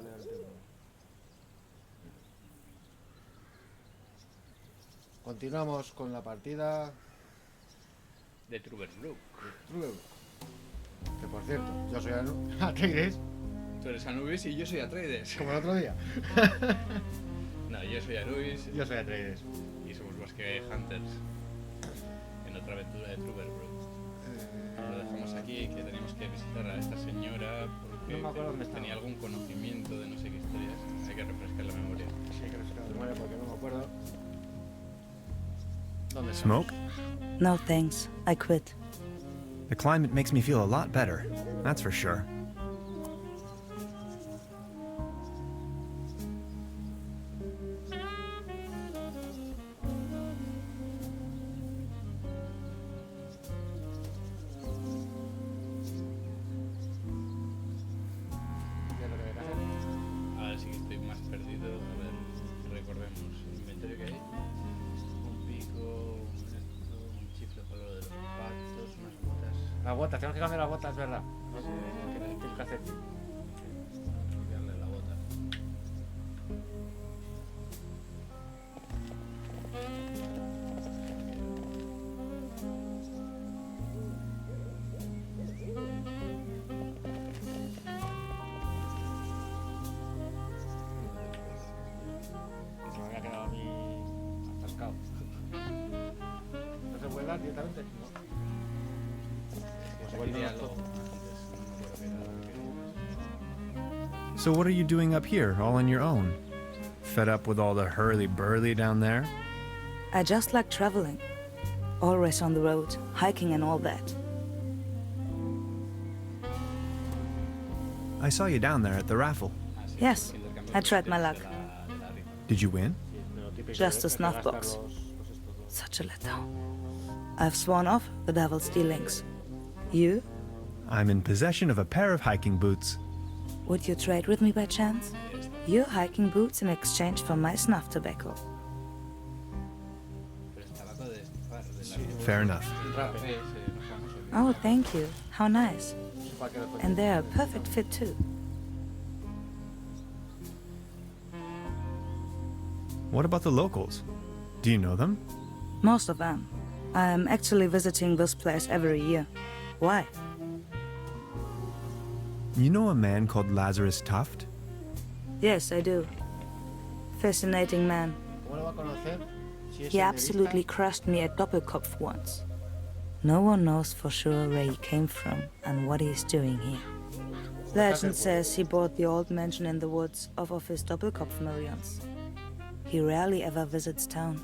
leer el tema. Continuamos con la partida De Trüberbrook. de Trüberbrook. Que por cierto, yo soy Atreides, Tú eres Anubis y yo soy Atreides. como el otro día. No, yo soy Anubis Yo soy Atreides. y somos Bosque Hunters en otra aventura de Trüberbrook. Lo dejamos aquí, que teníamos que visitar a esta señora porque No me acuerdo dónde estaba. tenía algún conocimiento de no sé qué historias. Hay que refrescar la memoria. Sí, que no sé de memoria porque no me acuerdo. ¿Dónde está? Smoke? No thanks, I quit. The climate makes me feel a lot better, that's for sure. ¿Qué es lo que hay que hacer? Ahora sí que estoy más perdido. A ver, recordemos. Inventario que hay. Un pico, un chifle para lo de los patos, unas botas. Las botas, tenemos que cambiar las botas, ¿verdad? No sé, que necesito que hacer. Cambiarle la bota. Que se me había quedado a mí atascado. ¿No se puede dar directamente? No. Pues igual no Tenía nos algo toca. antes, no me acuerdo qué era. So what are you doing up here, all on your own? Fed up with all the hurly-burly down there? I just like traveling. Always on the road, hiking and all that. I saw you down there at the raffle. Ah, sí, Yes, intercambio I de tried my ítems luck. de la Rifa. Did you win? Sí, pero típico Just de- a snuff de gastar box. los estos dos. Such a letdown. I've sworn off the devil's dealings. You? I'm in possession of a pair of hiking boots. Would you trade with me by chance? Your hiking boots in exchange for my snuff tobacco. Pero es tabaco de estufar, de la Sí. Fair enough. Un rape. ese no famoso que- Oh, thank you. How nice. Cualquier otro. And they're a perfect fit too. What about the locals? Do you know them? Most of them. I'm actually visiting this place every year. Why? You know a man called Lazarus Tuft? Yes, I do. Fascinating man. ¿Cómo lo va a conocer? Si es He el de absolutely vista? crushed me at Doppelkopf once. No one knows for sure where he came from and what he's doing here. Legend says he bought the old mansion in the woods off of his Doppelkopf millions. He rarely ever visits town.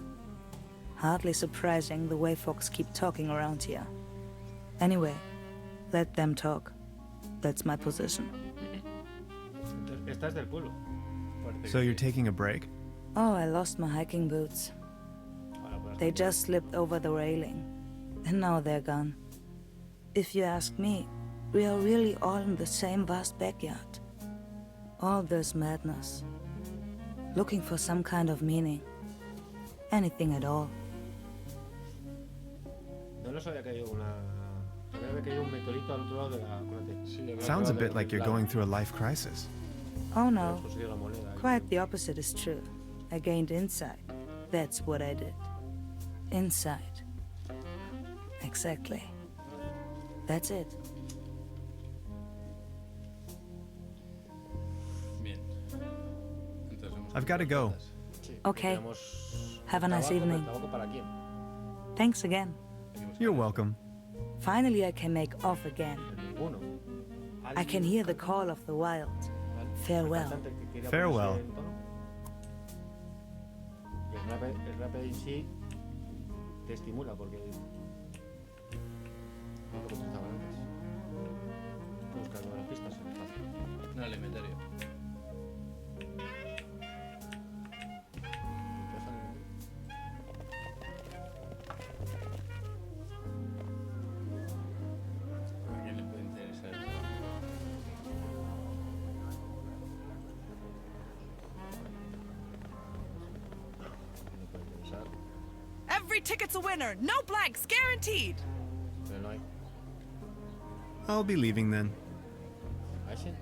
Hardly surprising the way folks keep talking around here. Anyway, let them talk. That's my position. Entonces, esta es del pueblo. Parece So que you're sí. taking a break? Oh, I lost my hiking boots. Ahora puedes They cambiar. just slipped over the railing. And now they're gone. If you ask me, we are really all in the same vast backyard. All this madness. Looking for some kind of meaning. Anything at all. No lo sabía que hay una. Sabía que hay un meteorito al otro lado de la. Acuérdate. Sí, al otro Sounds a lado bit del like you're plano. going through a life crisis. Oh Hemos no, conseguido la moneda. quite the opposite is true. I gained insight. That's what I did. Insight. Exactly. That's it. Bien. Entonces vamos I've gotta go. Sí, Okay. tenemos Have a nice tabaco, evening. pero ¿tabaco para quién? Thanks again. You're welcome. Finally, I can make off again. Ninguno. I can hear the call of the wild. Farewell. Cantante que quería Farewell. ponerse en tono. Y el rap en sí te estimula porque. No lo que estaba antes. Buscando las pistas en el fácil. No, el inventario. ¿A quién le puede interesar? No puede interesar, Every ticket's a winner. No blanks, guaranteed. pero no hay. I'll be leaving then. ¿A ese?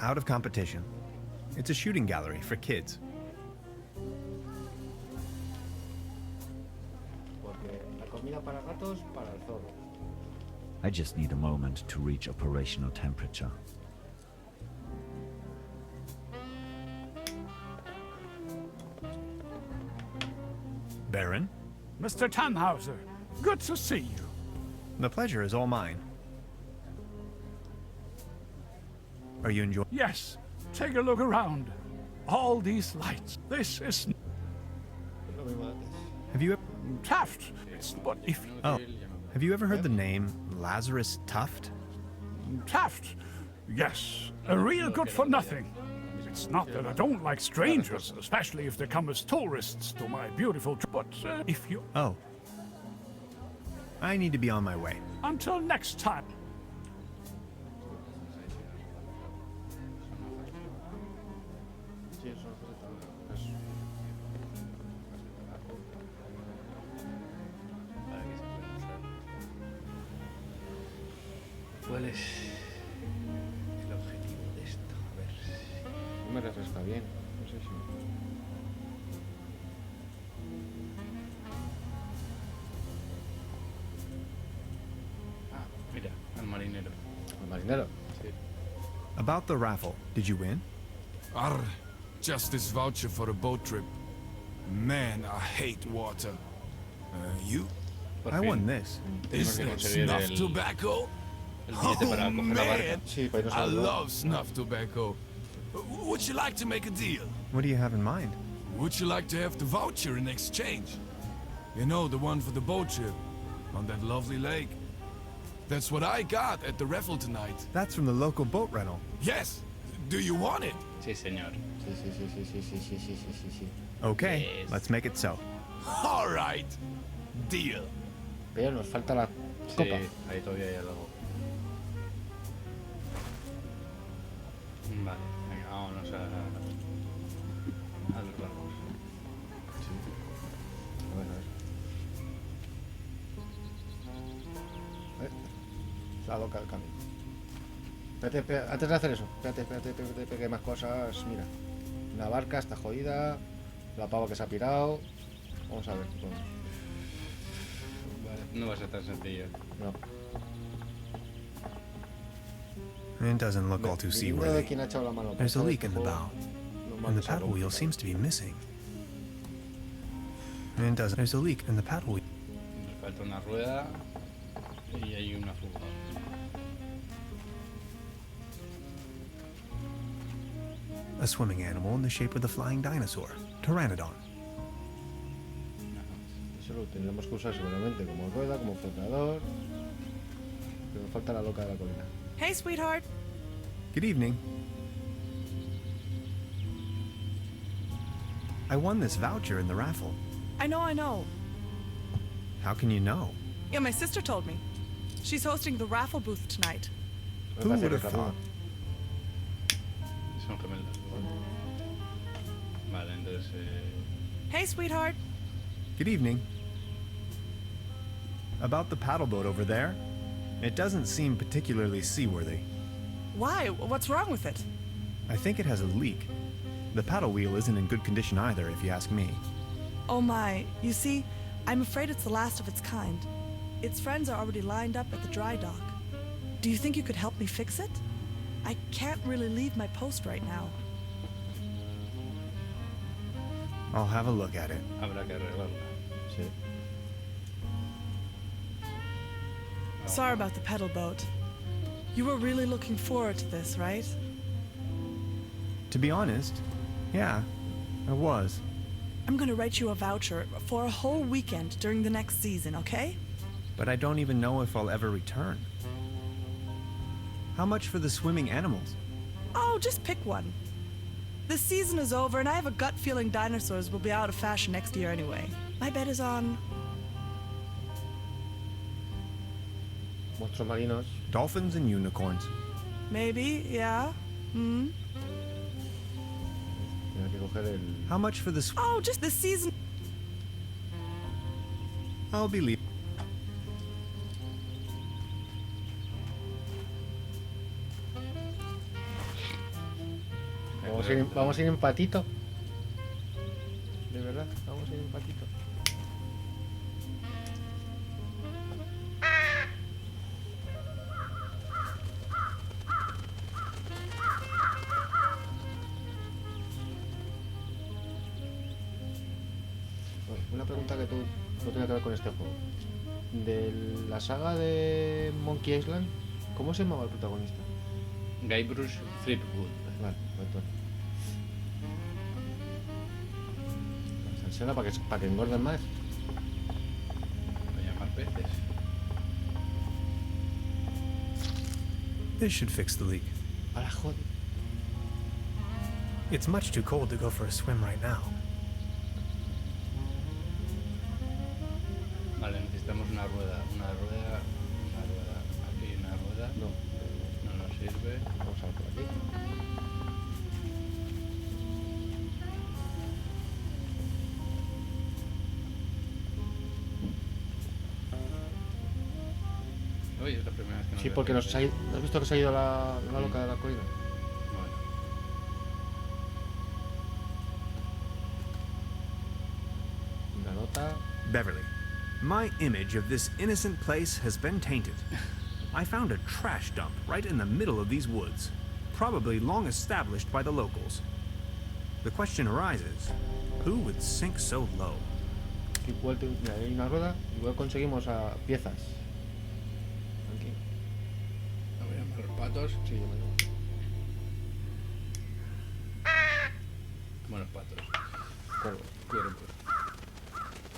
out of competition. It's a shooting gallery for kids. Porque la comida para gatos, para el zorro. I just need a moment to reach operational temperature. Baron, Mr. Tannhauser, good to see you. the pleasure is all mine. Are you enjoying? Yes, take a look around. All these lights. This is Es lo mismo de antes. Have you Taft. But if Oh, have you ever heard the name Lazarus Tuft? Taft, yes, a real good for nothing. It's not that I don't like strangers, especially if they come as tourists to my beautiful. But if you Oh. I need to be on my way. until next time. Sí, eso es correcto. Para que se pueda usar. ¿Cuál es el objetivo de esto? A ver si... No me refresca bien. No sé si. Ah, mira, al marinero. El marinero. Sí. About the raffle, did you win? Arr, just this voucher for a boat trip. Man, I hate water. You? Por I fin, won this. tenemos Is que that conseguir snuff el tobacco? billete para Oh, coger la barca. man. Sí, para irnos I al otro. love snuff tobacco. Would you like to make a deal? What do you have in mind? Would you like to have the voucher in exchange? You know, the one for the boat trip on that lovely lake. That's what I got at the raffle tonight. That's from the local boat rental. Yes. Do you want it? Sí, señor. Sí, sí, sí, sí, sí, sí, sí, sí, sí, sí, sí. Okay, Yes. let's make it so. All right. Deal. Pero nos falta la Sí, copa. ahí todavía hay algo. Vale, venga, vámonos a los barcos. A ver, a ver. La loca del camino. Espérate, espérate, antes de hacer eso, espérate, que hay más cosas. Mira, la barca está jodida, la pava que se ha pirado. Vamos a ver. Bueno, Vale, no va a ser tan sencillo. no. It doesn't look all too Dependiendo de seaworthy. quién ha echado la mano. There's a Porque leak in the este bow, juego and the normalmente paddle wheel se seems to be missing. It doesn't. There's a leak in the paddle wheel. Nos falta una rueda y hay una fuga. A swimming animal in the shape of the flying dinosaur, Pteranodon. Eso lo tendremos que usar seguramente como rueda, como flotador. Pero falta la loca de la colina. Hey, sweetheart. Good evening. I won this voucher in the raffle. I know. How can you know? Yeah, my sister told me. She's hosting the raffle booth tonight. Me Who parece would que have es la thought? Son gemelos. Vale, entonces... Hey, sweetheart. Good evening. About the paddle boat over there? It doesn't seem particularly seaworthy. Why? What's wrong with it? I think it has a leak. The paddle wheel isn't in good condition either, if you ask me. Oh my. You see, I'm afraid it's the last of its kind. Its friends are already lined up at the dry dock. Do you think you could help me fix it? I can't really leave my post right now. I'll have a look at it. Habrá que arreglarla. Sí. Sorry about the pedal boat. You were really looking forward to this, right? To be honest, yeah, I was. I'm gonna write you a voucher for a whole weekend during the next season, okay? But I don't even know if I'll ever return. How much for the swimming animals? Oh, just pick one. The season is over, and I have a gut feeling dinosaurs will be out of fashion next year anyway. My bet is on... Monstruos marinos. Dolphins and unicorns. Maybe, yeah. Hmm? Tiene que coger el. How much for the Oh, just the season... I'll be leaving. Vamos a ir en patito. De verdad, vamos a ir en patito. Una pregunta que tú no tiene que ver con este juego. De la saga de Monkey Island, ¿cómo se llamaba el protagonista? Guybrush Threepwood. Vale, entonces. Salsera para que engorden más. Voy a llamar peces. This should fix the leak. Ahora joder. It's much too cold to go for a swim right now. Vale, necesitamos una rueda. Aquí una rueda. No nos sirve. Vamos a ver por aquí. Uy, es la primera vez que nos Sí, veo. porque ¿no has visto que se ha ido la loca de la colina? Bueno, Una nota. Beverly, my image of this innocent place has been tainted. I found a trash dump right in the middle of these woods, probably long established by the locals. The question arises, who would sink so low? Igual mira, hay una rueda. Igual conseguimos piezas. Aquí. voy a llamar los patos. Sí, yo me llamo. Buenos patos. Cuervo. Cuervos.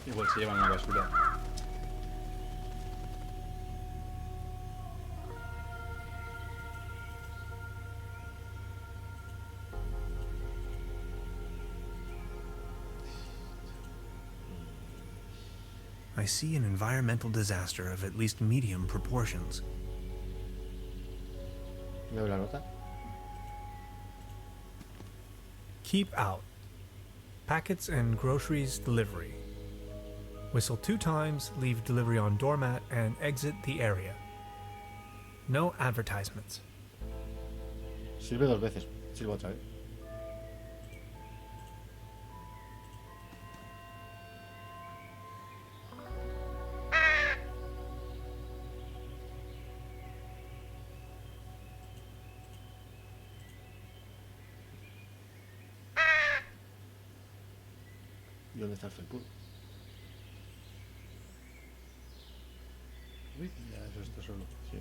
Igual se llevan la basura. I see an environmental disaster of at least medium proportions. Leo la nota. Keep out. Packets and groceries delivery. Whistle 2 times, leave delivery on doormat, and exit the area. No advertisements. Sirve 2 veces. Sirve otra vez. ¿Y dónde está el felpul? Uy, ya eso está solo. Sí.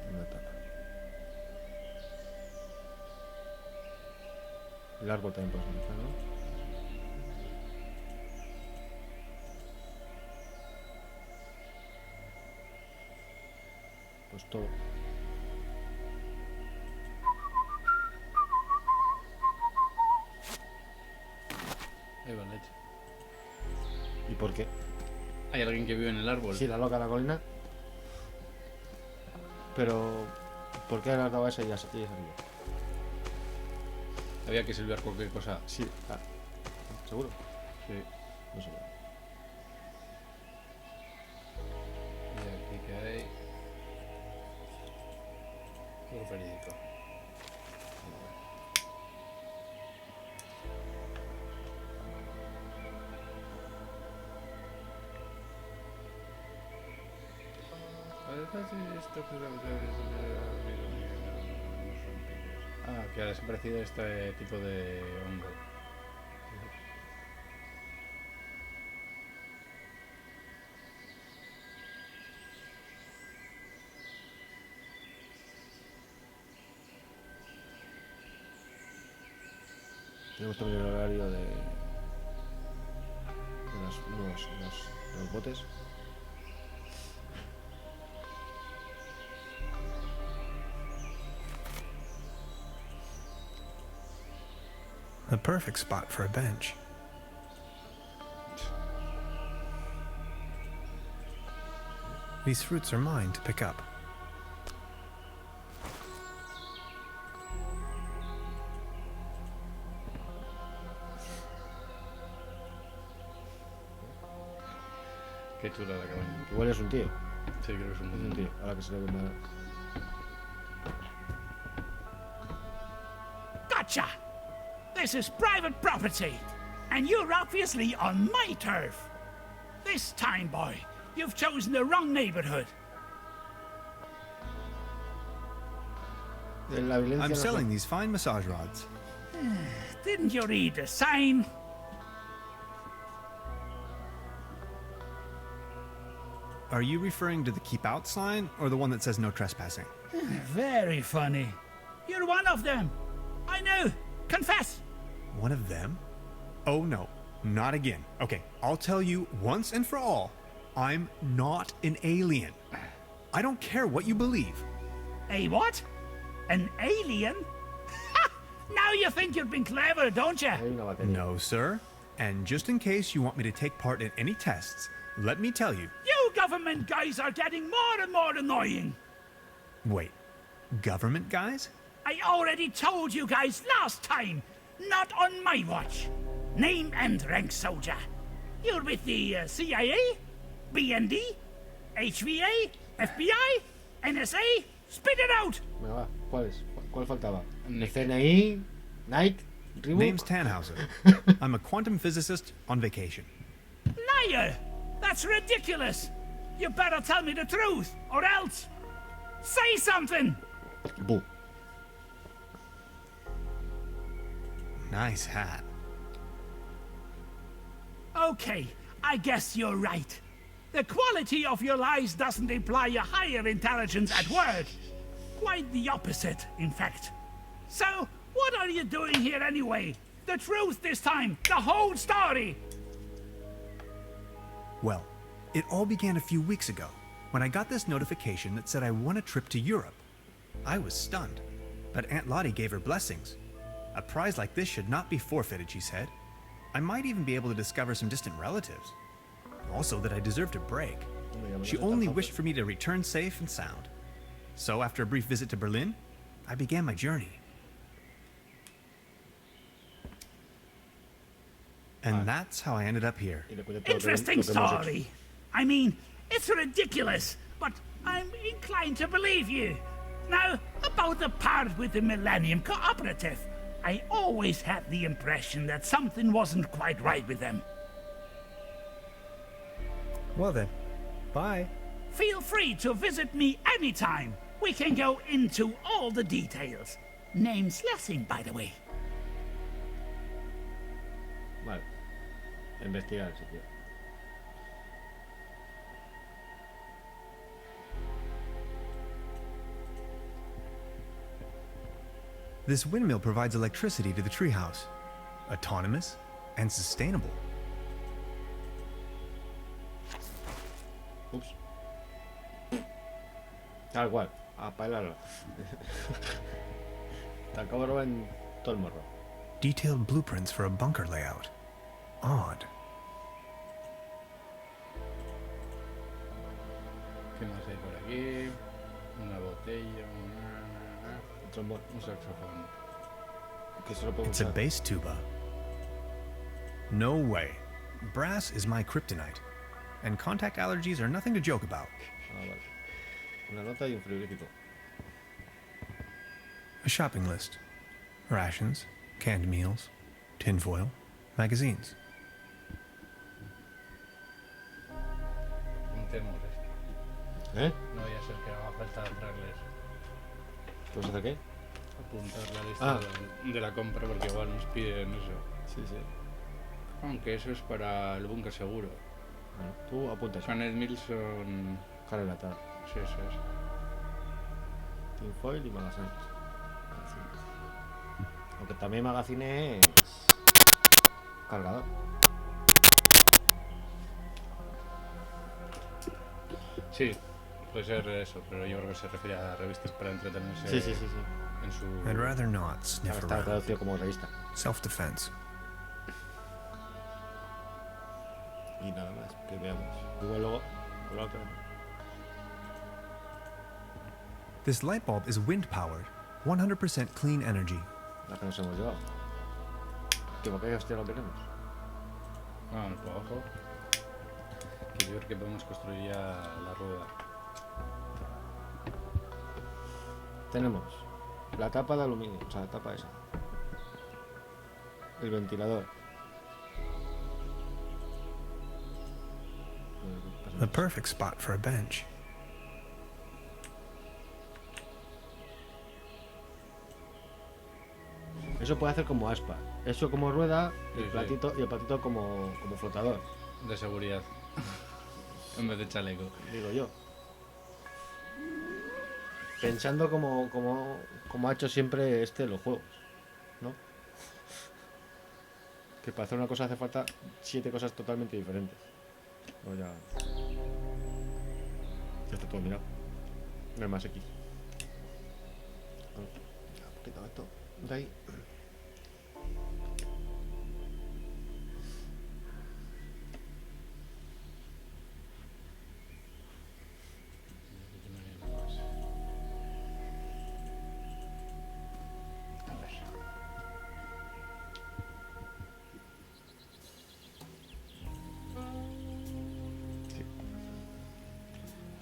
Una tapa. El árbol también puede utilizar, ¿no? Pues todo. Ahí va leche. ¿Y por qué? Hay alguien que vive en el árbol. Sí, la loca de la colina. Pero ¿por qué le has dado esa y ya se ido? Había que silbar cualquier cosa. Sí, ¿seguro? Sí. No sé. Y aquí que hay. Otro periódico. Ah, que ha desaparecido este tipo de hongo. Tenemos también el horario de los botes. The perfect spot for a bench. These fruits are mine to pick up. Qué chula la cabaña. Igual es un tío. Sí, creo que es Es un un tío, ahora que se le ve más. Gotcha! This is private property, and you're obviously on my turf. This time, boy, you've chosen the wrong neighborhood. La violencia I'm no selling these fine massage rods. Didn't you read the sign? Are you referring to the keep out sign or the one that says no trespassing? Very funny. You're one of them. I know. Confess. One of them? Oh no, not again. Okay, I'll tell you once and for all, I'm not an alien. I don't care what you believe. A what? An alien? Ha! Now you think you've been clever, don't you? hay una batería. No, sir. And just in case you want me to take part in any tests, let me tell you. You government guys are getting more and more annoying. Wait, government guys? I already told you guys last time. Not on my watch. Name and rank soldier. You're with the CIA, BND, HVA, FBI, NSA. Spit it out! Venga, va. ¿Cuál es? ¿Cuál faltaba? CNI, Nike, Trüberbrook. Name's Tannhauser. I'm a quantum physicist on vacation. Liar! That's ridiculous! You better tell me the truth, or else... Say something! Buh. Nice hat. Okay, I guess you're right. The quality of your lies doesn't imply a higher intelligence at work. Quite the opposite, in fact. So, what are you doing here anyway? The truth this time, the whole story! Well, it all began a few weeks ago when I got this notification that said I won a trip to Europe. I was stunned, but Aunt Lottie gave her blessings. A prize like this should not be forfeited, she said. I might even be able to discover some distant relatives. Also that I deserved a break. She only wished for me to return safe and sound. So after a brief visit to Berlin, I began my journey. And that's how I ended up here. Y le cuento todo Interesting lo que hemos hecho. story. I mean, it's ridiculous, but I'm inclined to believe you. Now, about the part with the Millennium Cooperative, I always had the impression that something wasn't quite right with them. Well then, bye. Feel free to visit me anytime. We can go into all the details. Name's Lessing, by the way. Vale. Investigar si quiero. This windmill provides electricity to the treehouse. Autonomous and sustainable. Ups. Tal cual. A bailarlo. Te acabo de robar en todo el morro. Detailed blueprints for a bunker layout. Odd. ¿Qué más hay por aquí? Una botella, Un trombón. un saxofón. Que solo puedo It's a usar. bass tuba. No way. Brass is my kryptonite. And contact allergies are nothing to joke about. Ah, vale. Una nota y un frigorífico. A shopping list. Rations, canned meals, tinfoil, magazines. Apuntemos esto. ¿Eh? No vaya a ser que haga falta traerles. ¿Qué vas a hacer qué? Apuntar la lista de la compra porque igual nos piden eso. Sí, sí. Aunque eso es para el búnker seguro. Bueno, tú apunta eso. Janet Milson. Cara enlatada. Sí, eso es. Tinfoil y magazines. Aunque también magazine es cargador. Sí, puede ser eso, pero yo creo que se refiere a revistas para entretenerse Sí, sí, sí, sí. en su... I'd rather not sniff Está around. traducido como revista. Self-defense. Y nada más, que veamos. Igual luego, la otra. This light bulb is wind-powered, 100% clean energy. La que nos hemos llevado. Que por qué hostia lo tenemos. Vamos para abajo. Que yo creo que podemos construir ya la rueda. Tenemos la tapa de aluminio, o sea, la tapa esa. El ventilador. The perfect spot for a bench. Eso puede hacer como aspa. Eso como rueda, el Sí, sí. platito y el platito como flotador, De seguridad. En vez de chaleco. digo yo. Pensando como ha hecho siempre los juegos, ¿no? Que para hacer una cosa hace falta 7 cosas totalmente diferentes. Pues ya está todo mirado. No hay más aquí. Bueno, ya, un poquito esto de ahí.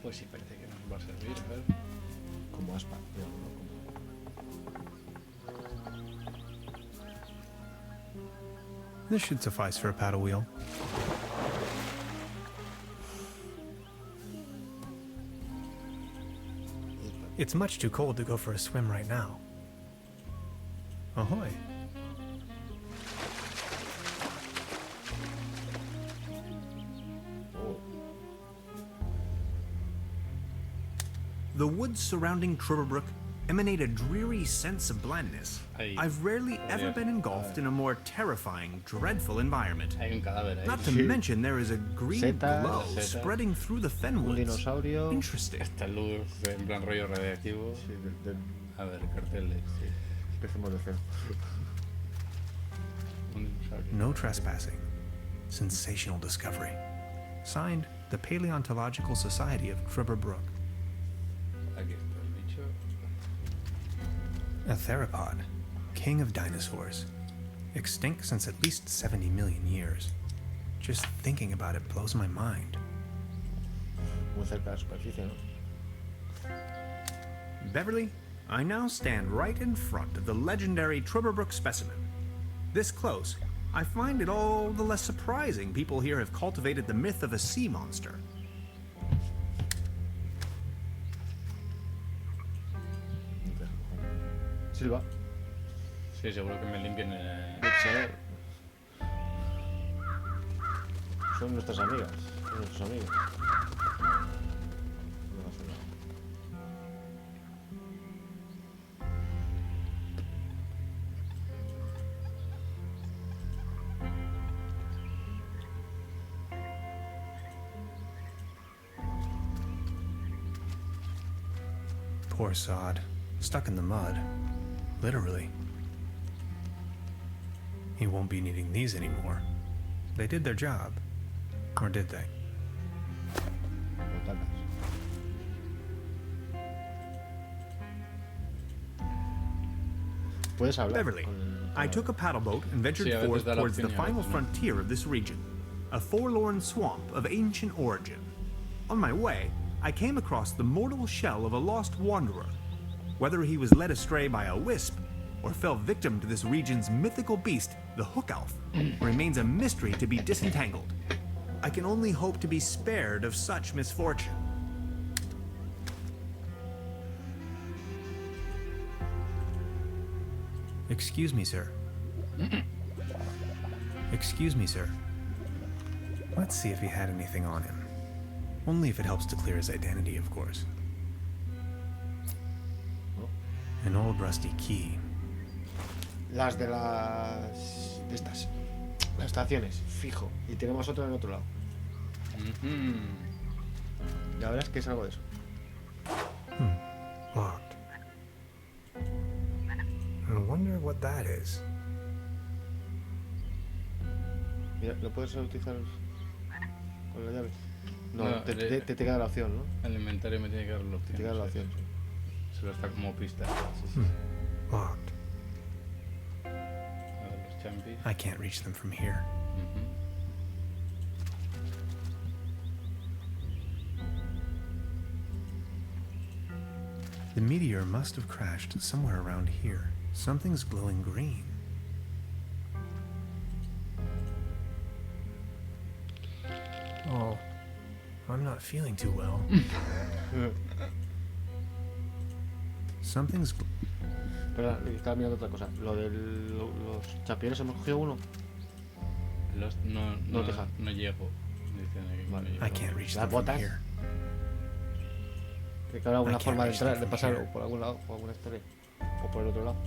Pues sí, parece que nos va a servir, a ver. Como aspa, pero no como... This should suffice for a paddle wheel. It's much too cold to go for a swim right now. Ahoy. Oh, The woods surrounding Trüberbrook emanate a dreary sense of blandness. Ahí. I've rarely ever been engulfed in a more terrifying, dreadful environment. Hay un cadáver ahí. Not to Sí. mention there is a green Setas, glow setas. spreading through the un fenwoods. dinosaurio. Interesting. Esta luz en plan rollo radiactivo. Sí, A ver, carteles. Sí. empecemos de cero. Un dinosaurio. No trespassing. Sensational discovery. Signed, the Paleontological Society of Trüberbrook. Aquí está el bicho. A theropod, king of dinosaurs. Extinct since at least 70 million years. Just thinking about it blows my mind. Muy cerca de la superficie, ¿no? Beverly, I now stand right in front of the legendary Trüberbrook specimen. This close, I find it all the less surprising people here have cultivated the myth of a sea monster. Silva. Sí, seguro que me limpian el... Yo qué sé. Son nuestras amigas. Son nuestros amigos. No va a hacer nada. Poor sod, stuck in the mud. Literally. He won't be needing these anymore. They did their job. Or did they? Butacas. Puedes hablar. Beverly, con el- I took a paddle boat and ventured Sí, a veces forth da la towards the opción y a final veces no. frontier of this region, a forlorn swamp of ancient origin. On my way, I came across the mortal shell of a lost wanderer. Whether he was led astray by a wisp or fell victim to this region's mythical beast, the hook elf, remains a mystery to be disentangled. I can only hope to be spared of such misfortune. Excuse me, sir. Excuse me, sir. Let's see if he had anything on him. Only if it helps to clear his identity, of course. An old rusty key. Las de las... de estas. Las estaciones, fijo. Y tenemos otra en otro lado. Ujú. Ya verás que es algo de eso. Locked. I wonder what that is. Mira, ¿lo puedes utilizar con la llave? No, No, te queda la opción, ¿no? El inventario me tiene que dar la opción. Te queda la opción. Se lo está como pista. Locked. A ver, los champis. I can't reach them from here. Ujú. The meteor must have crashed somewhere around here. Something's glowing green. Oh, I'm not feeling too well. Something's... Espera, estaba mirando otra cosa. Lo de los championes, hemos cogido uno. No deja. No llego. Dicen aquí que Vale. no llego. I can't reach Las them from botas. here. Tiene que haber alguna I can't forma de reach entrar, them de from pasar here. o por algún lado, o alguna historia. O por el otro lado.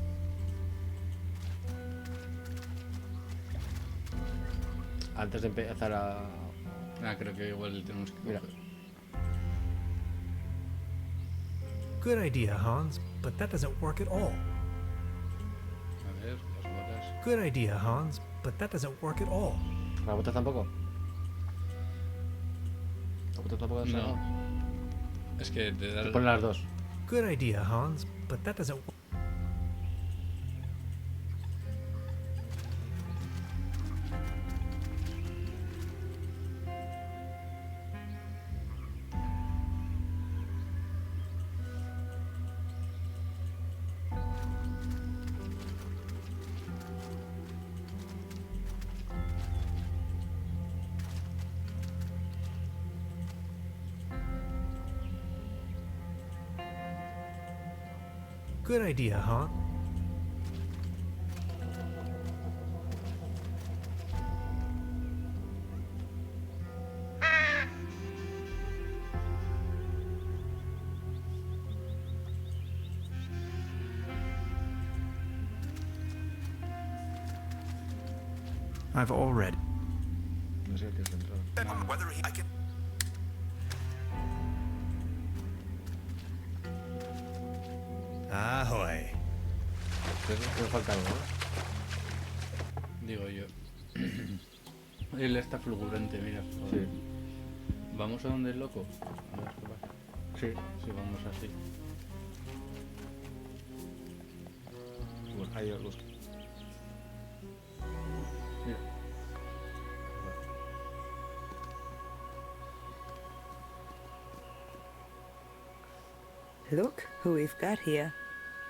Antes de empezar a... Creo que igual tenemos que Mira. coger. Good idea, Hans, but that doesn't work at all. A ver, las botas. Good idea, Hans, but that doesn't work at all. ¿Las botas tampoco? ¿Las botas tampoco? No. Es que te da... Te ponen las dos. Good idea, Hans, but that doesn't work. Good idea, Hans. I've already. No sé qué es dentro. Ahoy. Me falta algo, ¿no? Digo yo. Él está fulgurante, mira. Sí. ¿Vamos a donde el loco? A ver qué pasa. Sí. Si vamos así. Bueno, ahí os busco. Mira. Look who we've got here.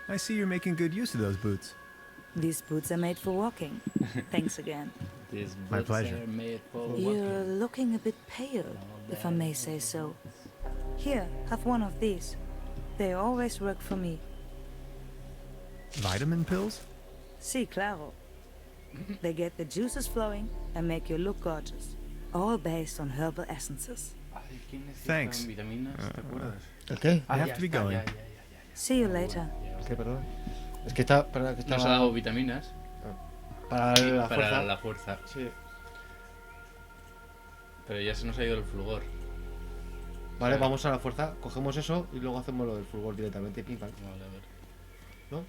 I see you're making good use of those boots. These boots are made for walking. Thanks again. These My boots pleasure. are made for You're walking. looking a bit pale, if I may say so. Here, have one of these. They always work for me. Vitamin pills? Sí, claro. They get the juices flowing and make you look gorgeous. All based on herbal essences. Ay, ¿quién necesita Thanks. vitaminas? ¿Te acuerdas? ¿El qué? I have ya to be está, going. ya. See you later. ¿Qué, perdón? Es que está... Para, que Nos ha estaba... dado vitaminas Para la para fuerza. la fuerza. Sí. Pero ya se nos ha ido el fulgor. Vale, Sí. vamos a la fuerza, cogemos eso y luego hacemos lo del fulgor directamente. Pim, pam, Vale, a ver. ¿no?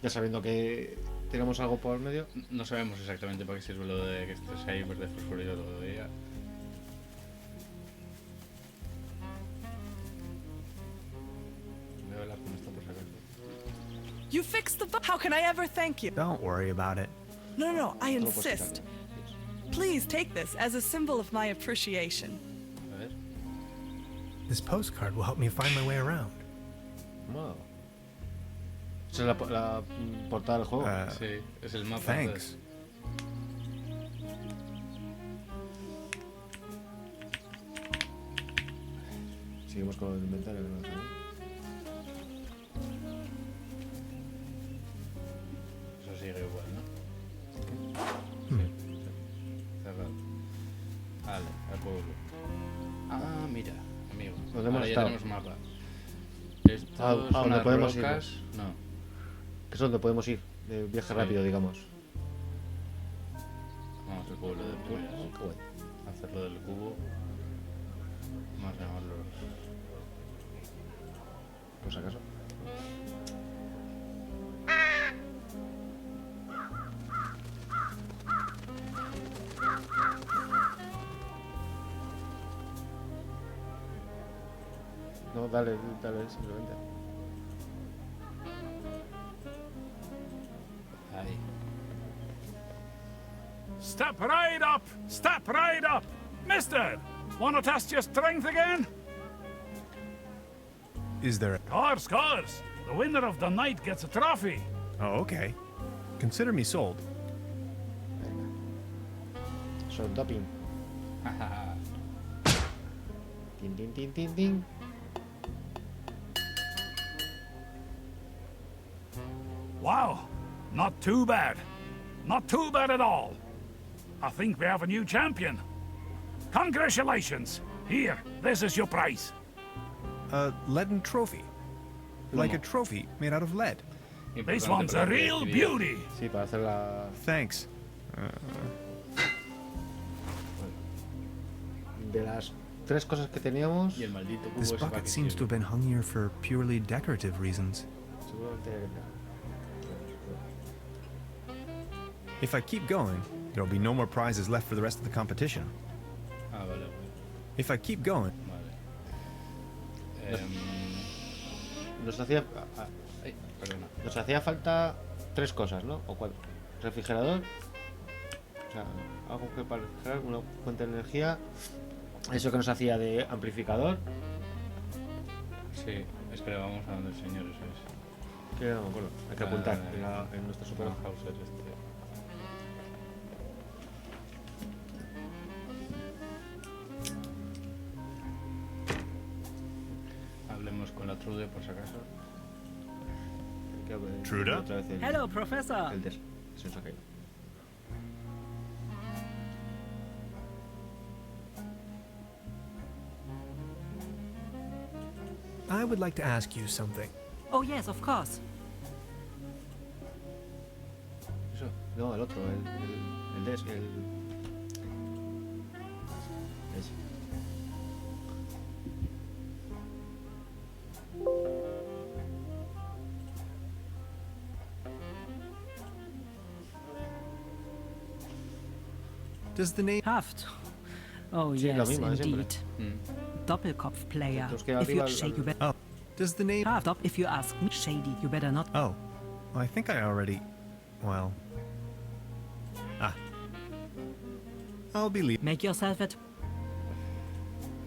Ya sabiendo que tenemos algo por medio. No sabemos exactamente para qué sirve lo de que estés ahí verde fosforito todavía. Voy a hablar con esto por si acaso. You fixed the How can I ever thank you? Don't worry about it. No, I Te lo puedes quitar, insist. ¿eh? Please take this as a symbol of my appreciation. A ver. This postcard will help me find my way around. Wow. Esa es la portada del juego. Sí, es el mapa. Thanks. Seguimos con el inventario. ¿No? Eso sigue igual, ¿no? Sí. Cerrado. Vale, al pueblo. Ah, mira, amigo. ¿Dónde hemos Ahora ya estado? tenemos mapa. Esto ¿A son dónde unas podemos ir? rocas. No. Que es donde podemos ir. De viaje Sí. rápido, digamos. Vamos al pueblo de Puyas. Qué guay. Hacerlo del cubo. Vamos a llamarlo. Por si acaso. No, dale, simplemente. Ahí. Step right up! Step right up! Mister, wanna test your strength again? Is there... Scores! The winner of the night gets a trophy. Oh, okay. Consider me sold. Son doping. Tin, tin, tin, tin, tin. Wow, not too bad. Not too bad at all. I think we have a new champion. Congratulations. Here, this is your prize. A leaden trophy. Like a trophy made out of lead. This one's a real beauty. Sí, para hacer la... Thanks. De las 3 cosas que teníamos, Y el maldito cubo This ese bucket que seems to have been hung here for purely decorative reasons. seguramente... If I keep going, there'll be no more prizes left for the rest of the competition. Ah, vale. If I keep going... Vale. Nos hacía... Ay, perdona. Nos hacía falta 3 cosas, ¿no? O 4. Refrigerador. O sea, algo que para refrigerar, una fuente de energía. Eso que nos hacía de amplificador. Sí, espera, vamos a donde el señor eso es. Que no me acuerdo. Hay que apuntar en nuestro super Hauser este. Hablemos con la Trude por si acaso. Trude? Otra vez el, Hello, Professor. el des. Se nos ha caído. I would like to ask you something. Oh, yes, of course. Eso. No, el otro. El des. Ese. Does the name... Haft. Oh, Sí, lo yes, mismo de siempre. indeed. Doppelkopf player. Entonces que If you arriba shake, you better. Oh. Does the name... Haft up. If you ask me, shady, you better not. Oh. I think I already... Well... Ah. I'll be leaving. Make yourself at.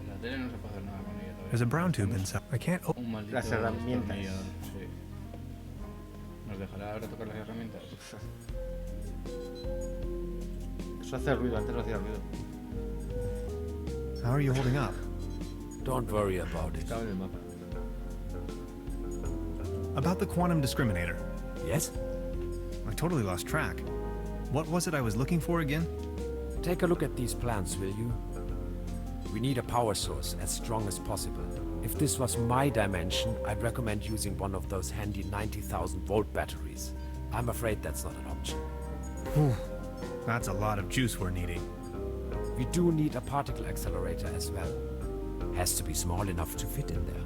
La tele no se puede hacer nada con ella todavía. There's a brown tube inside. I can't... Oh. Un maldito Las herramientas. destornillador, sí. ¿Nos dejará ahora tocar las herramientas? Eso hace ruido, antes no hacía ruido. How are you holding up? Don't worry about it. Estaba en el mapa. About the quantum discriminator. Yes? I totally lost track. What was it I was looking for again? Take a look at these plans, will you? We need a power source as strong as possible. If this was my dimension, I'd recommend using one of those handy 90,000 volt batteries. I'm afraid that's not an option. Whew. That's a lot of juice we're needing. We do need a particle accelerator as well. Has to be small enough to fit in there.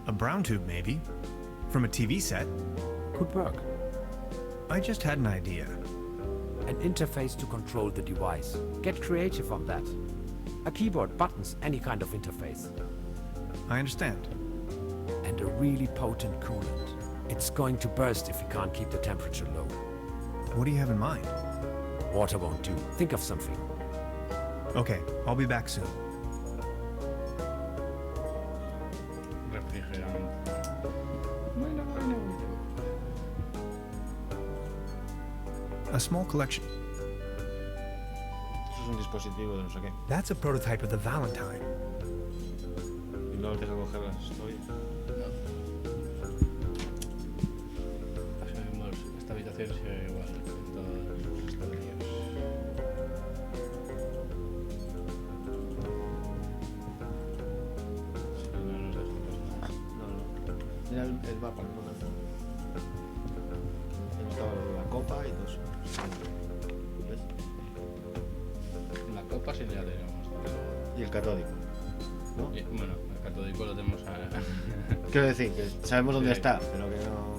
A brown tube, maybe? From a TV set? Could work. I just had an idea. An interface to control the device. Get creative on that. A keyboard, buttons, any kind of interface. I understand. And a really potent coolant. It's going to burst if you can't keep the temperature low. What do you have in mind? Water won't do. Think of something. Okay, I'll be back soon. Refrigerante. Bueno. A small collection. Eso es un dispositivo de no sé qué. That's a prototype of the Valentine. Y no nos deja coger las historias. Seguimos. Esta habitación sigue igual en todas las estanterías. Sí, no nos deja pues nada. No. Mira el mapa, no nada. Ahí estaba la copa y todo eso. ¿Ves? La copa sí la tenemos. Y el catódico. ¿No? Bueno, el catódico lo tenemos a... Quiero decir que sabemos dónde Sí. está, pero que no.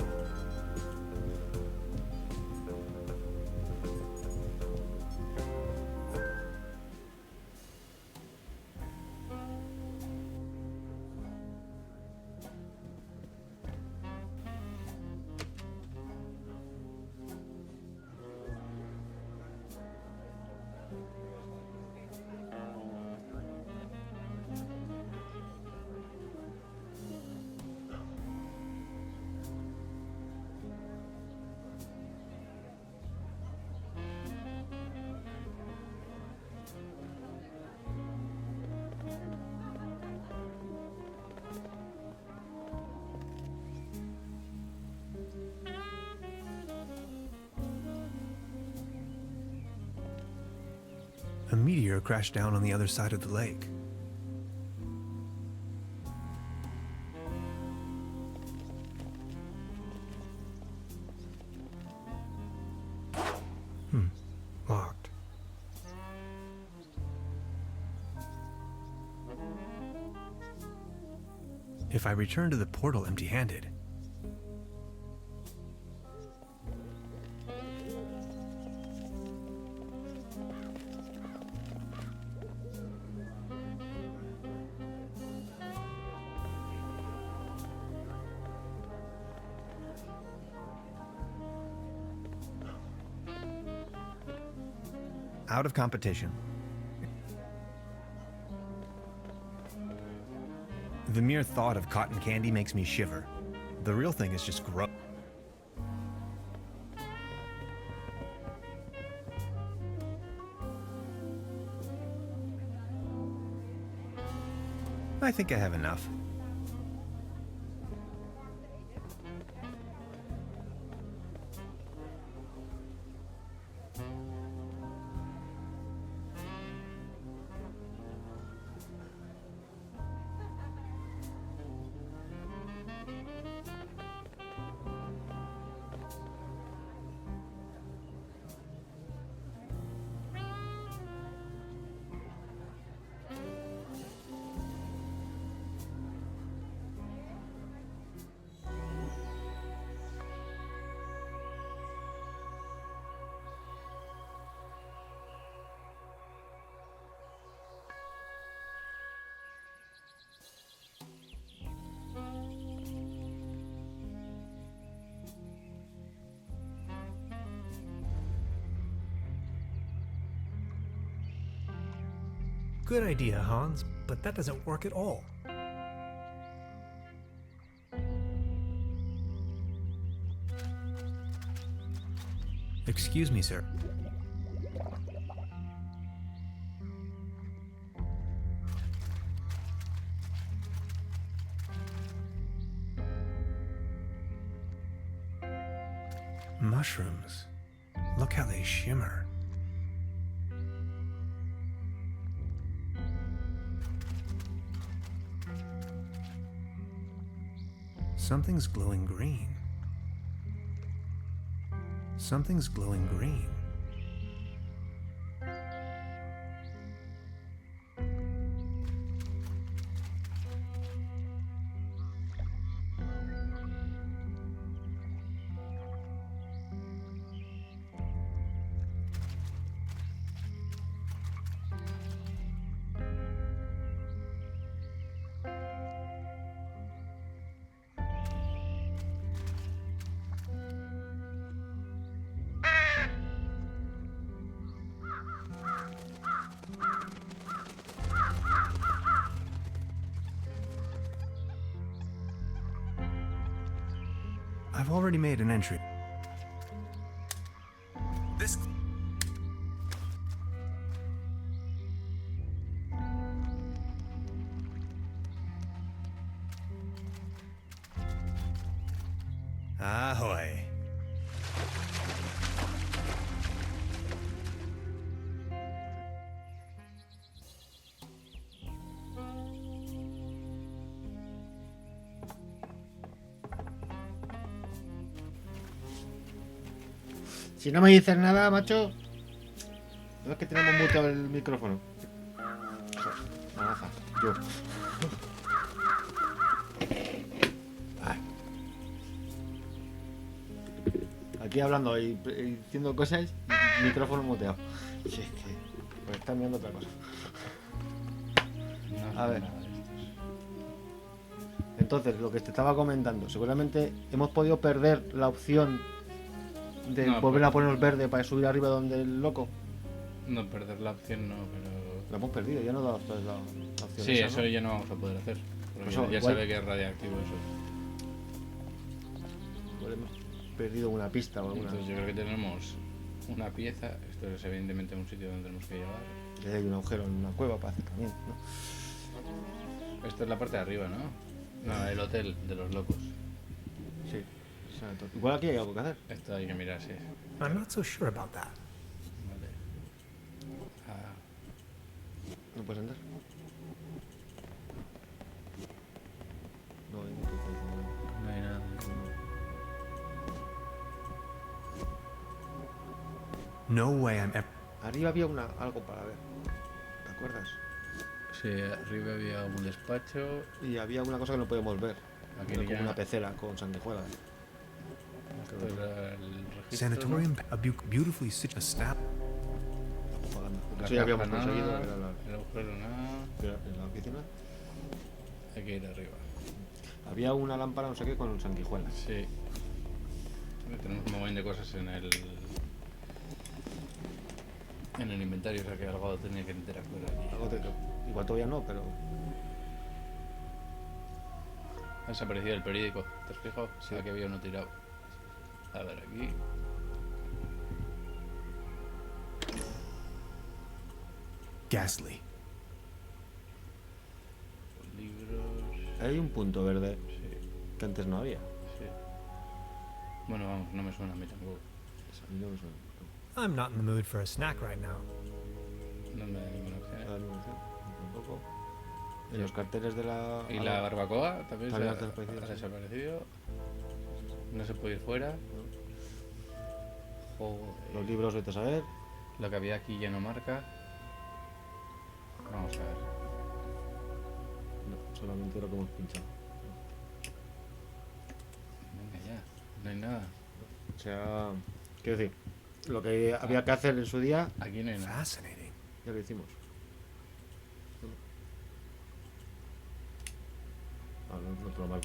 A meteor crashed down on the other side of the lake. Locked. If I return to the portal empty-handed, out of competition. The mere thought of cotton candy makes me shiver. The real thing is just gross. I think I have enough. Good idea, Hans, but that doesn't work at all. Excuse me, sir. Mushrooms. Look how they shimmer. Something's glowing green. Something's glowing green. I've already made an entry. This... Ahoy. Si no me dices nada, macho. No es que tenemos muteado el micrófono. Navaja, yo. Ay. Aquí hablando y diciendo cosas, micrófono muteado. Si es que pues están viendo otra cosa. A ver. Entonces, lo que te estaba comentando, seguramente hemos podido perder la opción de volver a ponernos verde para subir arriba donde el loco. No, perder la opción no, pero... La hemos perdido, ya no da la opción. Sí, esa, eso ¿no? ya no vamos a poder hacer. Porque Eso, ya igual... sabe que es radiactivo eso. Igual hemos perdido una pista o alguna. Entonces yo creo que tenemos una pieza. Esto es evidentemente un sitio donde tenemos que llegar. Y hay un agujero en una cueva para hacer también, ¿no? Esto es la parte de arriba, ¿no? No, el hotel de los locos. Sí. Igual aquí hay algo que hacer. Esto hay que mirar, sí. I'm not so sure about that. Vale. No puedes andar. No hay ni No hay nada. No way I'm ever. Arriba había algo para ver. ¿Te acuerdas? Sí, arriba había un despacho. Y había una cosa que no podíamos ver. Aquí Era como ya- una pecera con sanguijuelas. Esto era el registro, Sanatorium, a beautifully situated staff. Propaganda. La Eso ya habíamos caja conseguido. nada, Era el agujero nada. en la oficina. Hay que ir arriba. Había una lámpara, no sé qué, con sanguijuelas. Sí. Tenemos un montón de cosas en el inventario, o sea que algo tenía que interactuar aquí. Igual todavía no, pero. Ha desaparecido el periódico, ¿te has fijado? Sí. Aquí había uno tirado. A ver, aquí. Ghastly. Libros. Hay un punto verde Sí, que antes no había. sí. Bueno, vamos, no me suena a mí tampoco. A mí no me suena. I'm not in the mood for a snack right now. No me da ninguna opción. La animación, tampoco. En los carteles de la. Y la barbacoa también se También ha ha desaparecido, ha sí. desaparecido. No se puede ir fuera. Joder. Los libros, vete a saber. Lo que había aquí ya no marca. Vamos a ver. No, solamente lo que hemos pinchado. Venga ya, no hay nada. O sea, quiero decir, lo que había que hacer en su día, Aquí no hay nada. Fascinating. ya lo hicimos.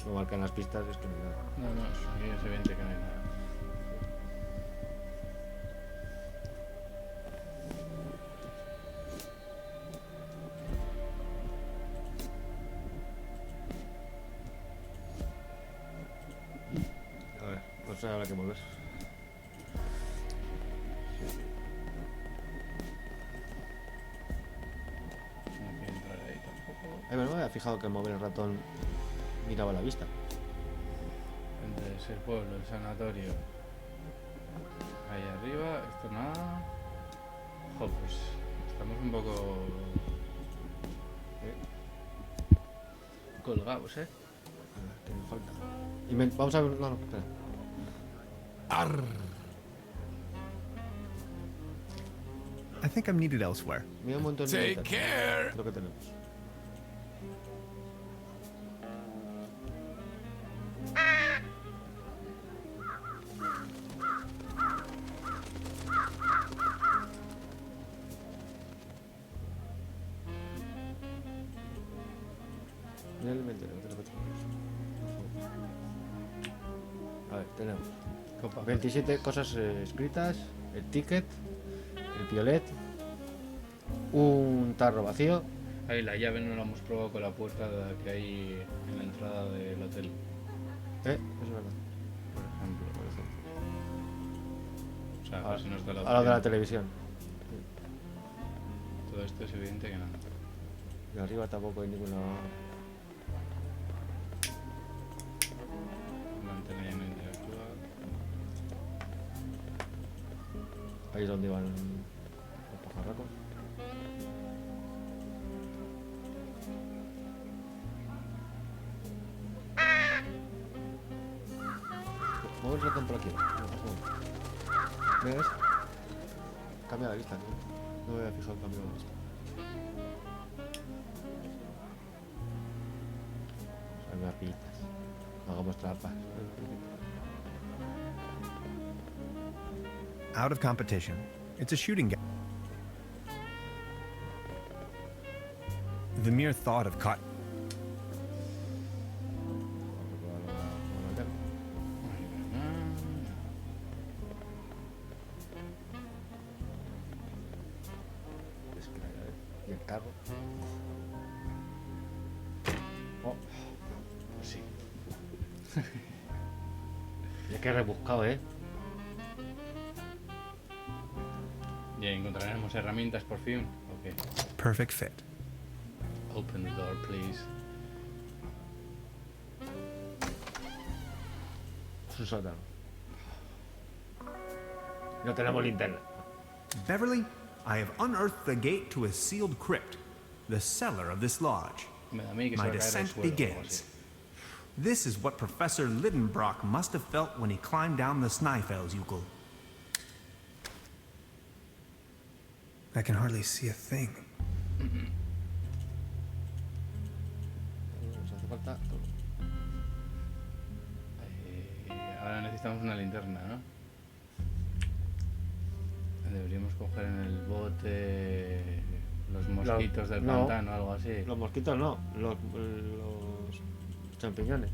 No marcan las pistas, es que no hay nada. No, no, aquí es evidente que no hay nada. A ver, no sé, habrá que volver. No quiero entrar ahí tampoco. Ay, pero no me había fijado que al mover el ratón miraba la vista. Entonces el pueblo, el sanatorio. Ahí arriba, esto nada. Jo, pues estamos un poco colgados, A ver, ¿qué me falta? Vamos a ver. No, no, espera. Arr. I think I'm needed elsewhere. Mira un montón de Take inventario, care. lo que tenemos. Mira el inventario, lo que tenemos. A ver, tenemos Copa. 27 cosas escritas, el ticket, el piolet, un tarro vacío. Ahí la llave no la hemos probado con la puerta que hay en la entrada del hotel, Es verdad. por ejemplo. O sea, Ahora, si nos da la ahora de la opción. televisión. Todo esto es evidente que no. Y arriba tampoco hay ninguna. La antena ya no interactúa. Ahí es donde iban los pajarracos. Mueve el ratón por aquí. ¿Ves? Cambia la vista, ¿no? No me había fijado el cambio de vista. Son unas pistas. No hagamos trampas. Out of competition. It's a shooting game. The mere thought of caught. Y el carro. Oh, pues sí. Ya que rebuscado, ¿eh? Ya encontraremos herramientas por fin. Ok. Perfect fit. Open the door, please. Su sótano. No tenemos linterna. Beverly, I have unearthed the gate to a sealed crypt. the cellar of this lodge. Me da a mí que se My va a caer al descent suelo o algo begins. así. This is what Professor Lidenbrock must have felt when he climbed down the Snæfellsjökull. I can hardly see a thing. Nos hace falta todo. Ahora necesitamos una linterna, ¿no? Deberíamos coger en el bote los mosquitos del no. pantano o algo así. Los mosquitos no, los champiñones.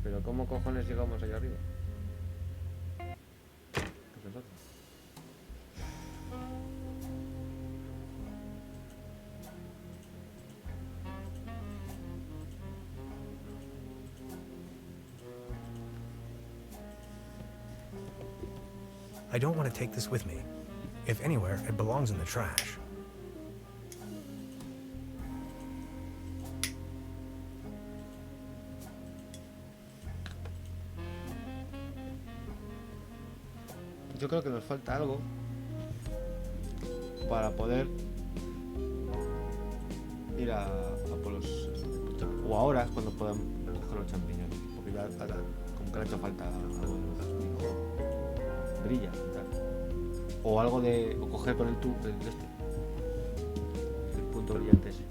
Pero ¿cómo cojones llegamos allá arriba? Pues nosotros. I don't want to take this with me. If anywhere, it belongs in the trash. Yo creo que nos falta algo para poder ir a por los... O ahora es cuando podemos coger los champiñones. Porque ya como que le ha hecho falta algo de luz. Digo, brilla y tal. O algo de... O coger con el tubo el punto brillante ese.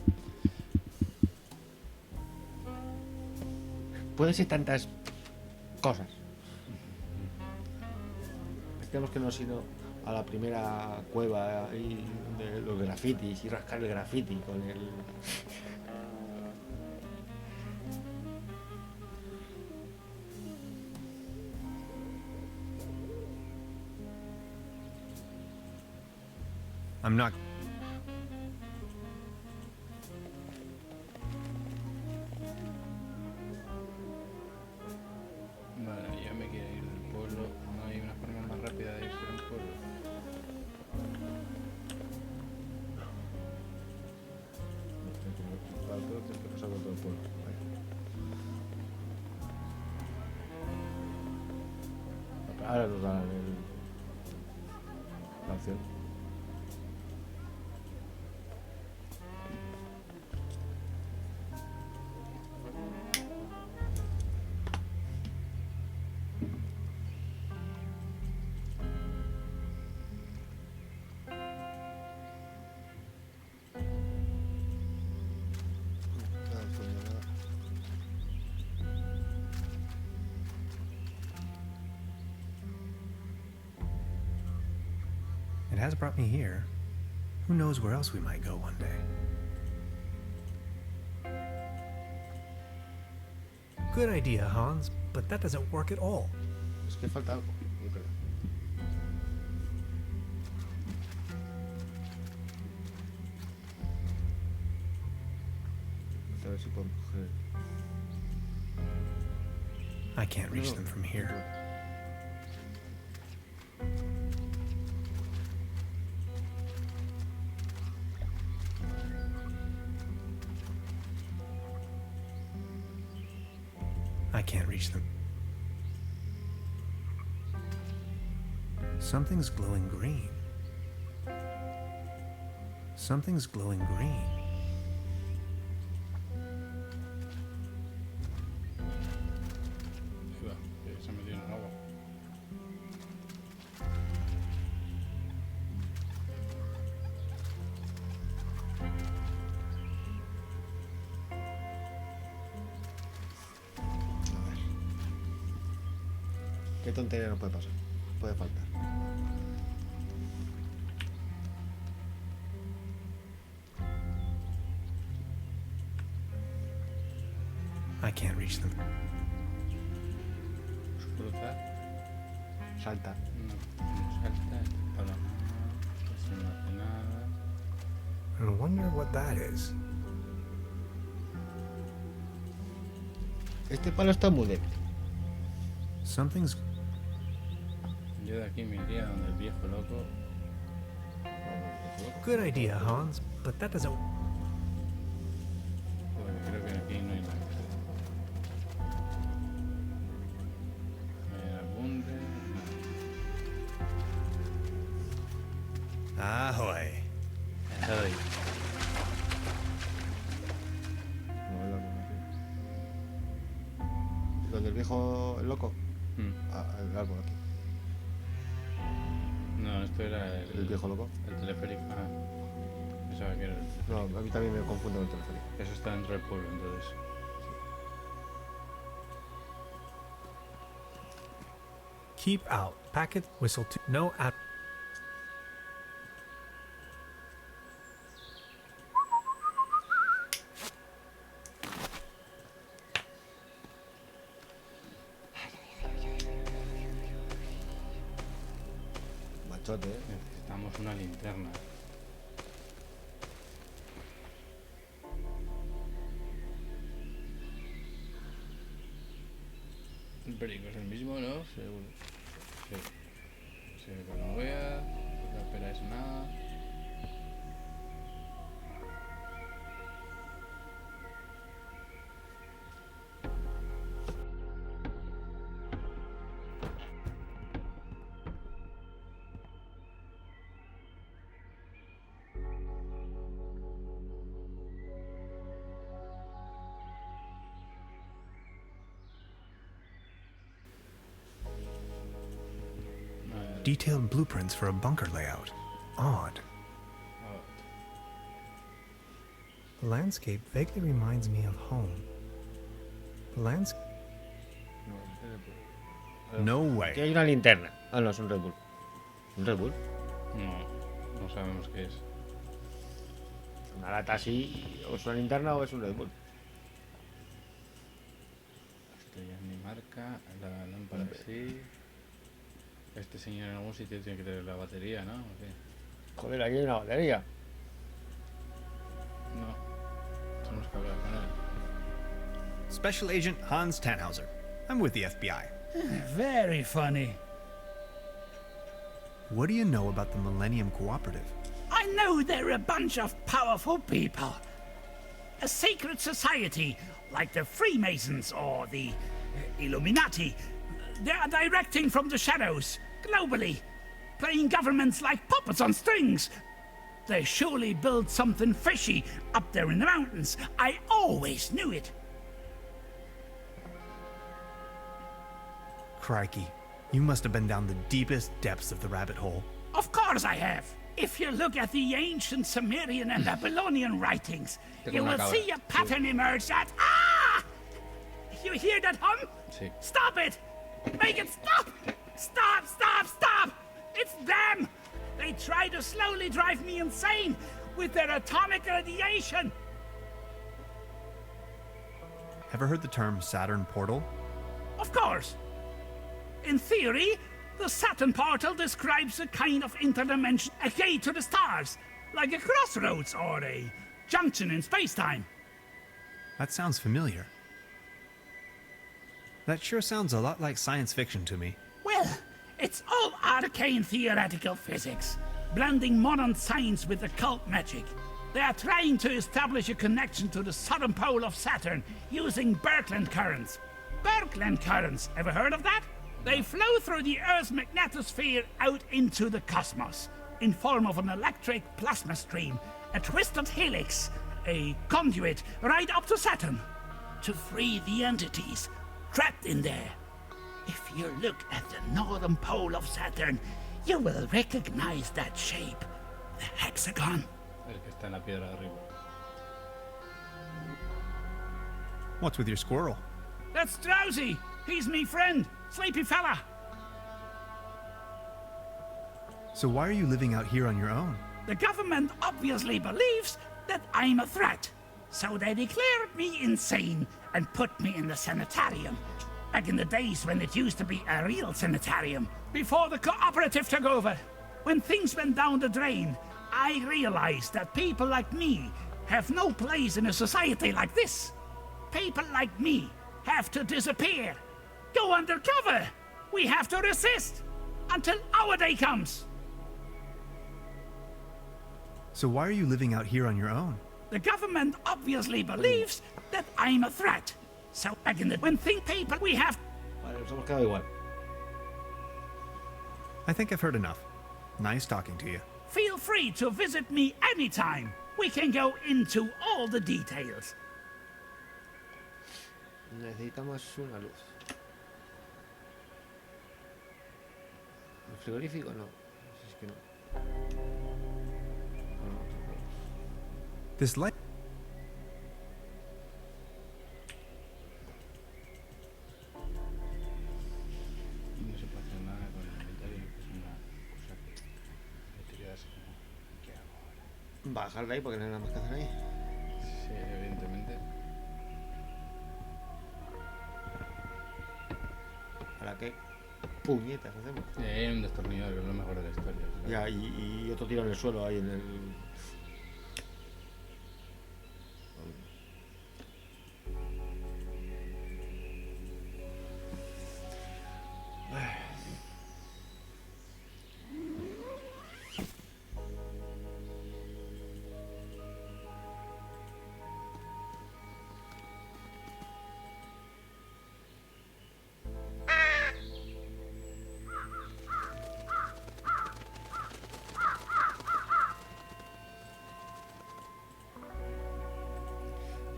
Pueden ser tantas cosas. Tenemos que no sino a la primera cueva ahí de los grafitis y rascar el grafiti con el... I'm not. Vale, ya me quiero ir del pueblo. No hay una forma más rápida de irse del pueblo. Tienes que pasar por todo el pueblo. Ahora nos dan la opción. It has brought me here. Who knows where else we might go one day? Good idea, Hans, but that doesn't work at all. Es que falta algo, yo creo. A ver si podemos coger... I can't reach them from here. I can't reach them. Something's glowing green. Something's glowing green. Ahí va, que se ha metido en el agua. ¿Qué tontería nos puede pasar? Puede faltar. I can't reach them. Cruzar. Salta. No, no salta. Hola. Eso no hace nada. I wonder what that is. Este palo está muy débil. Something's. Yo de aquí me iría donde el viejo loco. Good idea, Hans, but that doesn't. Porque creo que aquí no hay nada. Me apunte. Ahoy. Ay, No, es lo mismo, tío. Lo del viejo el loco. El árbol aquí. no, esto era El viejo loco. el teleférico. Pensaba que era No, a mí también me confundo con el teleférico. eso está dentro del pueblo, entonces. Keep out. Packet whistle to no at. Machote, Necesitamos una linterna. El perico es el mismo, ¿no? Seguro. Sí. Sí, pero no vea. La pera es nada. Detailed blueprints for a bunker layout. Odd. The landscape vaguely reminds me of home. The landscape. No Aquí way. hay una linterna. Ah, no, es un Red Bull. ¿Un Red Bull? No, no sabemos qué es. Una lata así, o es una linterna o es un Red Bull. Esto ya es mi marca. La lámpara sí. Este señor en algún sitio tiene que tener la batería, ¿no? ¿O qué? Joder, aquí hay una batería. No. Tenemos que hablar con él. Special Agent Hans Tannhauser. I'm with the FBI. Very funny. What do you know about the Millennium Cooperative? I know they're a bunch of powerful people. A secret society, like the Freemasons or the Illuminati. They are directing from the shadows, globally, playing governments like puppets on strings. They surely built something fishy up there in the mountains. I always knew it. Crikey. You must have been down the deepest depths of the rabbit hole. Of course I have. If you look at the ancient Sumerian and Babylonian writings, you will see a pattern emerge that... Ah! You hear that hum? Sí. Stop it! Make it stop! Stop, stop, stop! It's them! They try to slowly drive me insane with their atomic radiation! Ever heard the term Saturn portal? Of course. In theory, the Saturn portal describes a kind of interdimension, a gate to the stars, like a crossroads or a junction in space-time. That sounds familiar. That sure sounds a lot like science fiction to me. Well, it's all arcane theoretical physics, blending modern science with occult magic. They are trying to establish a connection to the southern pole of Saturn using Birkeland currents. Birkeland currents, ever heard of that? They flow through the Earth's magnetosphere out into the cosmos, in form of an electric plasma stream, a twisted helix, a conduit right up to Saturn, to free the entities trapped in there. If you look at the northern pole of Saturn, you will recognize that shape, the hexagon. El que está en la piedra de arriba. What's with your squirrel? That's Drowsy. He's me friend, sleepy fella. So why are you living out here on your own? The government obviously believes that I'm a threat, so they declared me insane and put me in the sanitarium. Back in the days when it used to be a real sanitarium, before the cooperative took over. When things went down the drain, I realized that people like me have no place in a society like this. People like me have to disappear, go undercover. We have to resist until our day comes. So why are you living out here on your own? The government obviously believes that I'm a threat. So back in the when people we have. Vale, nos hemos quedado igual. I think I've heard enough. Nice talking to you. Feel free to visit me anytime. We can go into all the details. Necesitamos una luz. ¿El frigorífico? No. Es que no. This light. No se puede hacer nada con el inventario, es una cosa que te quedas como, ¿qué hago ahora? Bajar de ahí porque no hay nada más que hacer ahí. Sí, evidentemente. ¿Para qué puñetas hacemos? Hay un destornillador, que es lo mejor de la historia. ¿sabes? Ya, y otro tiro en el suelo ahí en el...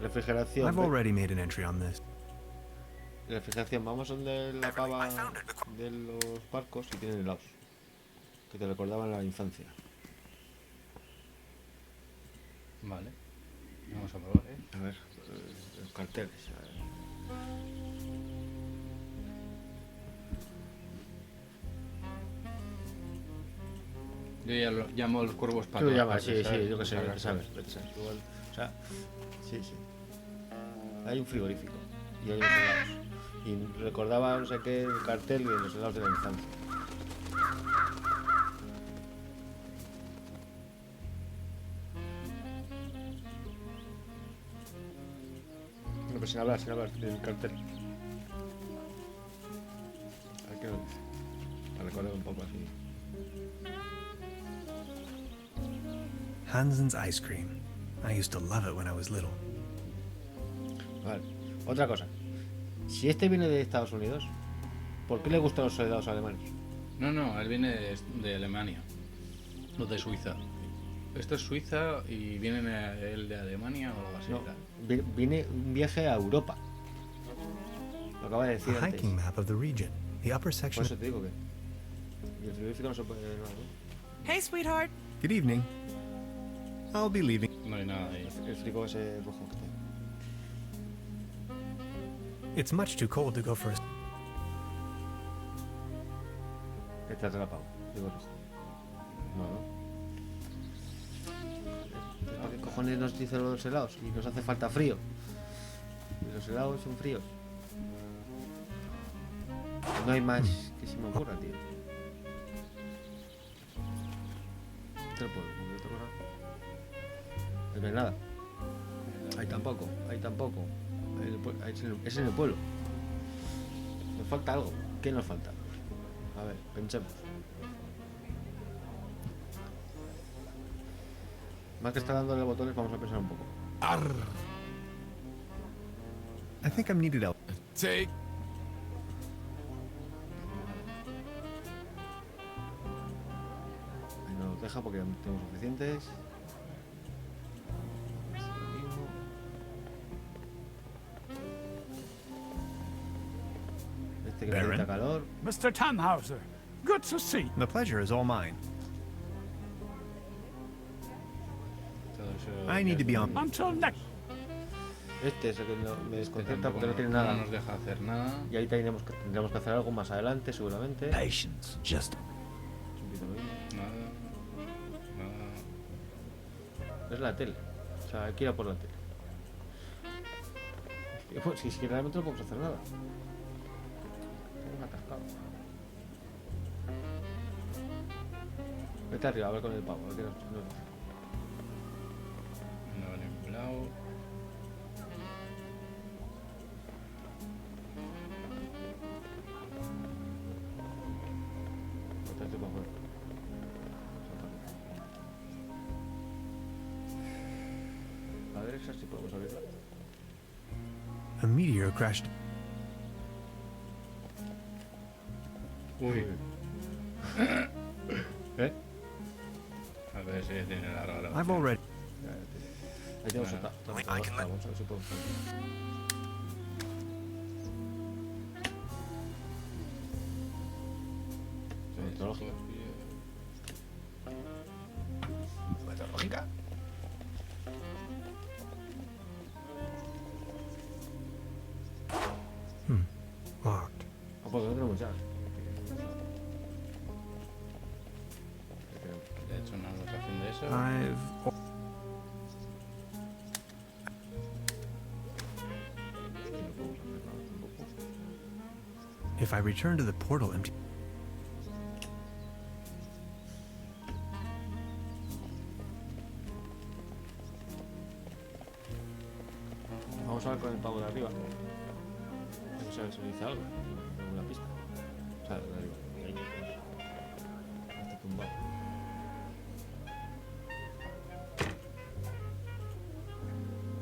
Refrigeración. I've already made an entry on this. Refrigeración. Vamos donde la pava de los barcos y tienen helados. Que te recordaban la infancia. Vale. Vamos a probar, A ver, los carteles. A ver. Yo ya lo llamo los cuervos Tú patos. lo llamas, sí, ¿sabes? sí, yo que sé, Claro, vete a saber, vete a saber. Igual, o sea, sí, sí. Hay un frigorífico y hay unos helados. Y recordaba, no sé qué, el cartel de los helados de la infancia. No, pero sin hablar del cartel. A ver qué nos dice. Para recordar un poco así. Hansen's ice cream. I used to love it when I was little. Vale. Otra cosa. Si este viene de Estados Unidos, ¿por qué le gustan los soldados alemanes? No, él viene de Alemania. O de Suiza. Esto es Suiza y viene él de Alemania o algo así. No, ¿verdad? viene un viaje a Europa. Lo acaba de A decir antes. hiking map of the region. The upper Por section. eso te digo que. Y el frigorífico no se puede. No, Hey, sweetheart. Good evening. I'll be leaving. No hay nada ahí. el frigo ese rojo que tiene. It's much too cold to go for a. Este es relapado. Digo rojo. No. ¿Para qué cojones nos dicen lo de los helados? Y nos hace falta frío. Y los helados son fríos. No hay más que se me ocurra, tío. Este pueblo, ¿no? Otra cosa. No hay nada. Ahí tampoco, ahí tampoco. Es en el pueblo. Nos falta algo. ¿Qué nos falta? A ver, pensemos. Más que estar dándole botones, vamos a pensar un poco. Arr. I think I'm needed out. Take. Ahí no nos deja porque ya tenemos suficientes. Este que Baron. necesita calor. Mr. Tannhauser, good to see. The pleasure is all mine. Todo eso I need to be on. Until next. Este es el que me Este desconcerta tampoco porque no tiene nada. No nos deja hacer nada. Y ahí tendremos que hacer algo más adelante, seguramente. Patience, just Un poquito ahí. Nada. Es la tele. O sea, hay que ir a por la tele. Pues, si es que realmente no podemos hacer nada. Tengo un atascado. Vete arriba a ver con el pavo. A ver qué nos dice. No va a ningún lado. Métete para afuera. A ver, esa sí podemos abrirla. A meteor crashed. Uy. ¿Eh? A ver si tiene larga la I've opción. already. Ahí tengo su I can let- vamos a ver si puedo. Meteorológica. Meteorológica. Locked. Ah, pues no tenemos ya. Le he hecho una anotación de eso. I've. If I return to the portal empty. Vamos a ver con el pavo de arriba. No sé si dice algo. Alguna pista. O sea, de arriba. Ahí. Está tumbado.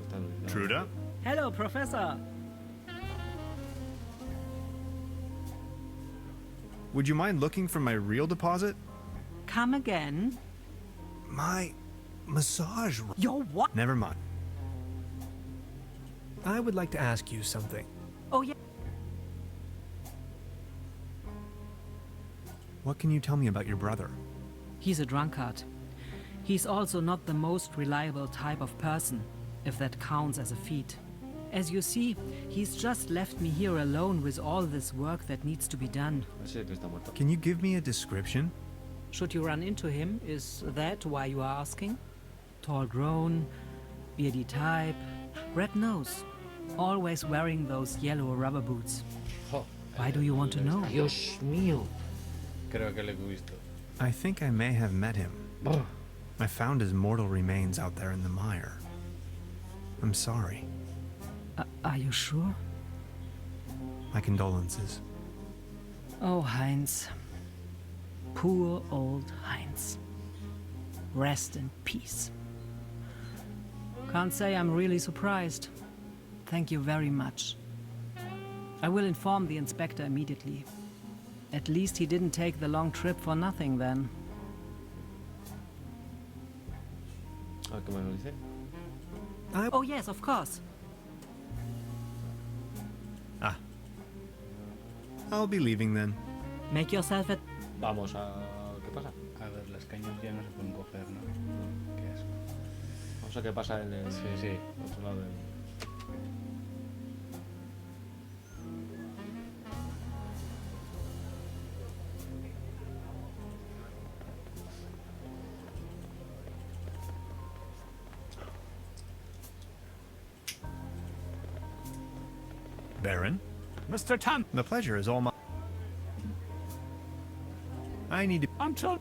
Está iluminado. Truda? Hello, Professor. Would you mind looking for my real deposit? Come again. My massage. Your what? Never mind. I would like to ask you something. Oh, yeah. What can you tell me about your brother? He's a drunkard. He's also not the most reliable type of person, if that counts as a feat. As you see, he's just left me here alone with all this work that needs to be done. Ese que está muerto. Can you give me a description? Should you run into him, is that why you are asking? Tall grown, beardy type, red nose, always wearing those yellow rubber boots. Jo, Why do you want to know? Dios mío. creo que le he visto. I think I may have met him. Oh. I found his mortal remains out there in the mire. I'm sorry. Are you sure? My condolences. Oh, Heinz. Poor old Heinz. Rest in peace. Can't say I'm really surprised. Thank you very much. I will inform the inspector immediately. At least he didn't take the long trip for nothing then. A ver qué me lo dice. Oh yes, of course. I'll be leaving then. Make yourself at... Vamos a... ¿Qué pasa? A ver, las cañas ya no se pueden coger, ¿no? Qué asco. Vamos a ver qué pasa en el... Sí, sí. Otro lado del... Baron, Mr. Tan, the pleasure is all mine. I need to. until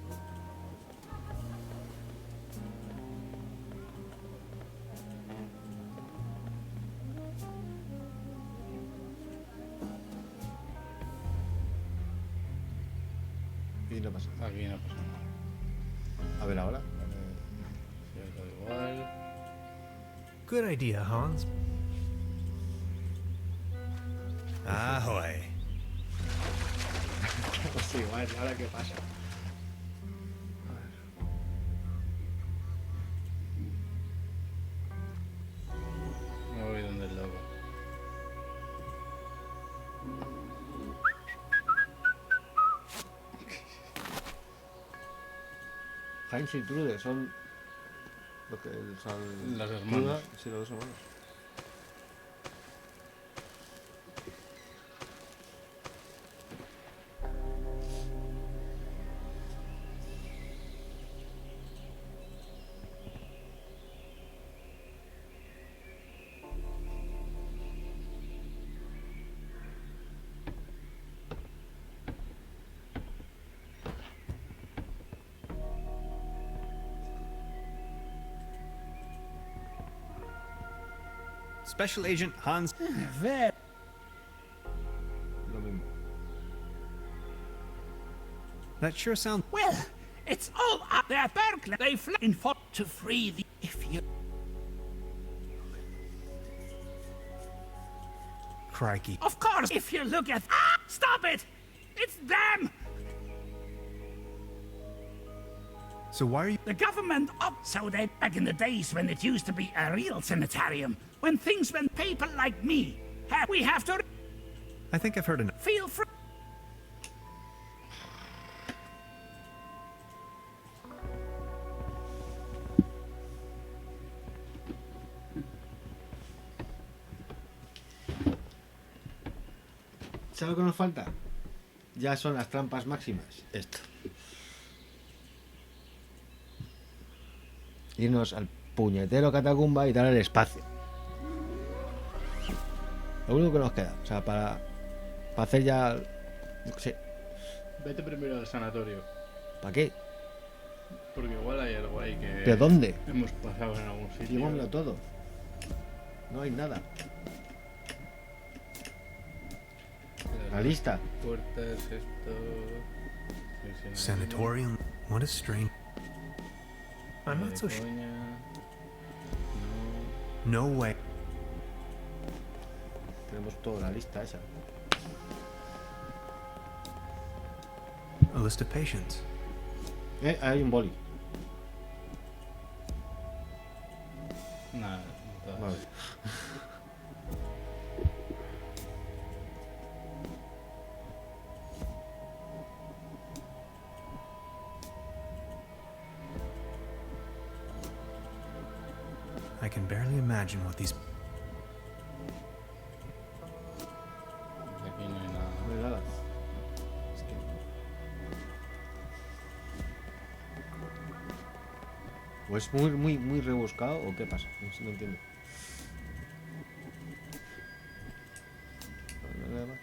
Y no pasa. Aquí no pasa nada. A ver ahora. Cierto, igual. Good idea, Hans. Ahoy. Pues igual, ahora qué pasa. Me voy donde el lobo. Heinz y Trude son... Lo que son... Los hermanos. Sí, los dos hermanos. Special Agent Hans. Lo mismo. That sure sounds. Well, it's all up there, Berkeley. They fly in for to free the... If you... Crikey. Of course, if you look at... Ah! Stop it! It's them! So why are you... The government so that back in the days when it used to be a real sanitarium, when things went people like me, we have to I think I've heard enough. feel free. ¿Sabes lo que nos falta? Ya son las trampas máximas. Esto. Irnos al puñetero catacumba y dar el espacio. Lo único que nos queda. O sea, para hacer ya... Yo qué sé. Vete primero al sanatorio. ¿Para qué? Porque igual hay algo ahí que... ¿Pero dónde? Hemos pasado en algún sitio. Llevámoslo todo. No hay nada. La lista. Puertas, esto... Sanatorium? What a strange... I'm not so sure. No way. Tenemos toda la lista esa. A list of patients. Hay un boli. Nada, no Vale. I can barely imagine what these... Aquí no hay nada. No hay nada. Es que... ¿O es muy rebuscado o qué pasa? No entiendo. No hay nada más.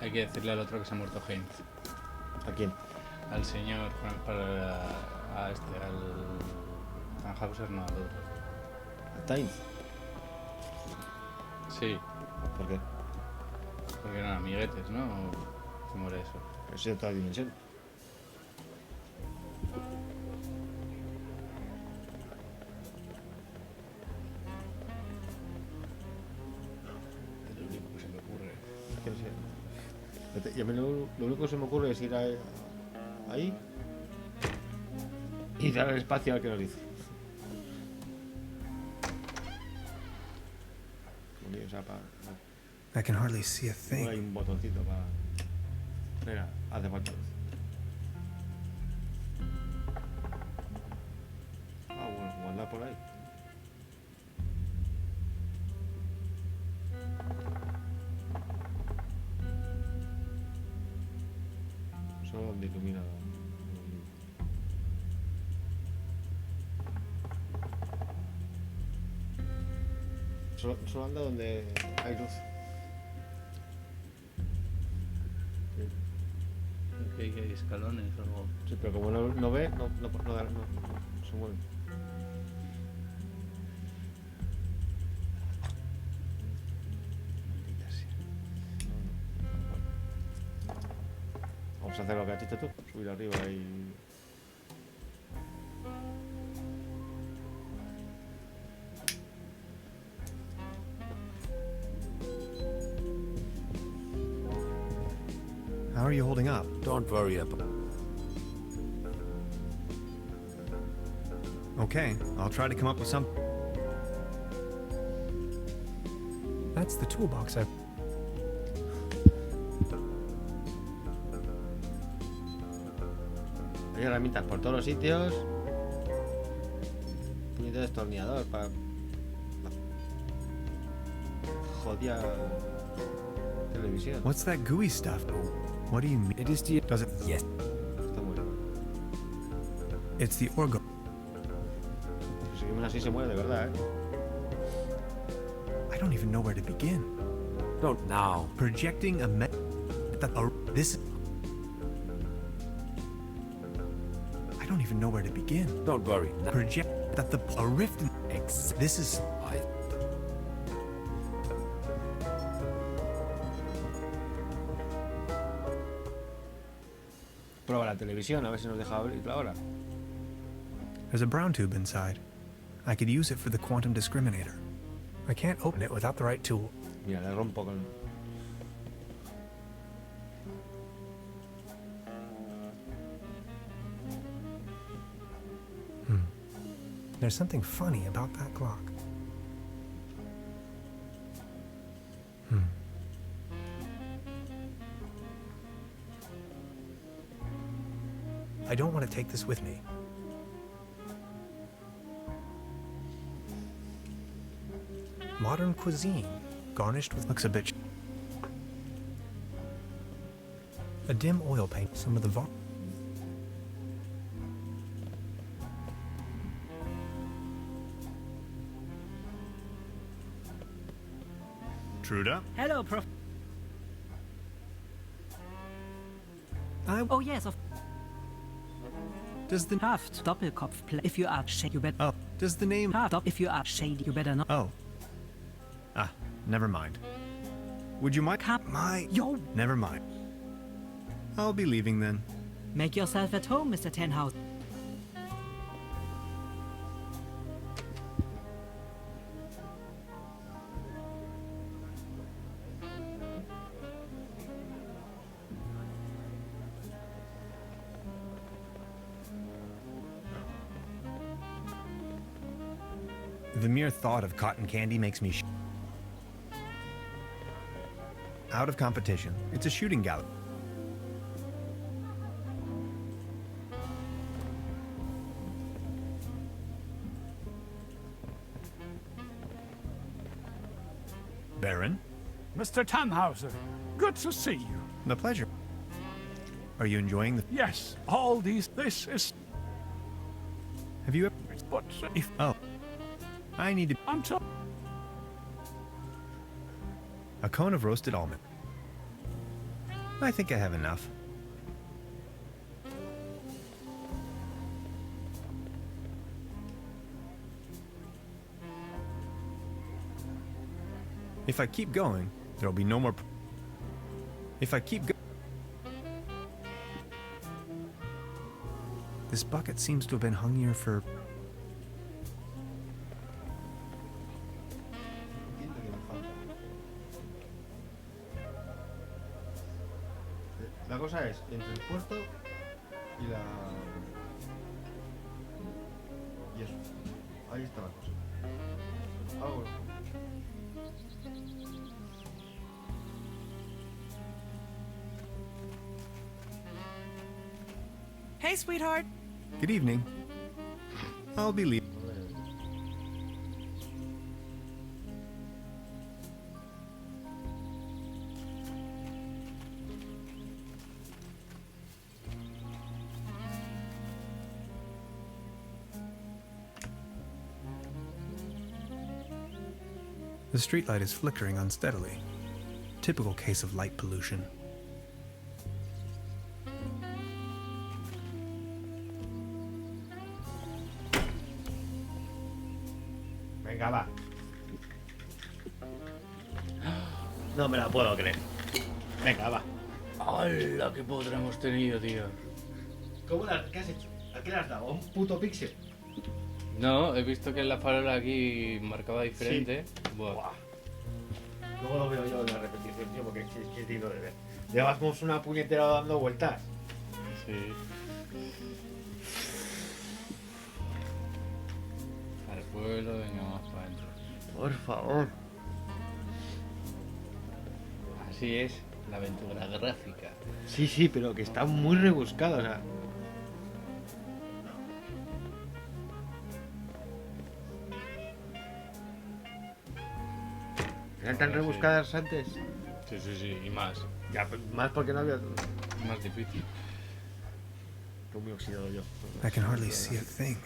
Hay que decirle al otro que se ha muerto Heinz. ¿A quién? Al señor, a este, al... Tannhauser, no, al otro. ¿A Time? Sí, ¿Por qué? porque eran amiguetes, ¿no? ¿O se muere eso? Es de otra dimensión. Es lo único que se me ocurre. Es que no sé. Y a mí lo único que se me ocurre es ir ahí y dar el espacio al que nos dice. O sea, I can hardly see a no thing. hay un botoncito para... Mira, hace falta luz. Ah, bueno, igual anda por ahí. Solo donde ilumina. Solo anda donde hay luz. Que hay escalones o algo. Sí, pero como no ve, no se mueve. Maldita sea. Bueno. Vamos a hacer lo que has dicho tú, subir arriba y... How are you holding up? Don't worry about it. Okay, I'll try to come up with some... That's the toolbox I... Hay herramientas por todos los sitios. Puñetero destornillador para jodida televisión. What's that gooey stuff? What do you mean? It is the... Does it? Yes. Está muy bien. It's the orgo. Si seguimos así se muere de verdad, ¿eh? I don't even know where to begin. Don't now. Projecting a this. I don't even know where to begin. Don't worry. Project that a rift. This is. Prueba la televisión, a ver si nos deja abrirla ahora. There's a brown tube inside. I could use it for the quantum discriminator. I can't open it without the right tool. Mira, le rompo con... There's something funny about that clock. I don't want to take this with me. Modern cuisine, garnished with looks a bit. A dim oil paint. Some of the Truda? Hello, Prof. Oh yes, of. Does the Haft Doppelkopf play? If you are shady, you better. oh does the name Haft. If you are shady, you better not. oh never mind. Would you mind? Yo. Never mind. I'll be leaving then. Make yourself at home, Mr. Tenhouse. The mere thought of cotton candy makes me out of competition. It's a shooting gallery. Baron? Mr. Tannhauser, good to see you. The pleasure. Are you enjoying the... Yes, all these... This is... Have you ever... But if... Oh. I need to... I'm so... A cone of roasted almond. I think I have enough. If I keep going, there'll be no more... If I keep going... This bucket seems to have been hung here for... La cosa es entre el puerto y la... Y eso. Ahí está la cosa. Algo... Hey, sweetheart. Good evening. I'll be leaving. The streetlight is flickering unsteadily. Typical case of light pollution. Venga, va. No me la puedo creer. Venga, va. ¡Hala! ¡Qué potra hemos tenido, tío! ¿Qué has hecho? ¿A qué le has dado? ¿A un puto píxel? No, he visto que en la farola aquí marcaba diferente. Sí. Buah. Luego lo veo yo en la repetición, tío, porque es digno de ver. Llevamos una puñetera dando vueltas. Sí. Al pueblo, venga más para adentro. Por favor. Así es la aventura gráfica. Sí, sí, pero que está muy rebuscado, o sea. ¿Eran tan Ahora sí. rebuscadas antes? Sí, sí, sí, y más. Ya, más porque no había... Más difícil. Estoy muy oxidado yo. I can hardly see a thing.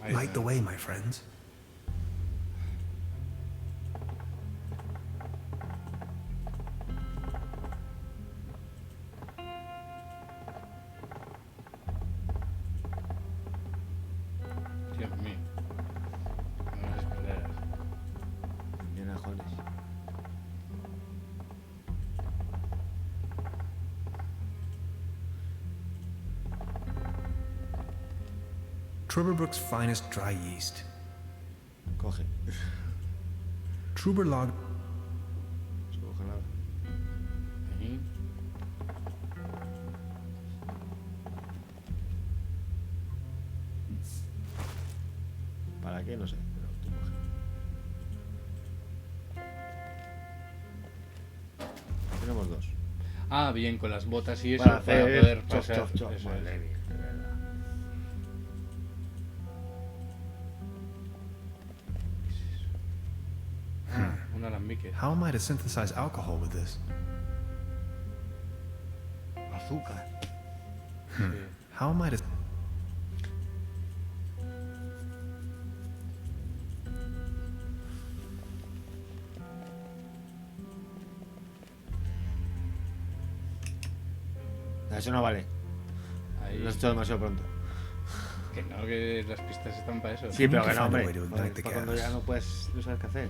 Ahí Light está. the way, my friends. Dios mío. Unas escaleras. Bien ajones. Trüberbrook's finest dry yeast. Coge. Trüberlog. No se coge nada. Ahí. ¿Para qué? No sé. Pero tú coge. Tenemos dos. Ah, bien, con las botas y eso Para para hacer poder chop, pasar. chop, chop. Eso Madre es. mía, de verdad. Un alambique. How am I to synthesize alcohol with this? Azúcar. Sí. How am I to... Eso no vale. Ahí. Lo has hecho demasiado pronto. Que no, que las pistas están para eso. Sí, pero que Find no, a hombre. way to Joder, ignite the para cuando gas. ya no puedes... No sabes qué hacer.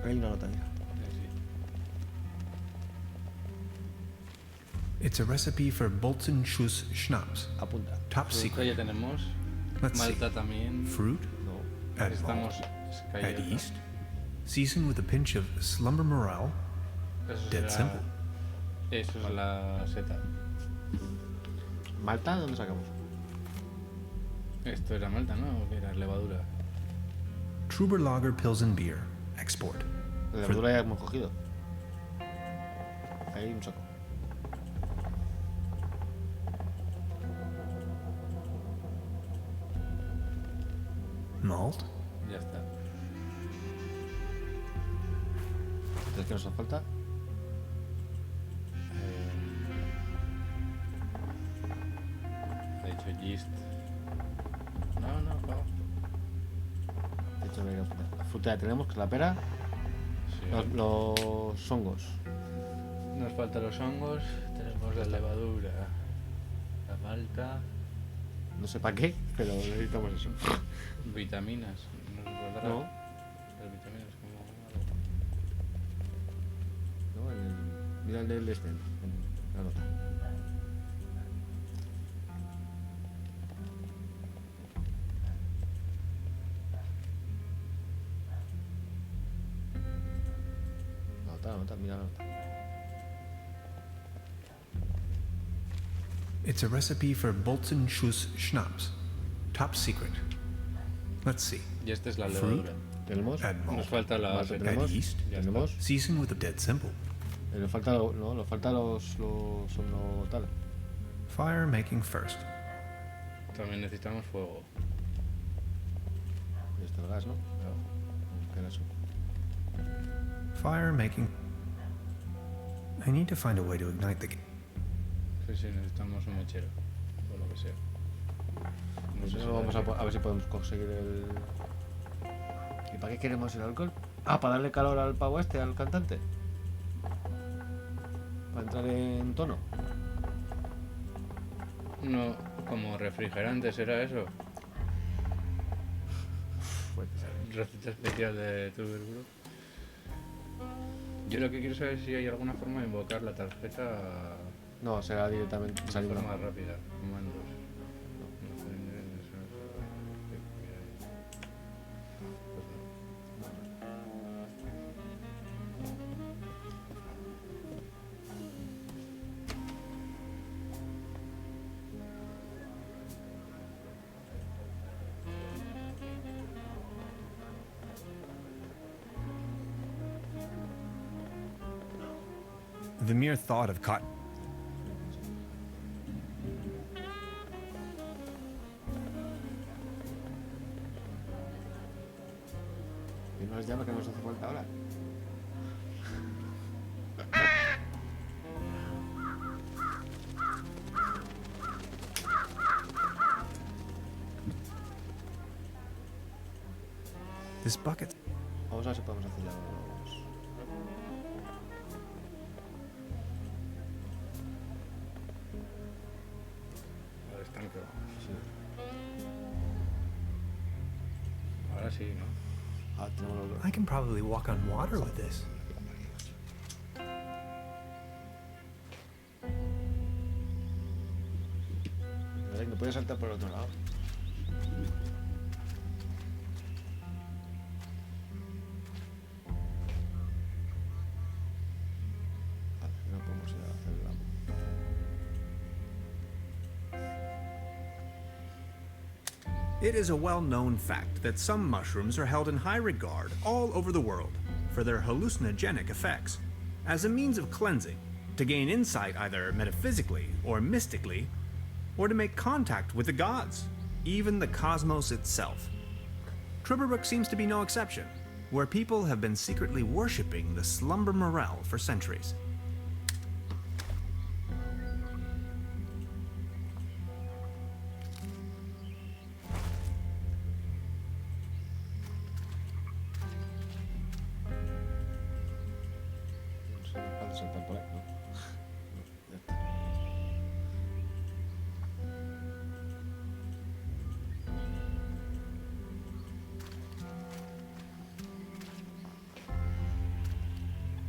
Hay una nota, mira. Sí. It's a recipe for Bolzenschuss Schnapps. Apunta. Top Fruta secret. ya tenemos. Let's see. Malta también. Fruit. No. Add Estamos malt. Add cayendo. yeast. Season with a pinch of slumber morale. Eso Dead será- simple. Eso es la seta. ¿Malta? ¿Dónde sacamos? Esto era Malta, ¿no? ¿O qué era? Levadura. Trüberlager Pilsen Beer. Export. La For- verdura ya hemos cogido. Ahí un saco. Malt. Ya está. ¿Entonces qué nos hace falta? Ha dicho yeast. No, no, pa. De hecho, la fruta ya tenemos, que es la pera. Sí. Los hongos. Nos faltan los hongos. Tenemos la levadura. La malta. No sé para qué, pero necesitamos eso. Vitaminas. ¿Nos faltará? No. Las vitaminas como algo. ¿No? Mira el del este, en la nota. La nota, mira la nota. It's a recipe for Bolzenschuss Schnapps. Top secret. Let's see. Y esta es la Fruit. levadura. Tenemos. Add Nos malt. falta la Malta seta. tenemos. Add yeast. Ya Tenemos. Season with a dead simple. Nos falta, no, nos falta los tal. Fire making first. También necesitamos fuego. Y está el gas, ¿no? ¿Qué era eso? Fire making. I need to find a way to ignite the. Sí, sí, necesitamos un mechero. O lo que sea. No sé si Vamos da a ver si podemos conseguir el... ¿Y para qué queremos el alcohol? Ah, para darle calor al pavo este, al cantante. Para entrar en tono. No, como refrigerante será eso. Receta especial de Trüberbrook. Yo lo que quiero saber es si hay alguna forma de invocar la tarjeta No, será directamente de saliendo. forma rápida. Comandos. The mere thought of cotton. Que no les llama, que nos hace falta ahora. This bucket. Vamos a ver si podemos hacer ya los... Al estanque. Sí. Ahora sí, ¿no? Ah, tenemos los... I can probably walk on water with this. No puede saltar por el otro lado. Vale, no podemos ir a hacer la... It is a well-known fact that some mushrooms are held in high regard all over the world for their hallucinogenic effects. As a means of cleansing, to gain insight either metaphysically or mystically, or to make contact with the gods, even the cosmos itself. Trüberbrook seems to be no exception, where people have been secretly worshipping the slumber morel for centuries. No sé, puedo saltar por ahí, ¿no? Ya está.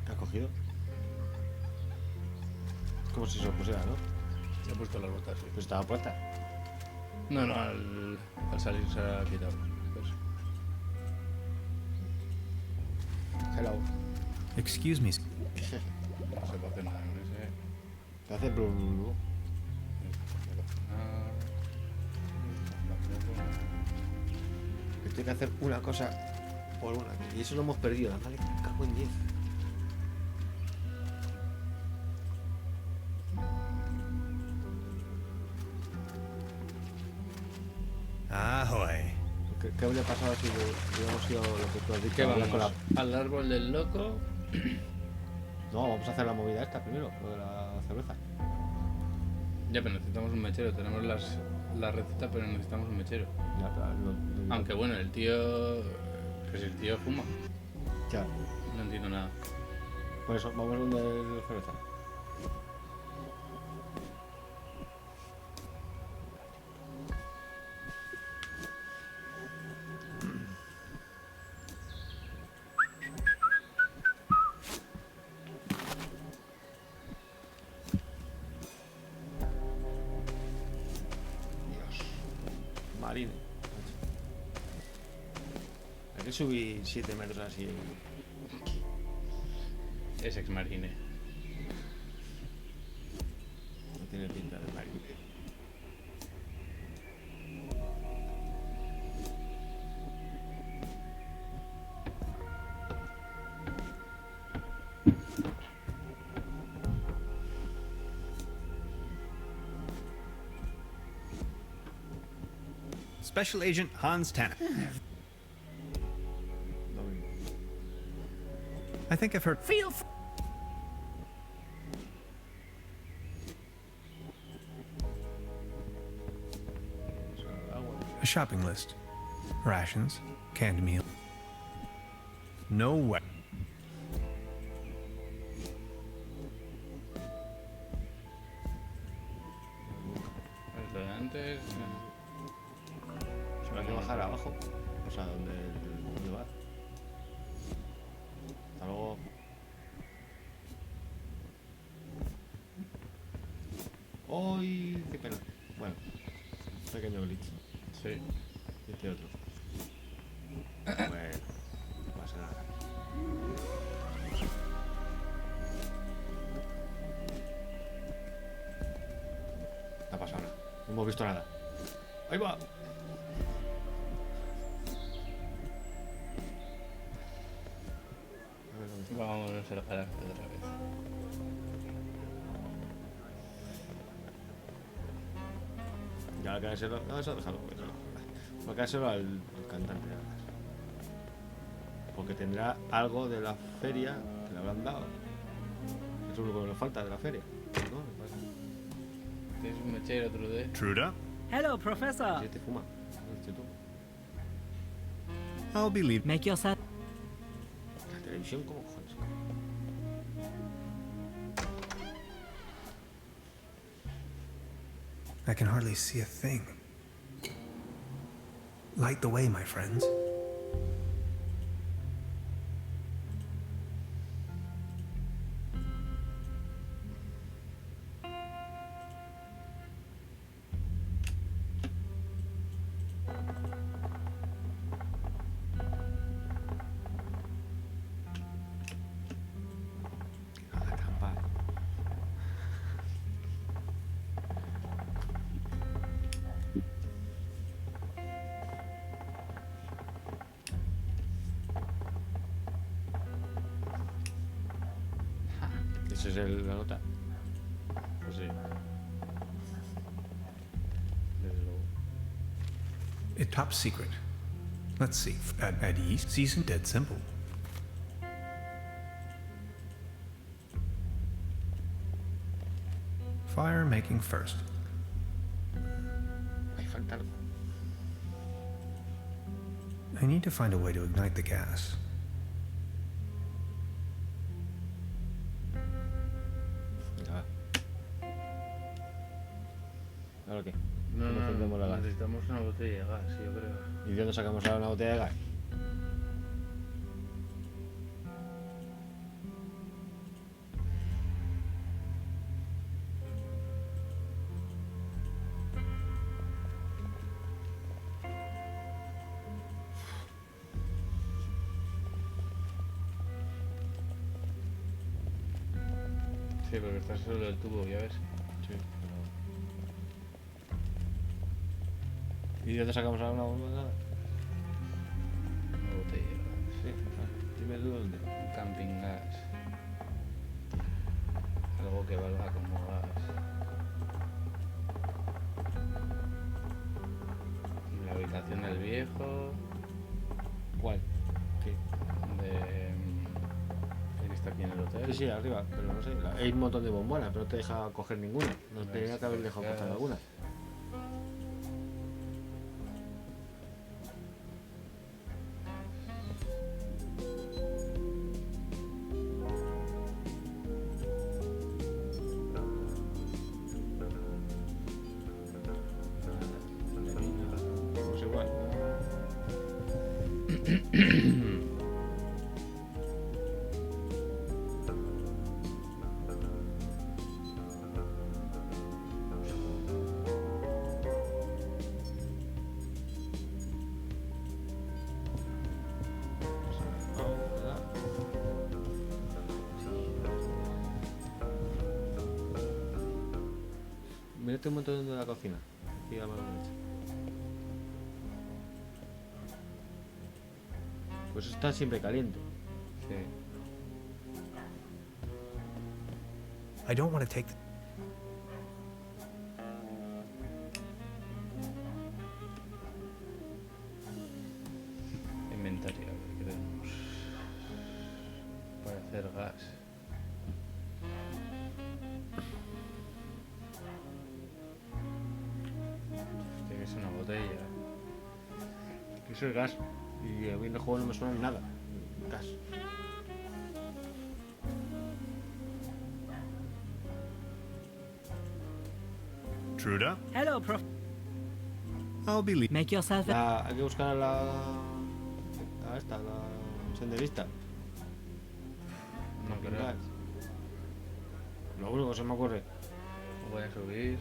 ¿Qué has cogido? Es como si se lo pusiera, ¿no? Le he puesto las botas, sí. Pues estaba puesta. No, al salir se ha quitado. Pues, Hello. Excuse me. no se puede hacer nada con ese. Te hace blu, blu, blu. Que tiene que hacer una cosa por una. Y eso lo hemos perdido. Vale, cago en 10. Ahoy. ¿Qué habría pasado si hubiéramos ido lo que tú has dicho? ¿Qué hablar vamos? con la... ¿Al árbol del loco? No, vamos a hacer la movida esta primero, lo de la cerveza. Ya, pero necesitamos un mechero. Tenemos la receta, pero necesitamos un mechero. Ya, pero no- Aunque bueno, el tío... Pues el tío fuma. Ya, No entiendo nada. por eso, vamos a donde la cerveza. Dios. Marine. Hay que subir 7 metros así. Es ex marine. No tiene pinta de marine. Special Agent Hans Tanner. I think I've heard. Feel free. A shopping list. Rations, canned meal. No way. Es lo de antes. Habrá que bajar abajo. O sea, donde va. Hasta luego. ¡Uy! ¡Qué pena! Bueno, pequeño glitch. Sí. Y este otro. Bueno, no pasa nada. No ha pasado nada. No hemos visto nada. ¡Ahí va! Vamos a hacer otra vez. Ya va a caérselo. No, eso déjalo. Va a caérselo al cantante. Ya verás. Porque tendrá algo de la feria que le habrán dado. Es lo único que le falta de la feria. ¿No? Me parece. Tienes un mechero, Trude. Truda? Hello, Professor. Sí, te fuma. Este tú. I'll be leaving. Make yourself. La televisión, ¿cómo cojones? I can hardly see a thing. Light the way, my friends. La trampa. Esa es la nota. Pues sí. Desde luego. It top secret. Let's see. At East, season dead simple. Fire making first. Ay, falta algo. I need to find a way to ignite the gas. Venga, va. ¿Ahora qué? No, ¿Cómo encendemos la gas? necesitamos una botella de gas, yo creo. ¿Y de dónde sacamos ahora una botella de gas? Sí, porque está solo el tubo, ya ves. Sí. ¿Y de dónde sacamos ahora una botella? Una botella de gas. Sí. Dime tú dónde. Un camping gas. Algo que valga como gas. La habitación del viejo. ¿Cuál? ¿Qué? De. El que está aquí en el hotel. Sí, sí, arriba, pero no sé. Hay un montón de bombonas, pero no te deja coger ninguna. Nos tenía que haber dejado coger alguna. Pues igual. Mírate un montón de la cocina. Aquí a mano derecha. Pues está siempre caliente. Sí. I don't want to take. Inventario, a ver qué tenemos. Para hacer gas. Tiene que ser una botella. Que eso es gas. Y a mí en el juego no me suena nada. Gas. Truda? Hello, Prof. I'll be leaving. Make yourself. Hay que buscar a la senderista. No creo. Gas. Lo único que se me ocurre. Voy a subir.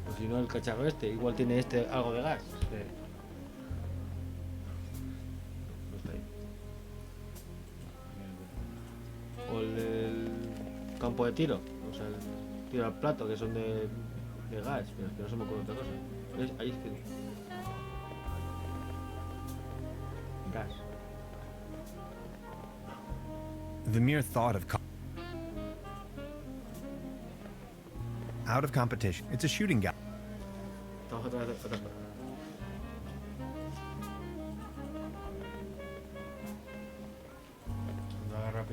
O si no, el cacharro este. Igual tiene este algo de gas. Sí. No está ahí. O el del campo de tiro. O sea, el tiro al plato, que son de gas. Pero es que no se me ocurre otra cosa. ¿Ves? Ahí es que. Gas. The mere thought of out of competition. It's a shooting gallery. Estamos otra vez atrás.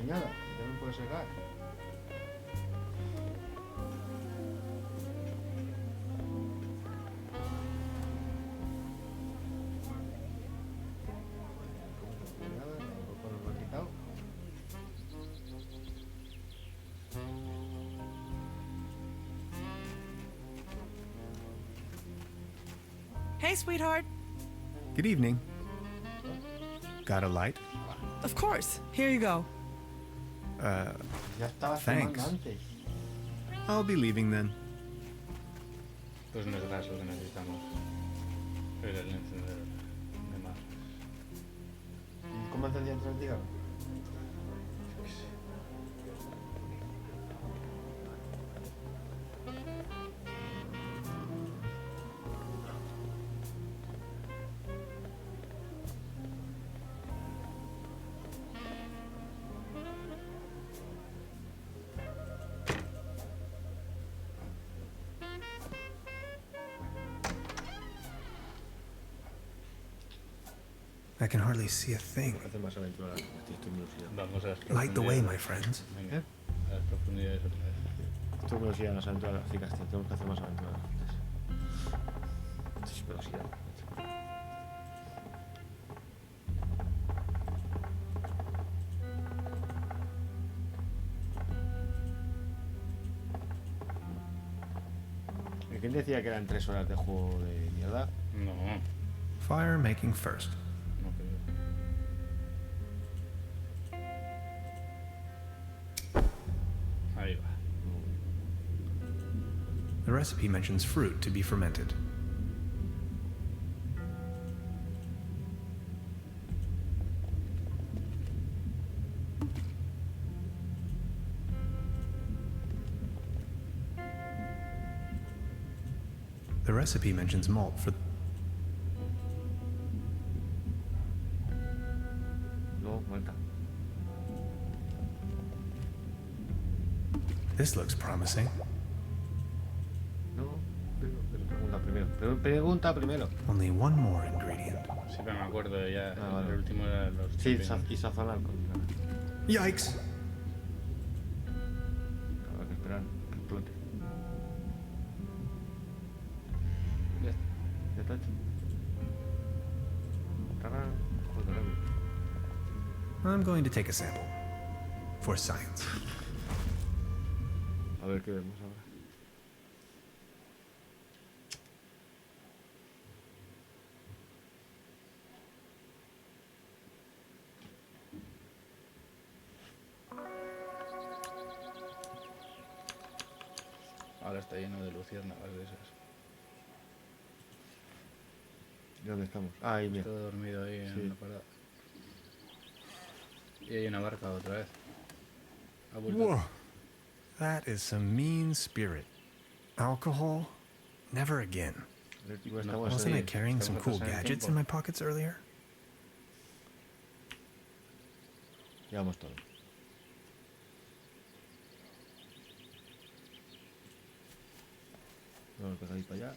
añada, ya no puede secar. Hey, sweetheart. Good evening. Got a light? Of course. Here you go. Ya estaba Thanks. quemando antes. I'll be leaving then. Pues no es gas lo que necesitamos. Pero el encendedor de más. ¿Y cómo encendía entre el cigarro? I can hardly see a thing. Hace más aventura. Estoy muy oxidado. Vamos a las Light the way, profundidades. my friends. Venga, a las profundidades otra vez. Estoy muy oxidado en las aventuras gráficas, tío. Tenemos que hacer más aventuras gráficas. Estoy súper oxidado. ¿Quién decía que eran 3 horas de juego de mierda? No, Fire making first. no creo. Ahí va. The recipe mentions fruit to be fermented. The recipe mentions malt for... No, muerta. This looks promising. No, pero pregunta primero. Pregunta primero. Only one more ingredient. Sí, pero me acuerdo ya. Ah, vale. El último era los Sí, champiñones. y sazonar con... Yikes! Habrá que esperar que explote. Ya está hecho. Tarán. Joder, rápido. I'm going to take a sample. For science. A ver qué vemos ahora. Ahora está lleno de luciérnagas de esas. ¿Y dónde estamos? Ah, ahí, mira. Todo dormido ahí Sí. en la parada. Y hay una barca otra vez. Ha vuelto. Whoa. That is some mean spirit. Alcohol? Never again. Pues No, estamos Wasn't ahí. I carrying some estamos cool atrasados en gadgets tiempo. in my pockets earlier? Llevamos todo. Vamos a pegar ahí para allá.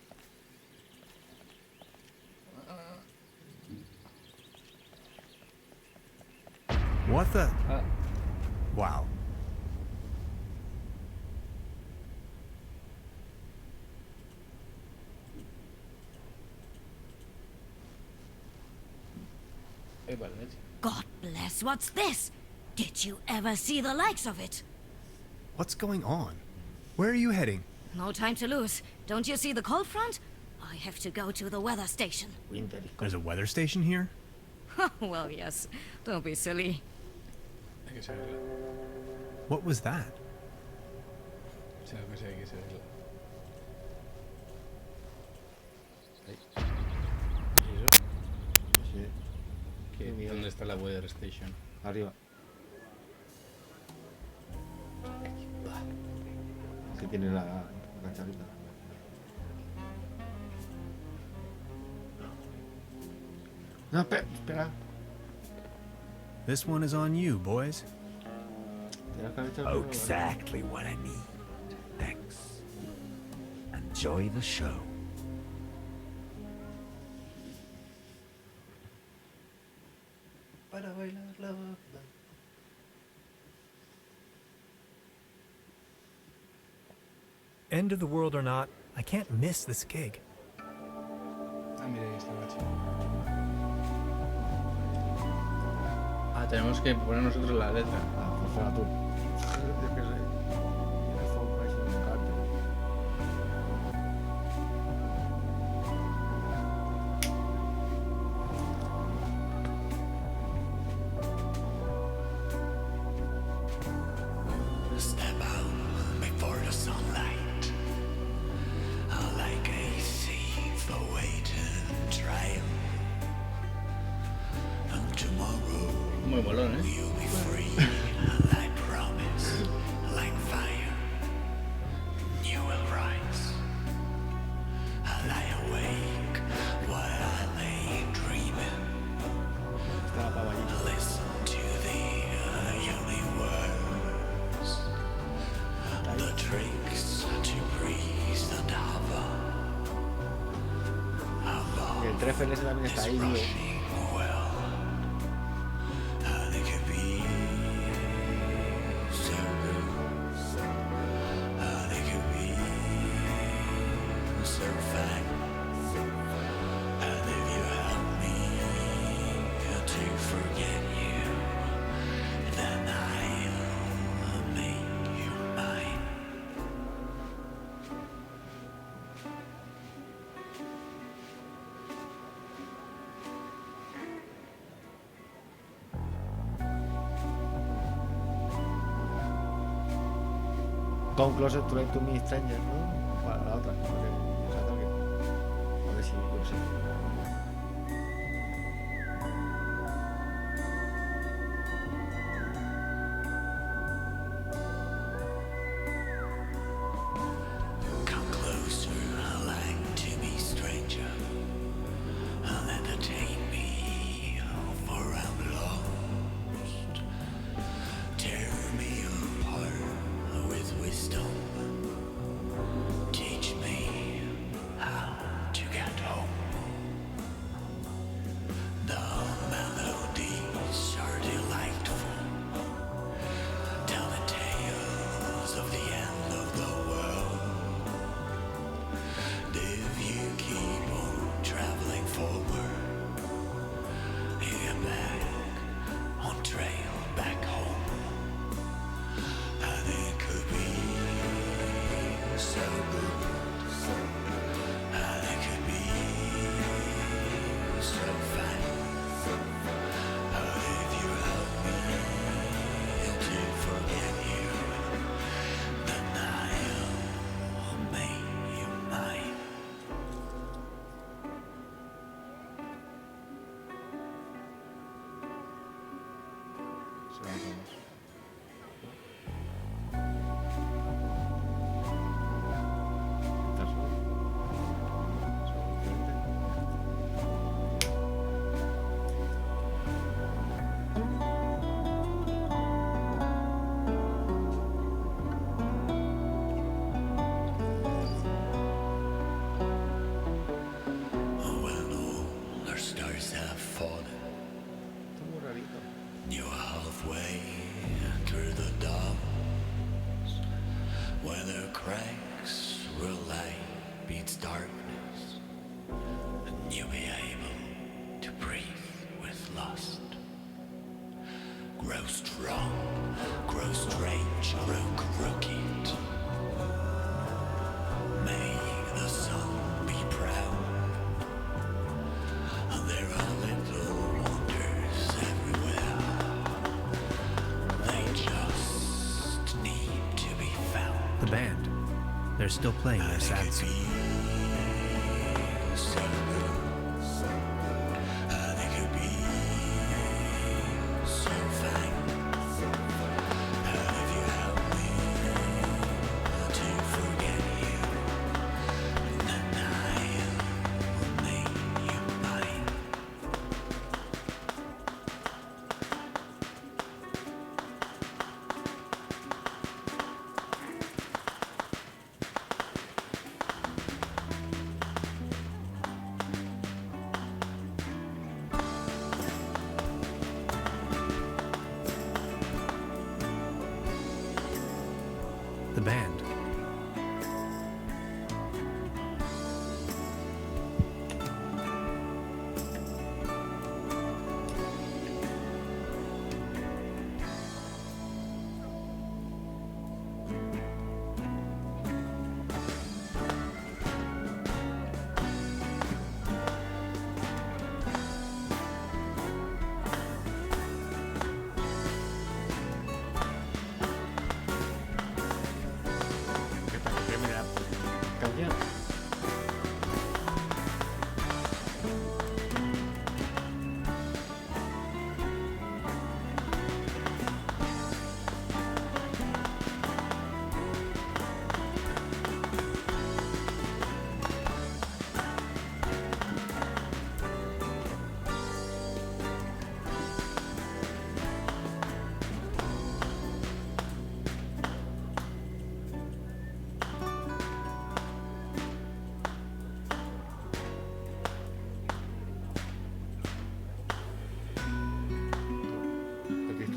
What the? Ah, Wow. vale, leche. God bless, what's this? Did you ever see the likes of it? What's going on? Where are you heading? No time to lose. Don't you see the cold front? I have to go to the weather station. Winter is There's a weather station here? Well, yes. Don't be silly. Hay que seguirla. What was that? Sí, no, que sí, hay que seguirla. Ahí. ¿Y eso? Sí, ¿Qué? miedo. ¿Dónde está la weather station? arriba. Que tiene la cacharrita. No, espera. This one is on you, boys. Tienes que haber hecho el Oh, primero, ¿vale? exactly what I need. Thanks. Enjoy the show. Para bailar la banda. End of the world or not, I can't miss this gig. Ah, mira, ahí está la chica. Ah, tenemos que poner nosotros la letra. Ah, pues fuera tú. Yo qué sé. La alfombra y sin un cartel. Step out before the sunlight, like a thief awaiting trial. And tomorrow Muy molón, ¿eh? you'll be free, I promise, like fire. You will rise. I lie awake while I lay dreaming. Está la pava allí. Listen to the universe, the tricks to breeze and hover. Y el trefel ese también está ahí, tío. Well, they could be so good. They could be so fine. And if you help me to forget you, then I'll make you mine. Come closer to me, stranger, ¿no? Para la otra. Para que se acerque. A ver si yo sé. Come closer, like to me, stranger, and entertain me, for I'm lost. Tear me apart with wisdom. Teach me how to get home. The melodies are delightful. Tell the tales of the end of the world. If you keep on traveling forward, you get back on trail back home. And it could be so good. And it could be so fine. But if you help me to forget you, then I'll make you mine. Se van todos. ¿Estás solo? When all our stars have fallen, Está muy rarito. you're halfway through the dawns, where the cracks where light beats darkness, and you'll be able to breathe with lust. Grow strong, grow strange, grow crooked. May the sun be proud. There are little wonders everywhere. They just need to be found. The band. They're still playing their sad song. So good. They could be so fine. If you help me to forget you, then I'll make you mine.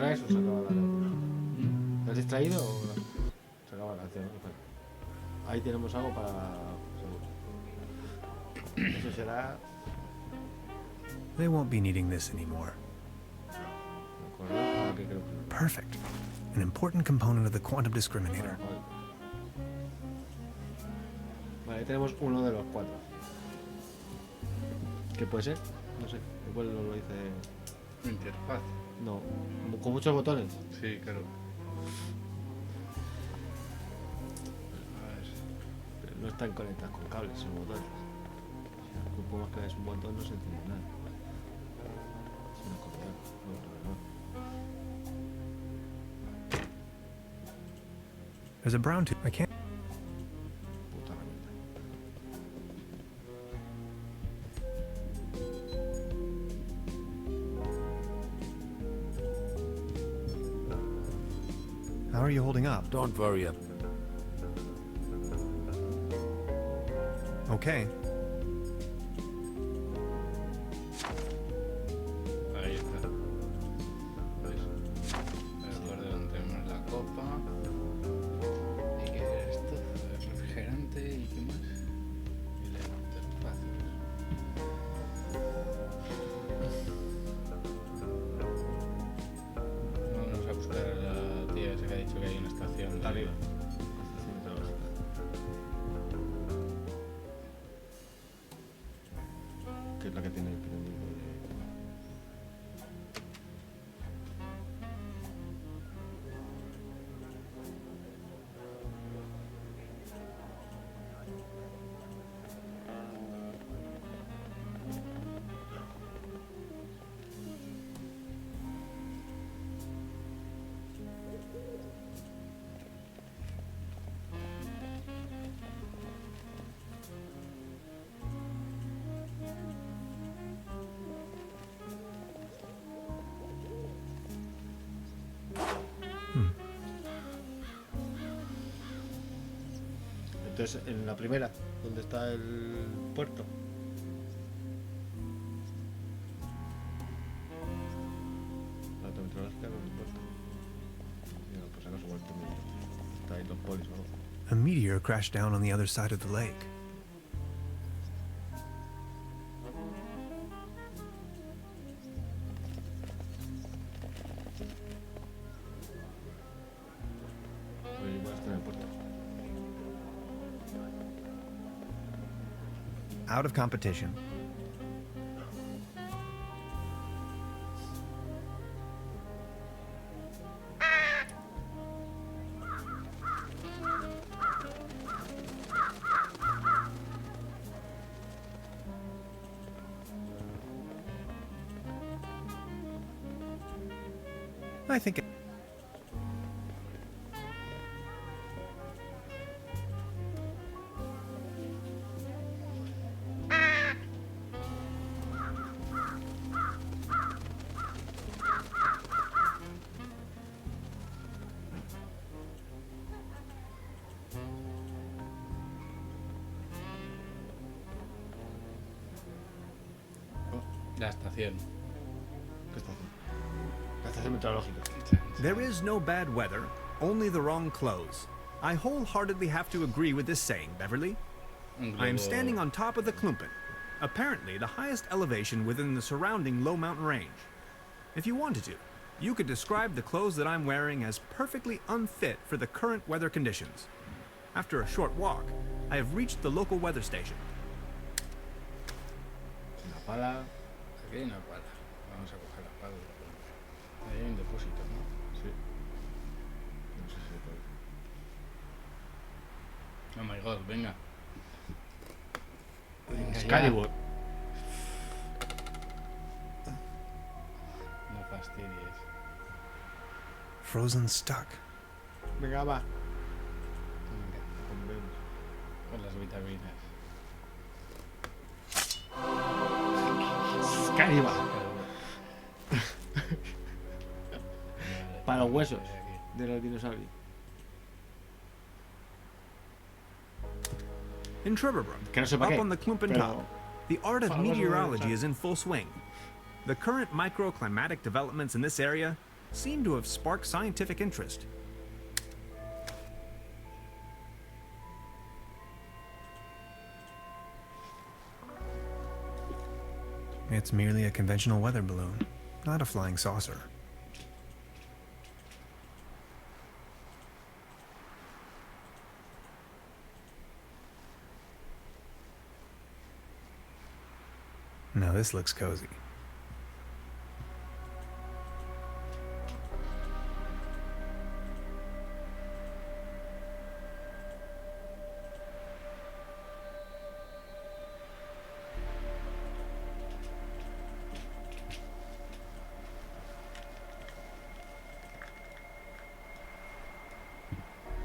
res o se acaba la canción. ¿Te has distraído o no? Se acaba la canción, ¿no? Ahí tenemos algo para... seguro. Eso será... They won't be needing this anymore. Perfect. An important component of the quantum discriminator. Vale, ahí tenemos uno de los 4. ¿Qué puede ser? No sé. Igual no lo dice... Interfaz. No. Con muchos botones. Sí, claro. Pero no están conectados con cables, son botones. O sea, no podemos que es un botón, no se entiende nada. Es una correa. There's a brown tube. I can't. Puta herramienta. How are you holding up? Don't worry. Okay. Ahí está. ¿Ves? El acordeón tenemos la copa. ¿Y qué es esto? El refrigerante y qué más. Y la interfaz. Vamos a buscar a la tía esa que ha dicho que hay una estación arriba. Que es la que tiene el prendido de... Entonces, en la primera, donde está el puerto. La autometrológica del puerto. Mira, pues acaso igual también. Está ahí los polis o algo. A meteor crashed down on the other side of the lake. Pues igual está en el puerto. Out of competition. I think La estación. ¿Qué estación? La estación meteorológica. there is no bad weather, only the wrong clothes. I wholeheartedly have to agree with this saying, Beverly. I am standing on top of the Klumpen, apparently the highest elevation within the surrounding low mountain range. If you wanted to, you could describe the clothes that I'm wearing as perfectly unfit for the current weather conditions. After a short walk, I have reached the local weather station. Una pala. Aquí hay una pala. Vamos a coger la pala. Ahí hay un depósito, ¿no? Sí. No sé si puede. Oh my god, venga. Venga, Excalibur. No fastidies. Frozen stuck. Venga, va. Venga, con las vitaminas. Excalibur. Para los huesos de los dinosaurios. In Trüberbrook, Que no sepa up qué, on the Klumpen pero- top, the art of Para los huesos meteorology de is in full swing. The current microclimatic developments in this area seem to have sparked scientific interest. It's merely a conventional weather balloon, not a flying saucer. Now this looks cozy.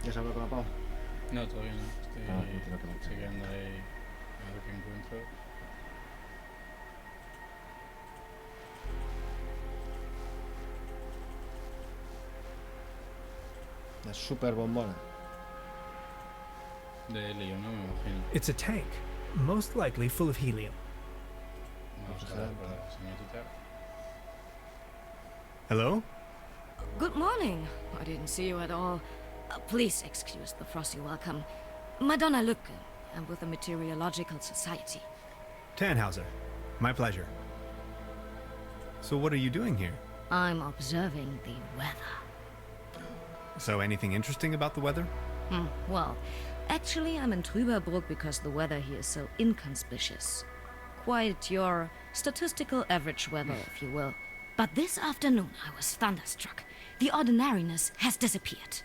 ¿Ya se habló con la pava? No, todavía no. Estoy no tengo que chequeando ahí a ver qué encuentro. La super bombona. De helio, no me imagino. It's a tank, most likely full of helium. Vamos a ver, señorita. Hello? Good morning. I didn't see you at all. Please excuse the frosty welcome. Madonna Lücke. I'm with the Meteorological Society. Tannhauser. My pleasure. So what are you doing here? I'm observing the weather. So anything interesting about the weather? Well, actually I'm in Trüberbrook because the weather here is so inconspicuous. Quite your statistical average weather, if you will. But this afternoon I was thunderstruck. The ordinariness has disappeared.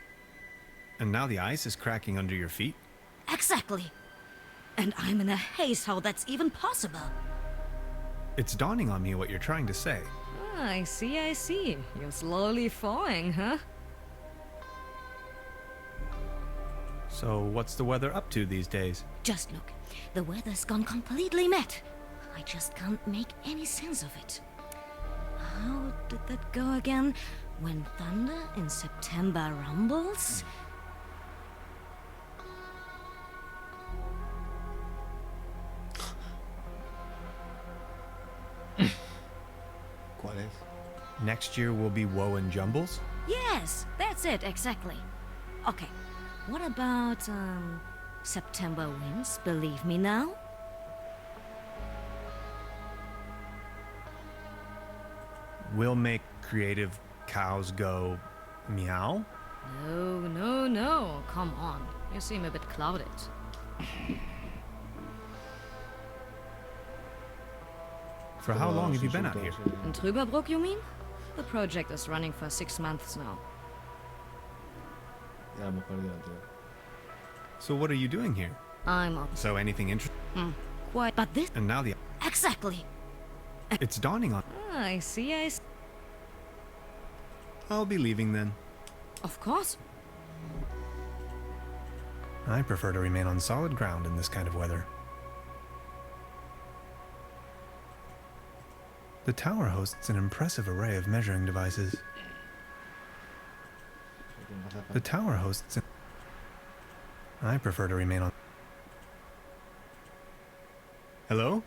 And now the ice is cracking under your feet? Exactly. And I'm in a haze how that's even possible. It's dawning on me what you're trying to say. I see, I see. You're slowly falling, huh? So what's the weather up to these days? Just look. The weather's gone completely mad. I just can't make any sense of it. How did that go again? When thunder in September rumbles? ¿Cuál es? Next year will be woe and jumbles? Yes, that's it, exactly. Okay, what about, September winds, believe me now? We'll make creative cows go meow? No, no, no, come on. You seem a bit clouded. For how long have you been out here? In Trüberbrook, you mean? The project is running for 6 months now. Ya hemos perdido el tío. So what are you doing here? I'm up. So anything interesting? Quite, but this... And now the... Exactly. It's dawning on... I see, I see. I'll be leaving then. Of course. I prefer to remain on solid ground in this kind of weather. The tower hosts an impressive array of measuring devices. The tower hosts... I prefer to remain on... Hello?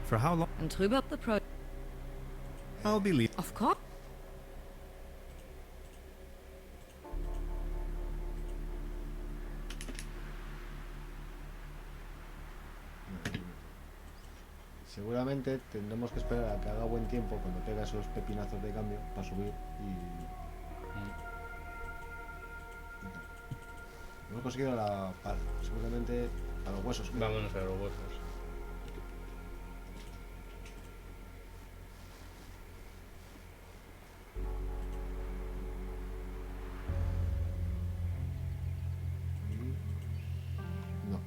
For how long? And Trüberbrook the pro... I'll be leaving. Of course. Seguramente tendremos que esperar a que haga buen tiempo cuando pega esos pepinazos de cambio para subir y... Hemos conseguido la pala, seguramente a los huesos. Vámonos a los huesos. No.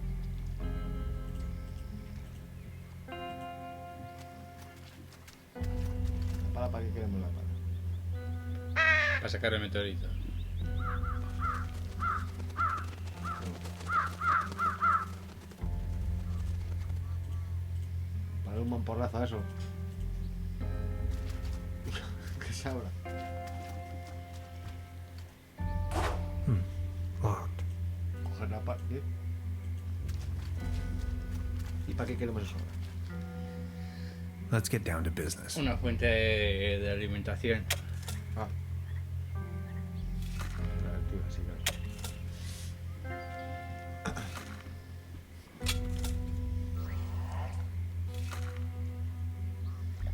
La pala, ¿para qué queremos la pala? Para sacar el meteorito. Para un mamporrazo a eso. Que se abra. Locked. Coger la pala. ¿Qué? ¿Y para qué queremos eso ahora? Let's get down to business. Una fuente de alimentación. Ah. Tío, así,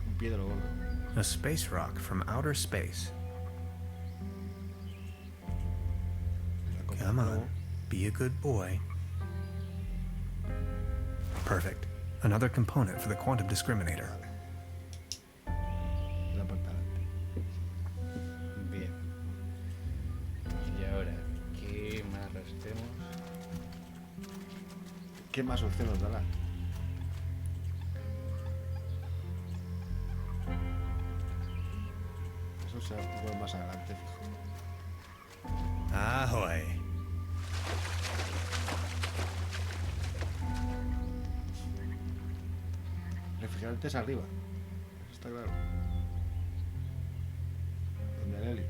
un piedra gordo. A space rock from outer space. Come on, be a good boy. Perfect. Another component for the quantum discriminator. La puerta delante. Bien. Y ahora, ¿qué más rastemos? ¿Qué más opción nos dará? Eso se va más adelante, fijo. Ahoy. Refrigerantes arriba. Eso está claro. Donde el helio.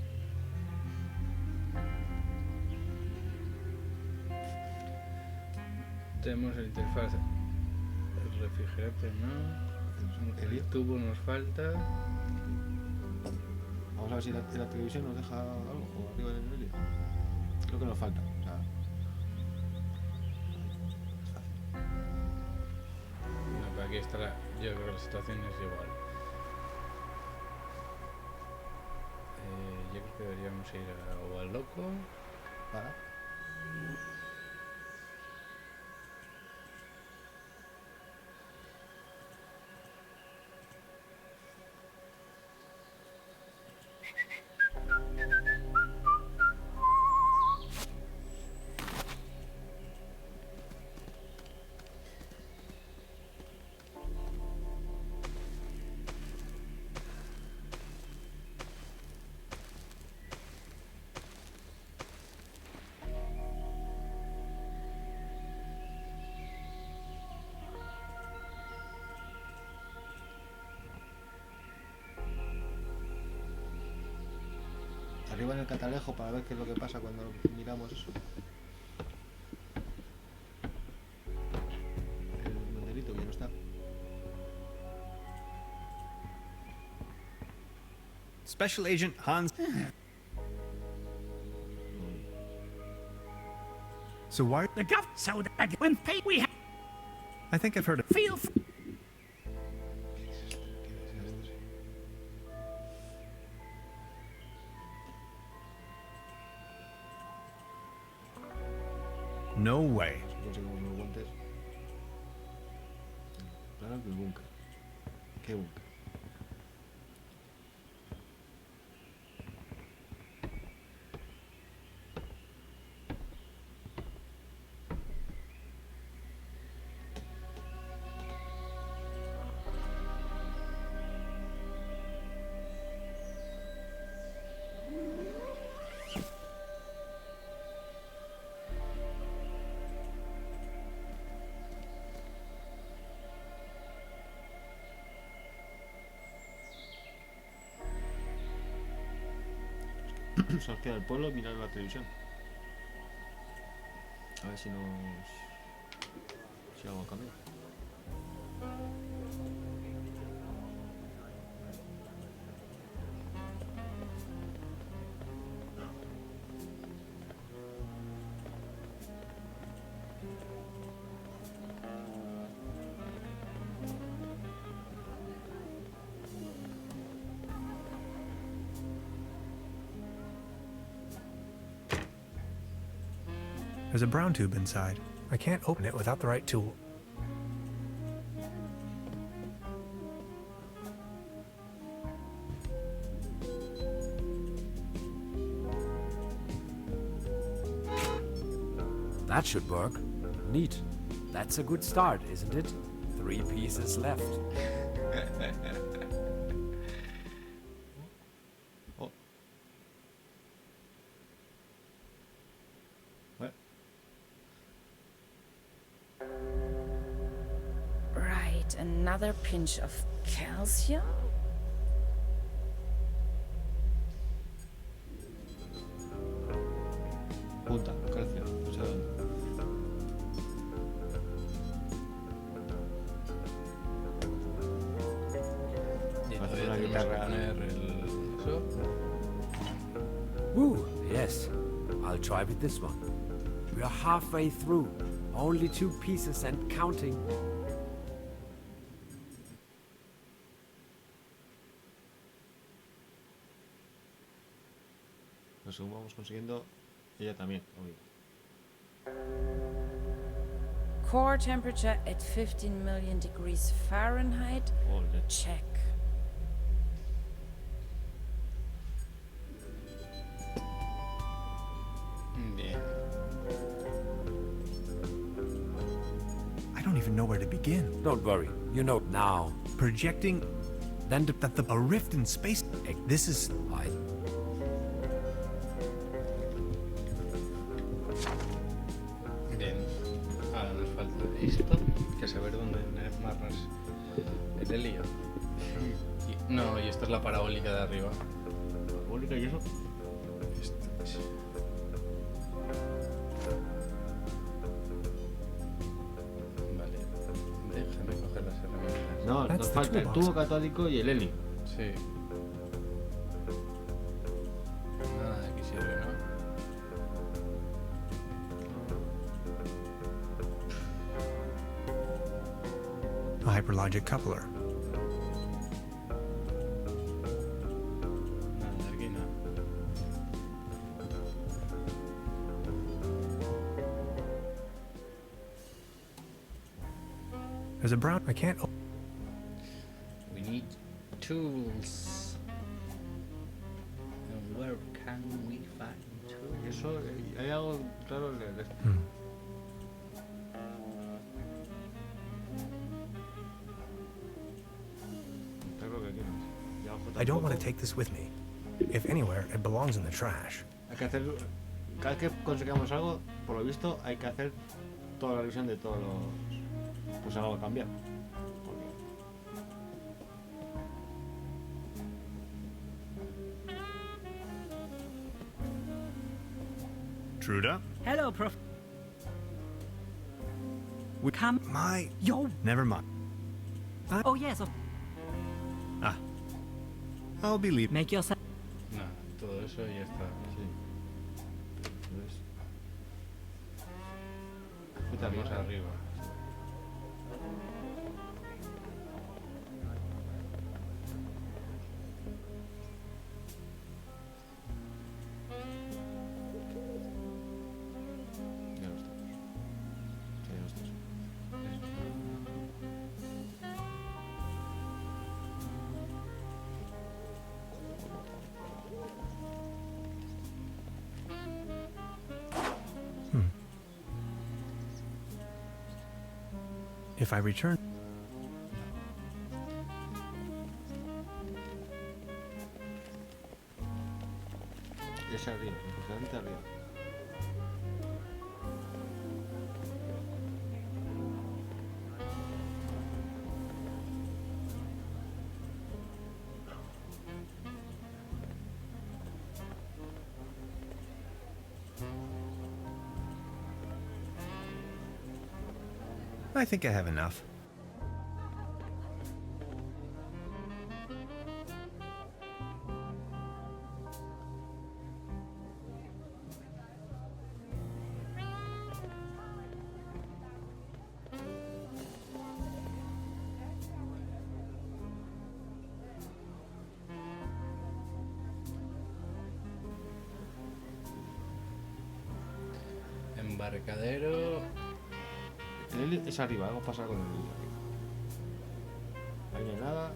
Tenemos el interfaz. El refrigerante no. El tubo nos falta. Vamos a ver si la televisión nos deja algo o arriba en el helio. Creo que nos falta. O sea, No, pero aquí está la. Yo creo que la situación es igual. Yo creo que deberíamos ir o al loco. para. Arriba en el catalejo para ver qué es lo que pasa cuando miramos eso. El banderito que ya no está. Special Agent Hans. So why? The gov so that when pay we have I think I've heard of. feel No way. Conseguimos unos guantes. Claro que el búnker. ¿Qué búnker? Nos queda el pueblo y mirar la televisión. A ver si nos... si algo cambia. There's a brown tube inside. I can't open it without the right tool. That should work. Neat. That's a good start, isn't it? 3 pieces left. Oh. What? Right, another pinch of calcium? Punta, calcio, no sé dónde. hacer Todavía una tenemos que guitarra. poner eso. Woo, yes. I'll try with this one. We are halfway through. Only 2 pieces and counting. Lo según vamos consiguiendo, ella también, obvio. Core temperature at 15 million degrees Fahrenheit. Joder. Check. Bien. I don't even know where to begin. Don't worry, you know now. Projecting Then a rift in space. This is Bien. Ahora nos falta esto, que saber dónde amarras el helio. No, y esto es la parabólica de arriba. ¿Parabólica y eso? Esto es. Vale. Déjame coger las herramientas. No, nos falta el tubo catódico y el helio. Sí. Nada de aquí sirve, ¿no? a hyperlogic coupler. Nada de aquí, no. There's a brown. I can't. We need tools. And where can we find tools? Eso, hay algo claro en el... I don't want to take this with me. If anywhere, it belongs in the trash. Hay que hacer... Cada vez que consigamos algo, por lo visto, hay que hacer toda la revisión de todos los... Pues algo va a cambiar. Truda? Hello, Prof. We Come. My. Yo. Never mind. Oh, yes. Ah. I'll be leaving. Make yourself. No, todo eso y ya está. Sí. Estamos arriba. Ya lo estamos. Ya lo estamos. If I return. Es arriba, precisamente arriba. I think I have enough. Embarcadero. El helio es arriba, algo pasa con el helio arriba. Ahí no hay nada.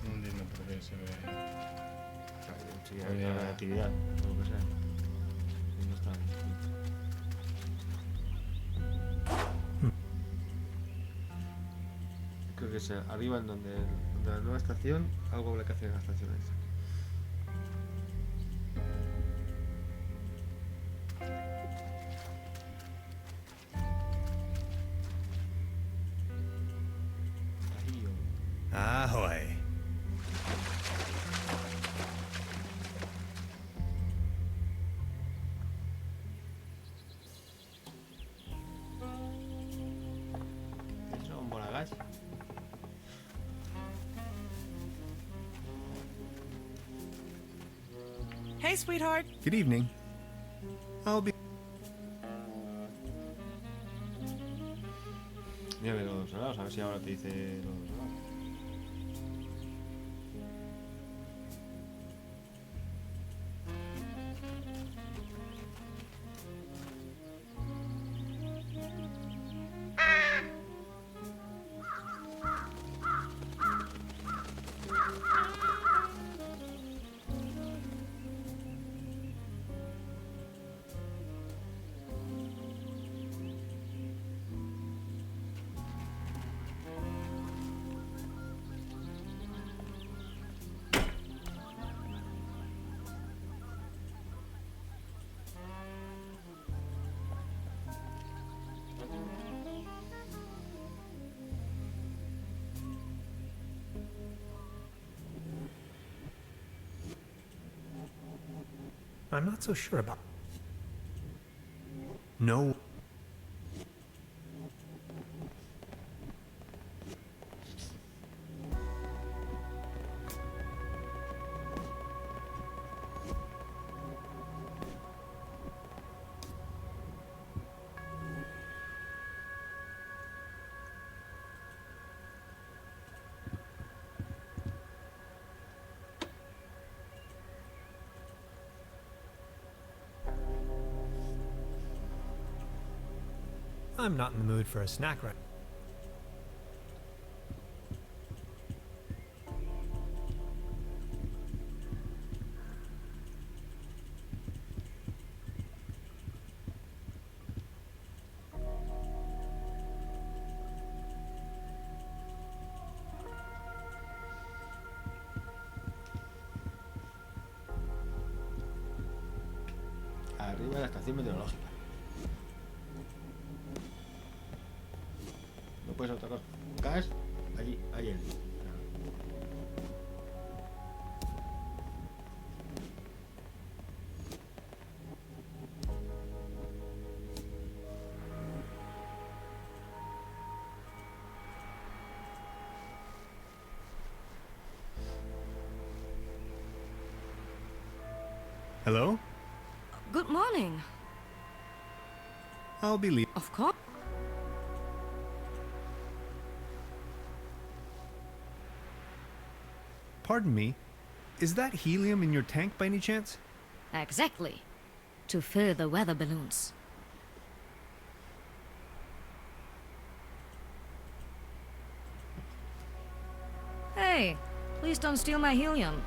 No entiendo por qué se ve. Sí, hay una actividad, o lo que sea. Sí, no está bien. Creo que es arriba en donde la nueva estación, algo habrá que hacer en la estación esa. Ahoy. Hey, sweetheart. Good evening. I'll be... Mira los helados, a ver si ahora te dice los helados. I'm not so sure about... No. I'm not in the mood for a snack right. Arriba la estación meteorológica. No puedes otra cosa. Caes allí, ahí el. Hello? Good morning. I'll be leaving. Of course. Pardon me. Is that helium in your tank by any chance? Exactly. To fill the weather balloons. Hey, please don't steal my helium.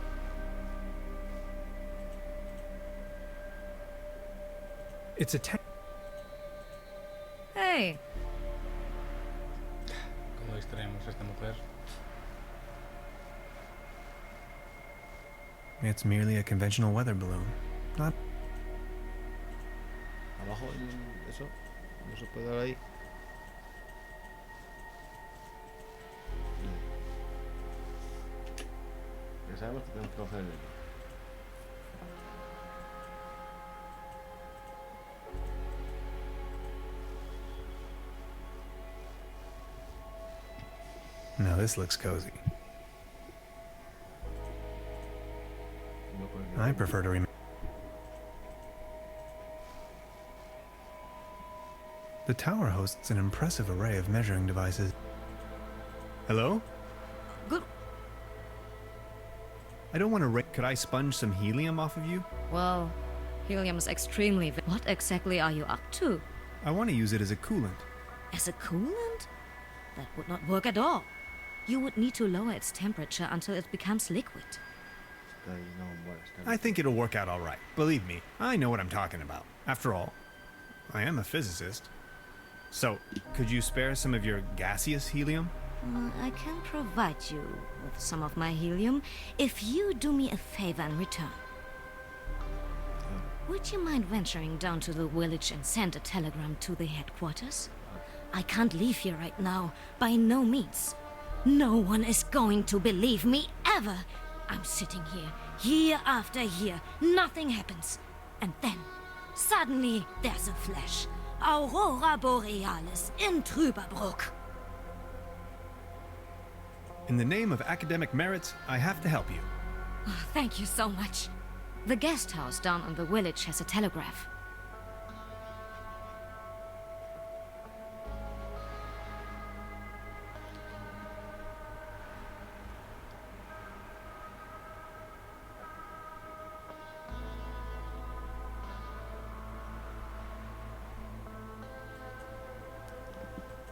It's a tank. Hey. ¿Cómo distraemos a esta mujer? It's merely a conventional weather balloon. Not... Abajo, eso. No se puede dar ahí. Ya sabemos que tenemos que coger el... Now this looks cozy. I prefer to remain. The tower hosts an impressive array of measuring devices. Hello? Good. I don't want to Could I sponge some helium off of you? Well, helium is extremely... What exactly are you up to? I want to use it as a coolant. As a coolant? That would not work at all. You would need to lower its temperature until it becomes liquid. I think it'll work out all right. Believe me, I know what I'm talking about. After all, I am a physicist. So, could you spare some of your gaseous helium? I can provide you with some of my helium if you do me a favor in return. Would you mind venturing down to the village and send a telegram to the headquarters? I can't leave here right now, by no means. No one is going to believe me ever. I'm sitting here, year after year, nothing happens. And then, suddenly, there's a flash. Aurora Borealis in Trüberbrook. In the name of academic merits, I have to help you. Oh, thank you so much. The guest house down in the village has a telegraph.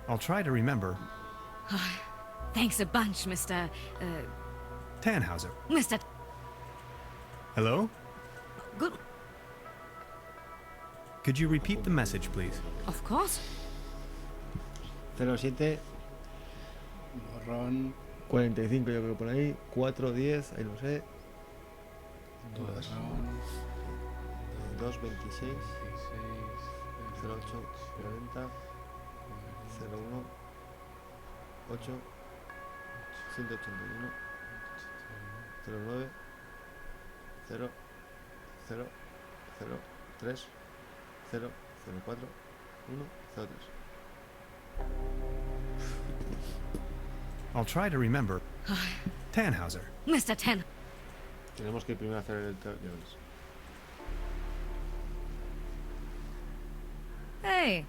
I'll try to remember. Thanks a bunch, Mr. Tannhauser. Mr. Hello? Good. Could you repeat the message, please? Of course. 07 Borrón. 45 yo creo que por ahí. 410, ahí no sé. Borrón. 226 08 90 01 8 181 09 0 0 0 3 0 04 1 03. I'll try to remember. Tannhauser. Mr. Tan. Tenemos que primero hacer el guiones. Hey.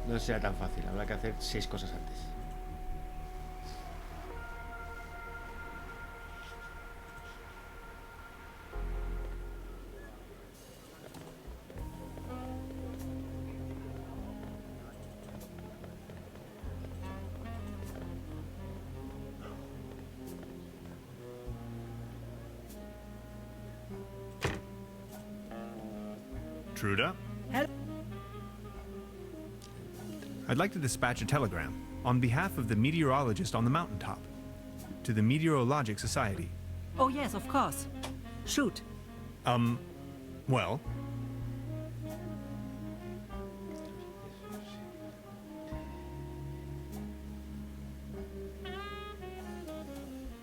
No será tan fácil, habrá que hacer 6 cosas antes. Truda? Hello. I'd like to dispatch a telegram on behalf of the meteorologist on the mountaintop to the Meteorologic Society. Oh, yes, of course. Shoot. Well,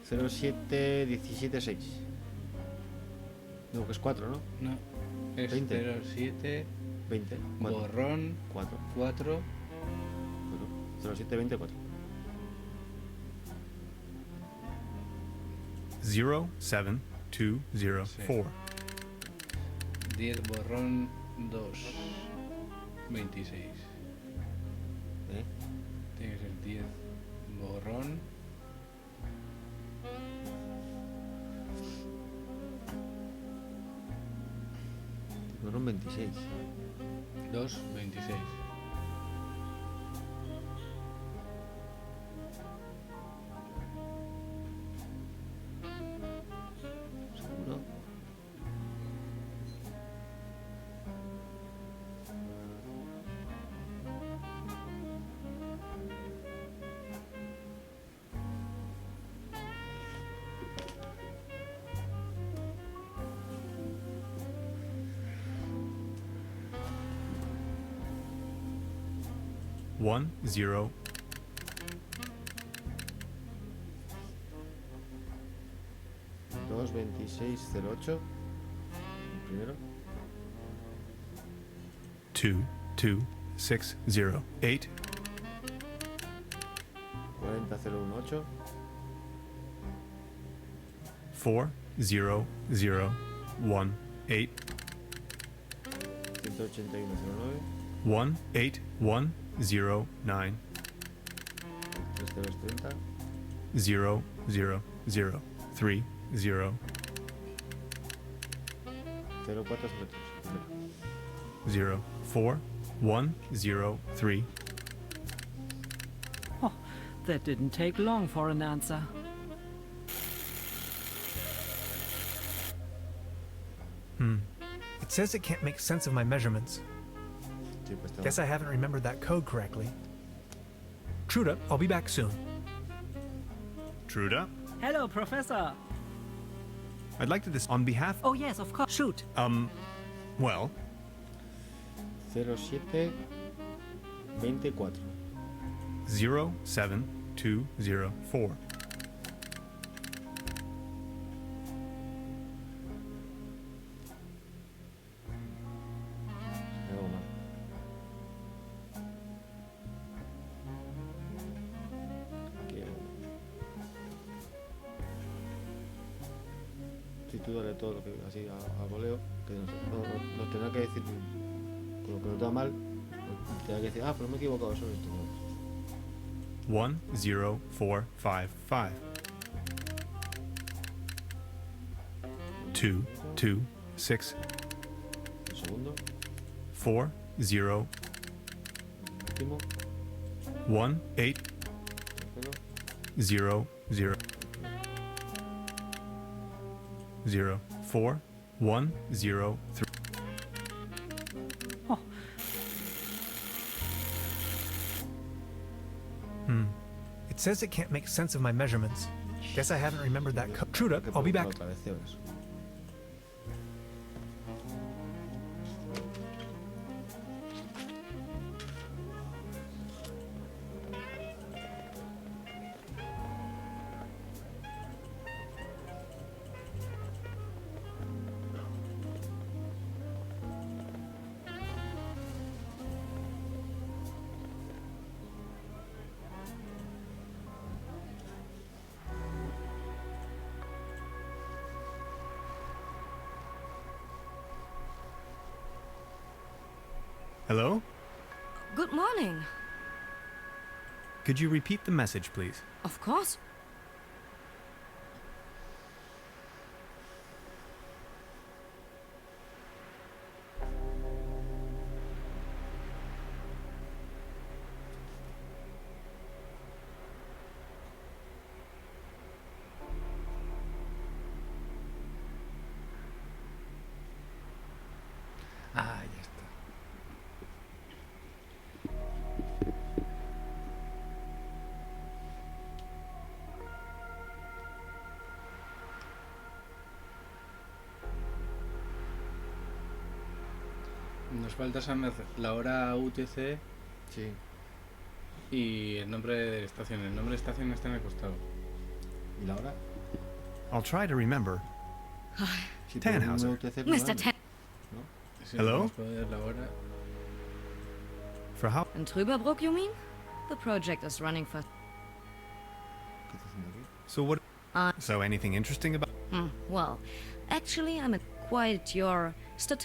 07-17-6. No, que es 4, ¿no? No. Es 20. 07. 20. 4. Borrón. 4. 4. 07 20 4. 07204. 10 borrón 2. 26. Tiene que ser 10 borrón. Fueron 26. 2, 26. ¿Seguro? One zero 2 26 08. Primero. 22608. 40 018. 40018. 181 09. 18109. 3230. 00030. 0403. 04103. Oh, that didn't take long for an answer. It says it can't make sense of my measurements. Guess I haven't remembered that code correctly. Truda, I'll be back soon. Truda? Hello, Professor. I'd like to this on behalf. Oh, yes, of course. Shoot. Well. 07 24. 07204. Algo mal. tú dale todo lo que así a voleo, que nos tendrá que decir con lo que nos da mal, nos tendrá que decir, pero me he equivocado sobre esto. 10455. 226. Un segundo. 40. Último. 18. 0 0 0 4 1 0 3. Oh. It says it can't make sense of my measurements. Guess I haven't remembered that code. Truda, I'll be back. Hello? Good morning. Could you repeat the message, please? Of course. Ah, ya está. Nos falta saber la hora UTC. Sí. Y el nombre de la estación. El nombre de estación está en el costado. ¿Y la hora? I'll try to remember. Tannhauser. Mr. Tan. Si Hello? nos puede dar la hora. For how? In Trüberbrook, you mean? The project is running for... So what? So anything interesting about? Well, actually, I'm quite your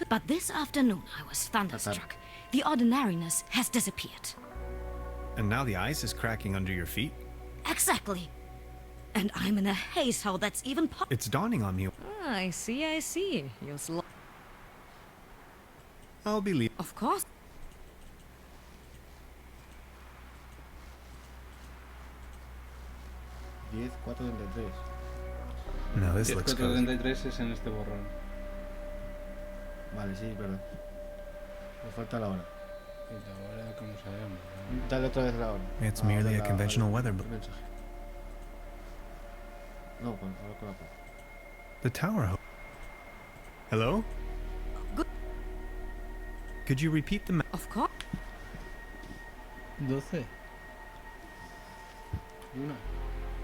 but this afternoon I was thunderstruck. The ordinariness has disappeared. And now the ice is cracking under your feet? Exactly. And I'm in a haze how that's even possible. It's dawning on me. I see, I see. You're I'll believe. Of course. No, this looks good. 10.433 es en este borrón. Vale, sí, es verdad. Me falta la hora. ¿Y la hora cómo sabemos? Dale otra vez la hora. It's merely a conventional weather balloon. Mensaje. No, con la paz. The tower. Hello? Good. Could you repeat the Of course. 12. Una.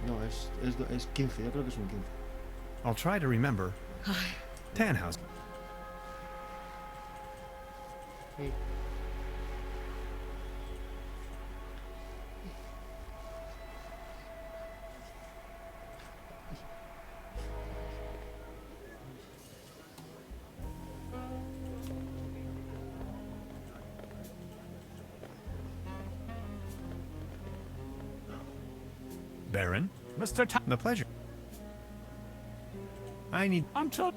No, es 15, yo creo que es un 15. I'll try to remember. Tannhauser. Sí. Baron? Mr. The pleasure. I need... I'm told...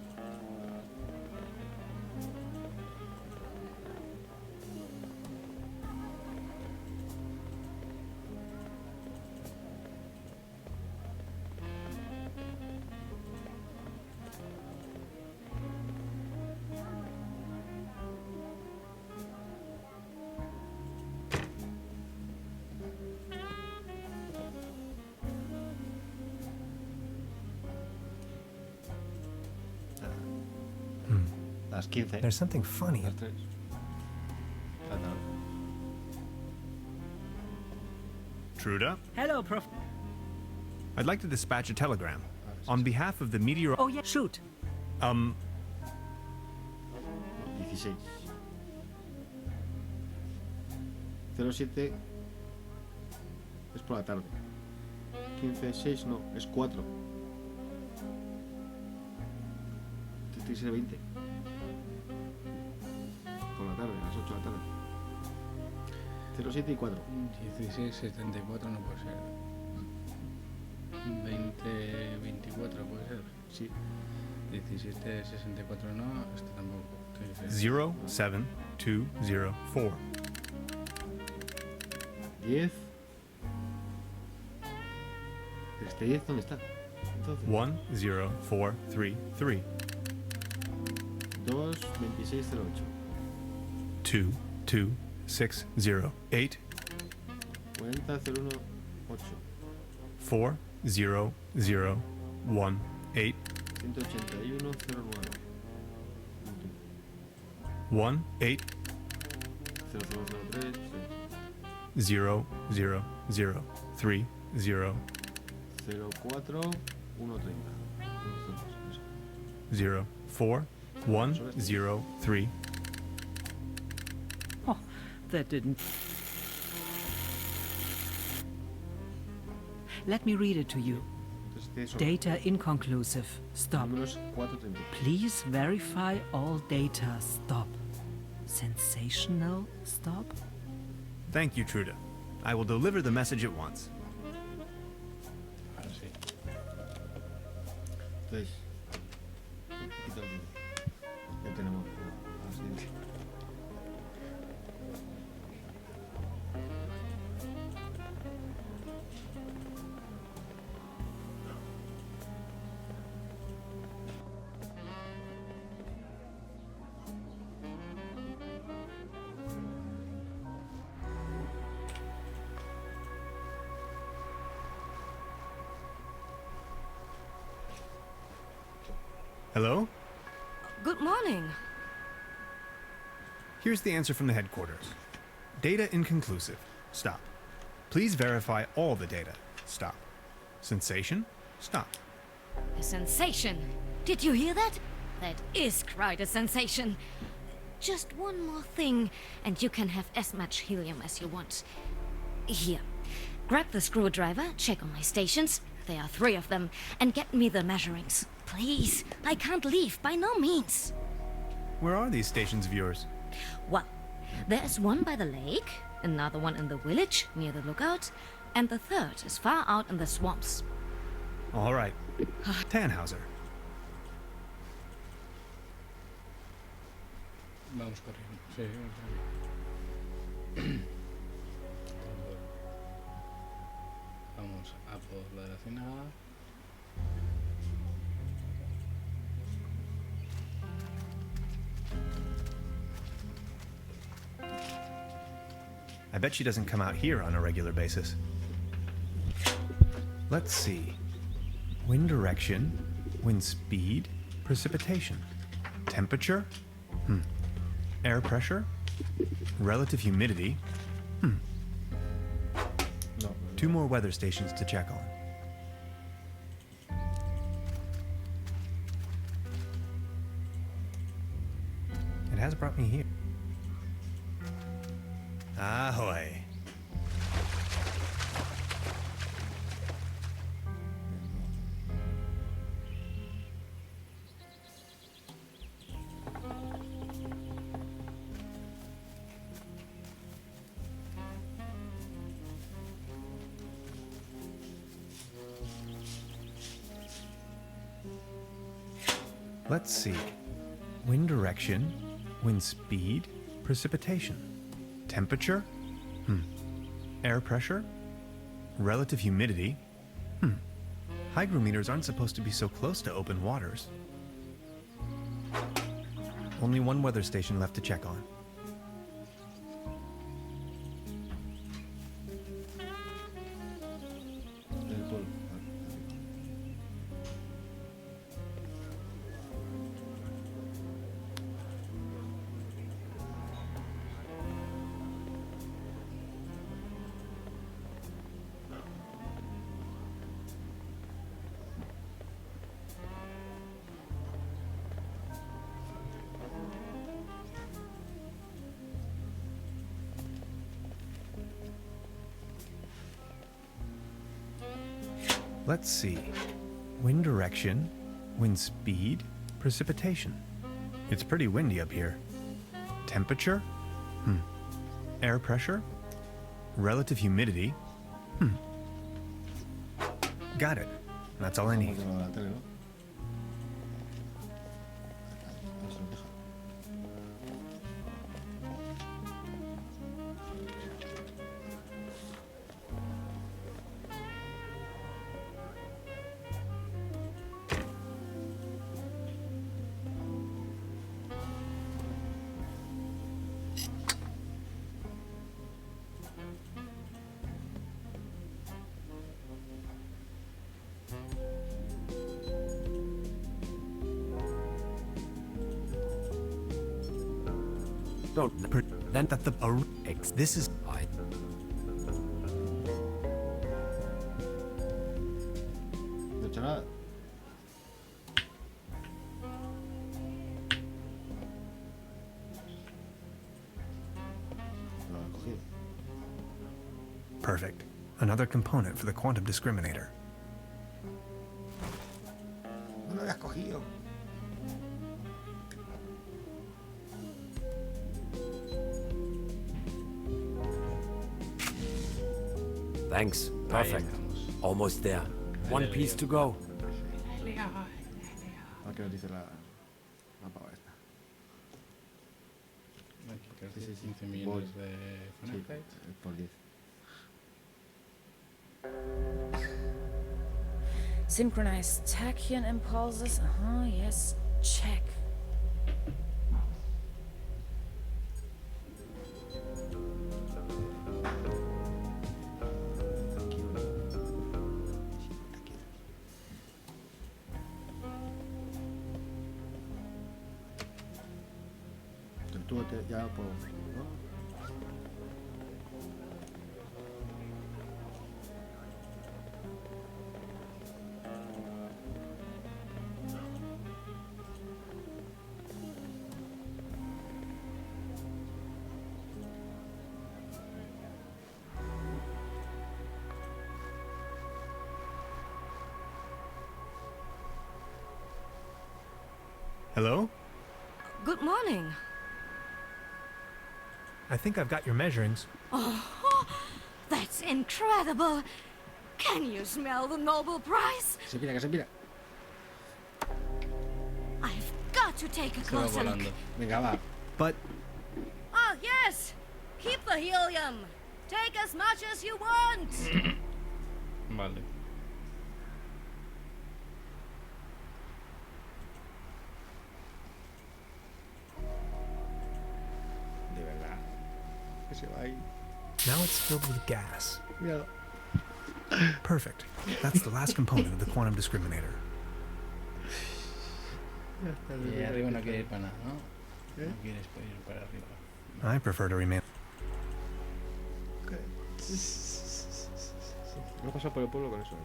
Las 15. There's something funny. Las 3. Truda? Hello, Prof. I'd like to dispatch a telegram. On behalf of the meteor... Oh, yeah, shoot. 16. ...07... es por la tarde. 15, 6 no, es 4. tiene que ser 20. Por la tarde, a las 8 de la tarde. 07 y 4. 1674 no puede ser. 2024 puede ser. Sí. 1764 no, este tampoco. 07204. 10. ¿Este 10 dónde está? Entonces. 10433. 2, 2608. 22608. 40, 018. 40018. 181, 09. 18 0003. 00030. 04, 130. 04103. Oh, that didn't. Let me read it to you. Data inconclusive. Stop. Please verify all data. Stop. Sensational. Stop. Thank you, Truda. I will deliver the message at once. Ahora sí. Entonces, un poquito aquí. Ya tenemos la siguiente. Hello? Good morning. Here's the answer from the headquarters. Data inconclusive. Stop. Please verify all the data. Stop. Sensation? Stop. A sensation. Did you hear that? That is quite a sensation. Just one more thing, and you can have as much helium as you want. Here. Grab the screwdriver, check on my stations. There are 3 of them, and get me the measurings. Please, I can't leave, by no means. Where are these stations of yours? Well, there's one by the lake, another one in the village, near the lookout, and the 3rd is far out in the swamps. All right. Tannhauser. Vamos corriendo. Sí, vamos a por lo de la ciénaga. I bet she doesn't come out here on a regular basis. Let's see. Wind direction, wind speed, precipitation. Temperature? Air pressure? Relative humidity? No. 2 more weather stations to check on. It has brought me here. Ahoy. Let's see. Wind direction, wind speed, precipitation. Temperature? Air pressure? Relative humidity? Hygrometers aren't supposed to be so close to open waters. Only 1 weather station left to check on. El polo. Let's see. Wind direction, wind speed, Precipitation. It's pretty windy up here. Temperature? Air pressure? Relative humidity? Got it. That's all I need. Don't pretend that the this is I. No he hecho nada. Lo he cogido. Perfect. Another component for the quantum discriminator. No lo habías cogido. Thanks. Perfect. Almost there. One piece to go. ¿A qué nos dice la pava esta? Aquí que hace 15 millones de Fahrenheit. Sí, por 10. Synchronized tachyon impulses. Yes. Check. Tú ya puedo, ¿no? Hello? Good morning. I think I've got your measurings. Oh, that's incredible. Can you smell the Nobel Prize? Que se pira. I've got to take a closer look. Venga, va. But... Ah, yes. Keep the helium. Take as much as you want. Vale. De verdad. Que se va ahí. Now it's filled with gas. Míralo. Perfect. That's the last component of the quantum discriminator. Y arriba no quiere ir para nada, ¿no? No quieres ir para arriba. I prefer to remain. No pasa por el pueblo con eso.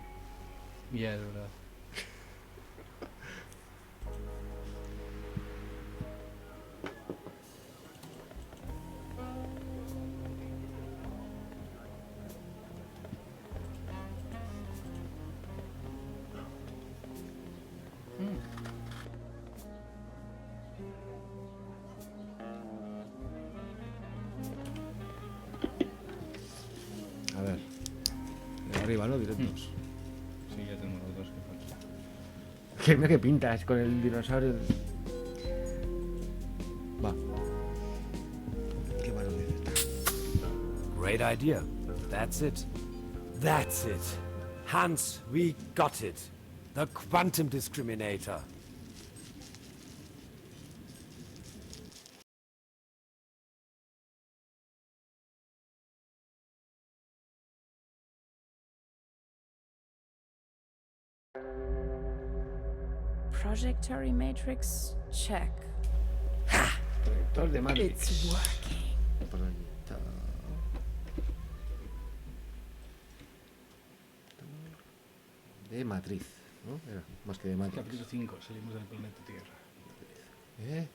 Ya, es verdad. A ver. De arriba, ¿no? Directos. Sí, ya tengo los dos que faltan. Que mira que pintas con el dinosaurio. Va. Qué bueno que está. Great idea. That's it. That's it. Hans, we got it. The quantum discriminator. Projectory matrix, check. Proyector de Matrix. It's working. Proyector de matriz, ¿no? Era más que de Matrix. Capítulo 5, salimos del planeta Tierra.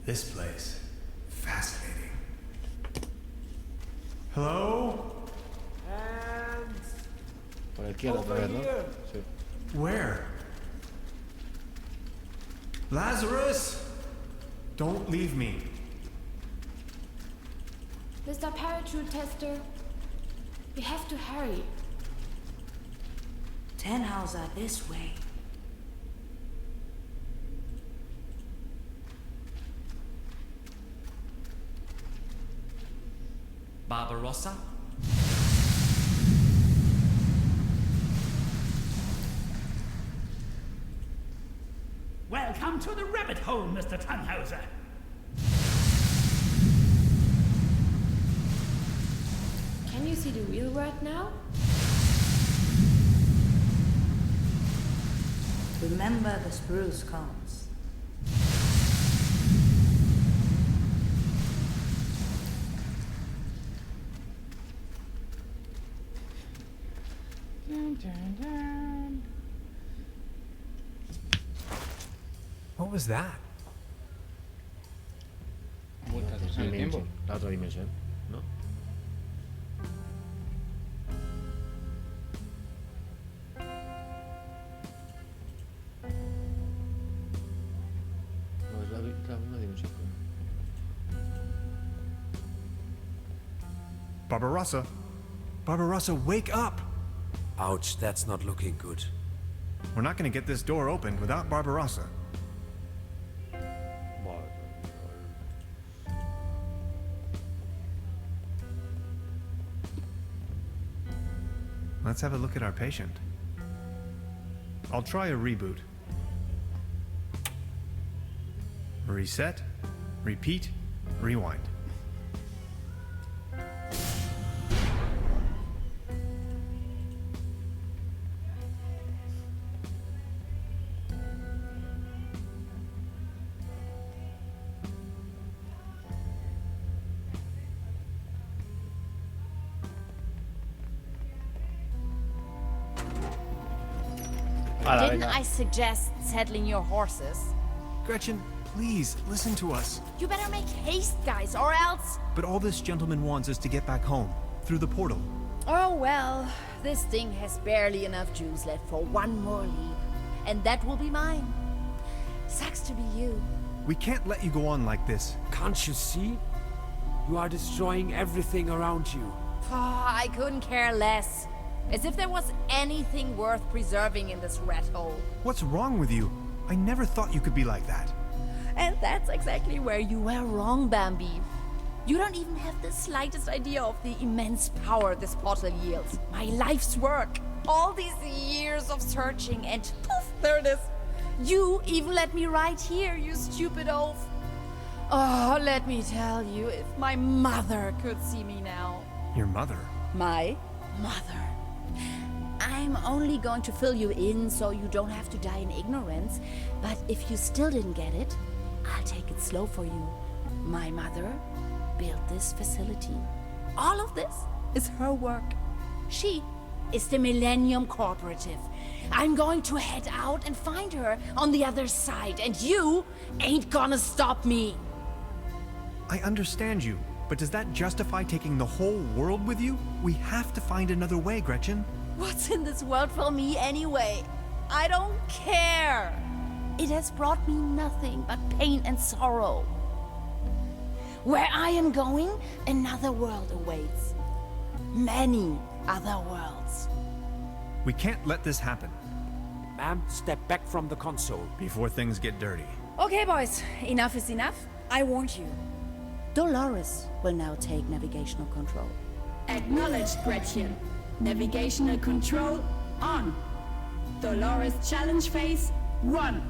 This place. Fascinating. Hello? Por la izquierda otra vez, ¿no? Sí. Where? Lazarus! Don't leave me. Mr. Parachute Tester, we have to hurry. Tannhauser, this way. Barbarossa? Welcome to the rabbit hole, Mr. Tannhauser. Can you see the real world now? Remember the spruce cones. What was that? Vueltas en el tiempo. La otra dimensión, ¿no? No, es la misma dimensión. Barbarossa! Barbarossa, wake up! Ouch, that's not looking good. We're not going to get this door opened without Barbarossa. Let's have a look at our patient. I'll try a reboot. Reset, repeat, rewind. Didn't I suggest settling your horses? Gretchen, please, listen to us. You better make haste, guys, or else... But all this gentleman wants is to get back home, through the portal. Oh, well, this thing has barely enough juice left for one more leap. And that will be mine. Sucks to be you. We can't let you go on like this. Can't you see? You are destroying everything around you. I couldn't care less. As if there was anything worth preserving in this rat hole. What's wrong with you? I never thought you could be like that. And that's exactly where you were wrong, Bambi. You don't even have the slightest idea of the immense power this portal yields. My life's work. All these years of searching and poof, there it is. You even let me right here, you stupid oaf. Oh, let me tell you, if my mother could see me now. Your mother? My mother. I'm only going to fill you in so you don't have to die in ignorance. But if you still didn't get it, I'll take it slow for you. My mother built this facility. All of this is her work. She is the Millennium Cooperative. I'm going to head out and find her on the other side, and you ain't gonna stop me. I understand you, but does that justify taking the whole world with you? We have to find another way, Gretchen. What's in this world for me anyway? I don't care. It has brought me nothing but pain and sorrow. Where I am going, another world awaits. Many other worlds. We can't let this happen. Ma'am, step back from the console. Before things get dirty. Okay, boys. Enough is enough. I warned you. Dolores will now take navigational control. Acknowledged, Gretchen. Navigational control on. Dolores challenge phase 1.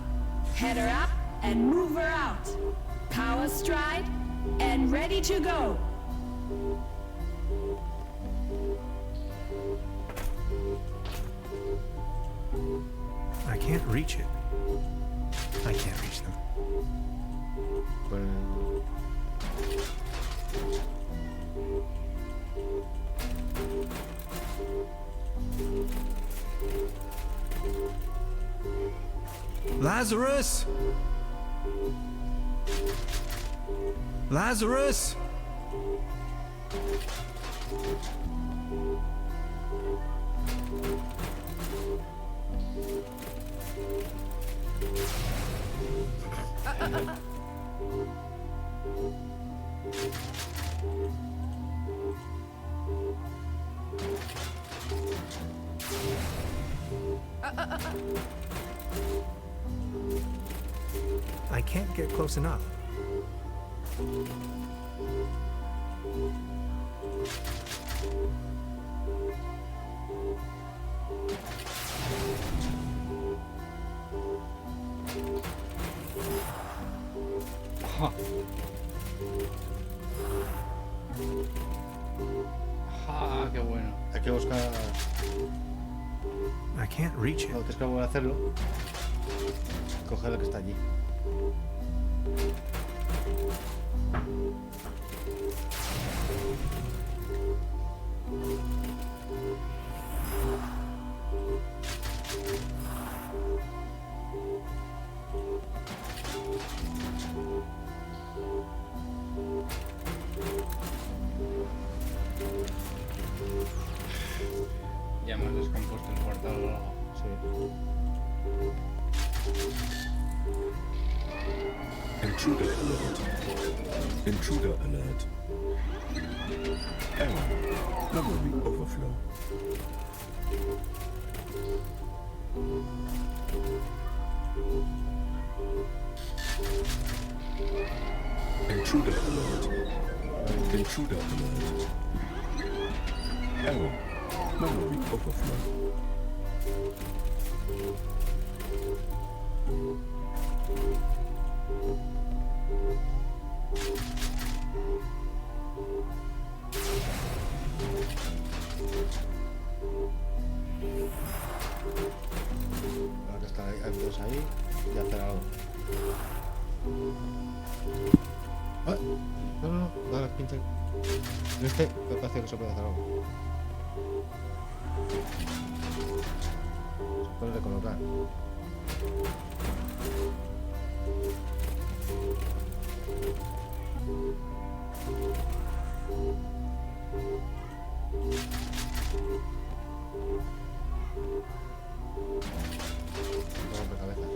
Head her up and move her out. Power stride and ready to go. I can't reach it. I can't reach them. Lazarus! Lazarus! I can't get close enough. Ah, qué bueno. Hay que buscar... I can't reach it. No, tienes que volver a hacerlo. Coger el que está allí. Ya me has descompuesto el portal o algo. Sí. Intruder alert. Intruder alert. Error. Memory overflow. Intruder alert. Intruder alert. Error. Memory overflow. Ahora que está ahí, hay dos ahí y hacer algo. Ah, no, dale, pincha. En este me parece que se puede hacer algo. Se puede recolocar. Rompecabezas.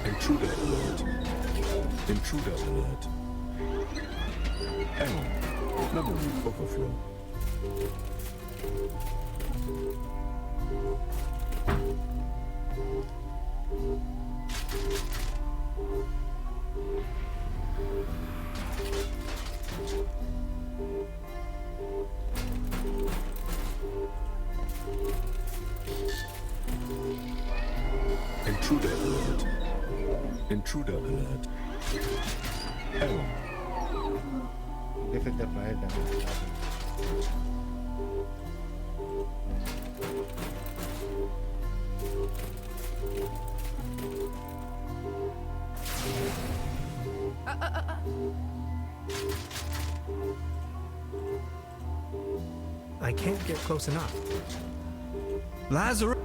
Intruder alert. Intruder alert. Error. Memory overflow. Intruder alert. Intruder alert. Error. Defect del planeta. I can't get close enough. Lazarus!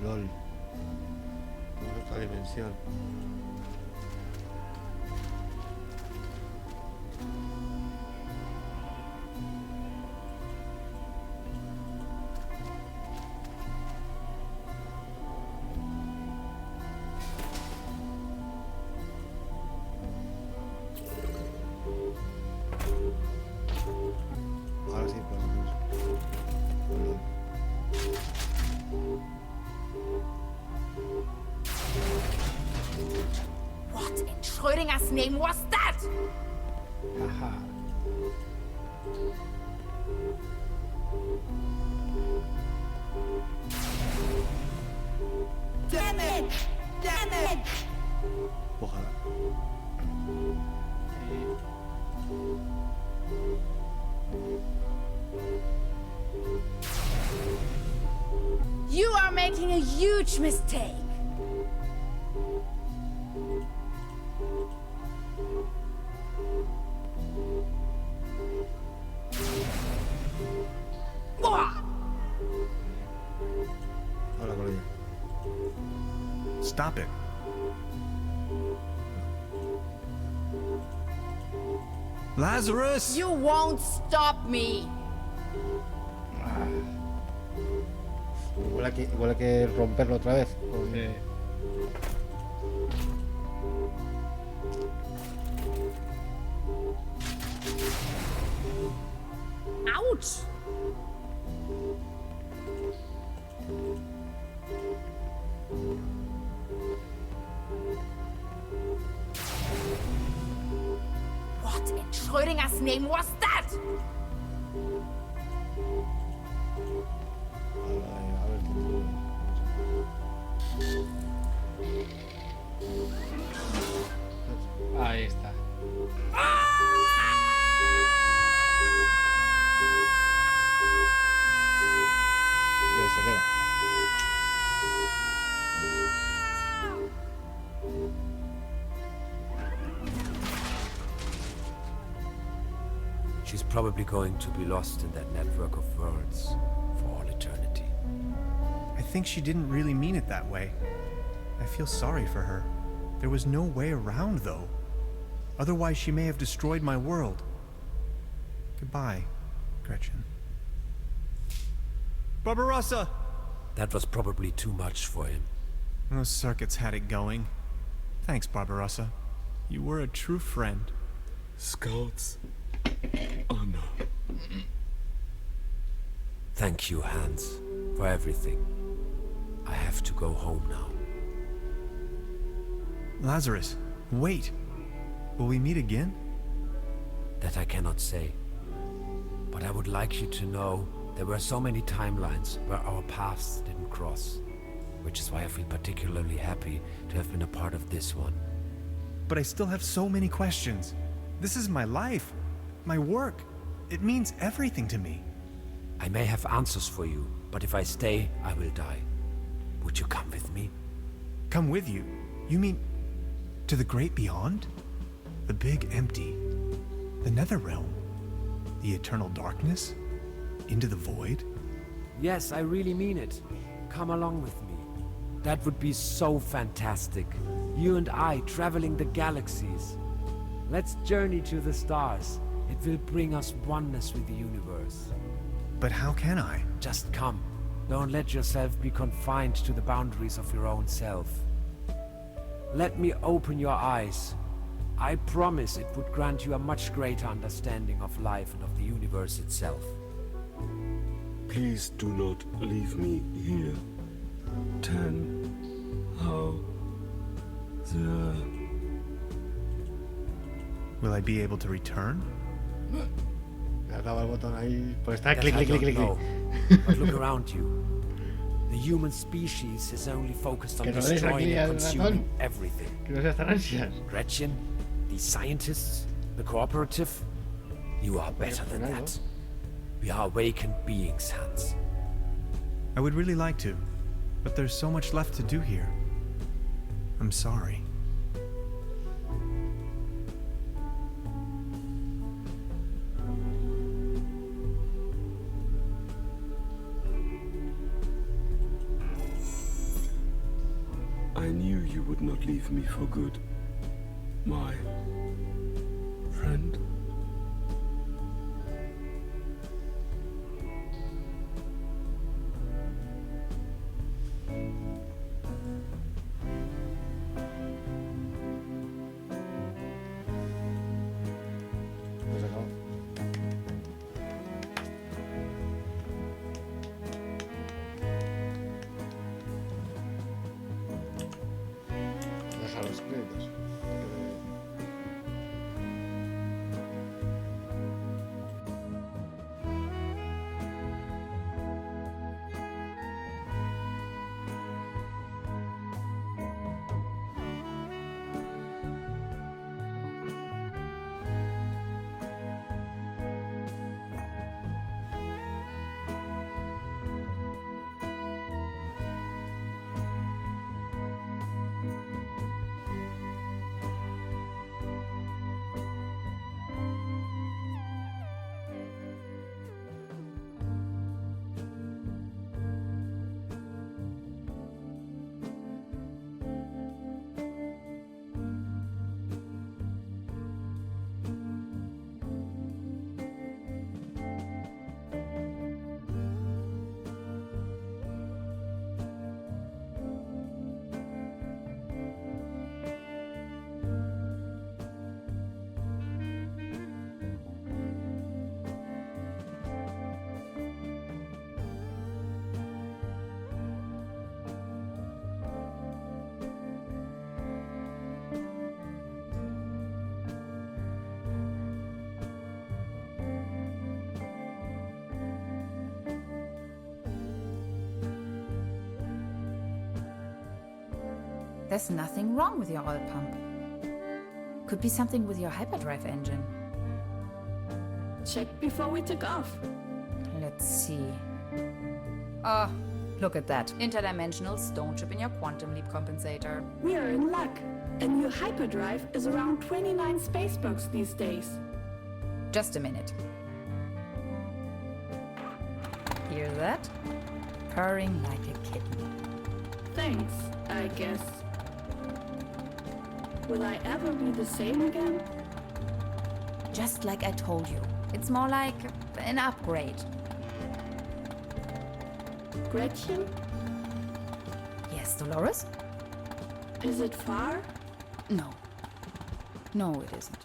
LOL. Otra dimensión. Schrödinger's name was that? Ajá. Damn it! Damn it! Ojalá. You are making a huge mistake. Hola, colega. Stop it. Lazarus! You won't stop me. Igual hay que romperlo otra vez. Ouch! What in Schrödinger's name was that? Ahí está. Y ahí se queda. She's probably going to be lost in that network of worlds for all eternity. I think she didn't really mean it that way. I feel sorry for her. There was no way around, though. Otherwise, she may have destroyed my world. Goodbye, Gretchen. Barbarossa! That was probably too much for him. Those circuits had it going. Thanks, Barbarossa. You were a true friend. Scouts. Honor. Thank you, Hans, for everything. I have to go home now. Lazarus, wait. Will we meet again? That I cannot say. But I would like you to know there were so many timelines where our paths didn't cross. Which is why I feel particularly happy to have been a part of this one. But I still have so many questions. This is my life, my work. It means everything to me. I may have answers for you, but if I stay, I will die. Would you come with me? Come with you? You mean to the great beyond? The big empty? The nether realm? The eternal darkness? Into the void? Yes, I really mean it. Come along with me. That would be so fantastic. You and I traveling the galaxies. Let's journey to the stars. It will bring us oneness with the universe. But how can I? Just come. Don't let yourself be confined to the boundaries of your own self. Let me open your eyes. I promise it would grant you a much greater understanding of life and of the universe itself. Please do not leave me here. How the... Will I be able to return? Le acaba el botón ahí. Pues está That clic, I clic, clic, don't clic, know. clic. But look around you. The human species is only focused on Que no des destroying aquí and al consuming ratón. everything. Que no seas tan ansias. Gretchen, these scientists, the cooperative, you are better than that. We are awakened beings, Hans. I would really like to, but there's so much left to do here. I'm sorry. I knew you would not leave me for good. My friend. Pues acabó. Pasamos a los créditos. There's nothing wrong with your oil pump. Could be something with your hyperdrive engine. Check before we took off. Let's see. Oh, look at that. Interdimensional stone chip in your quantum leap compensator. We are in luck. A new hyperdrive is around 29 spacebucks these days. Just a minute. Hear that? Purring like a kitten. Thanks, I guess. Will I ever be the same again? Just like I told you. It's more like an upgrade. Gretchen? Yes, Dolores? Is it far? No. No, it isn't.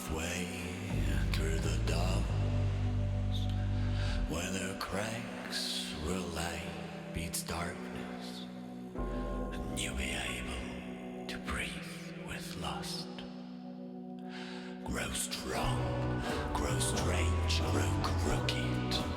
halfway through the doors, where the cracks where light beats darkness, and you'll be able to breathe with lust. Grow strong, grow strange, grow crooked.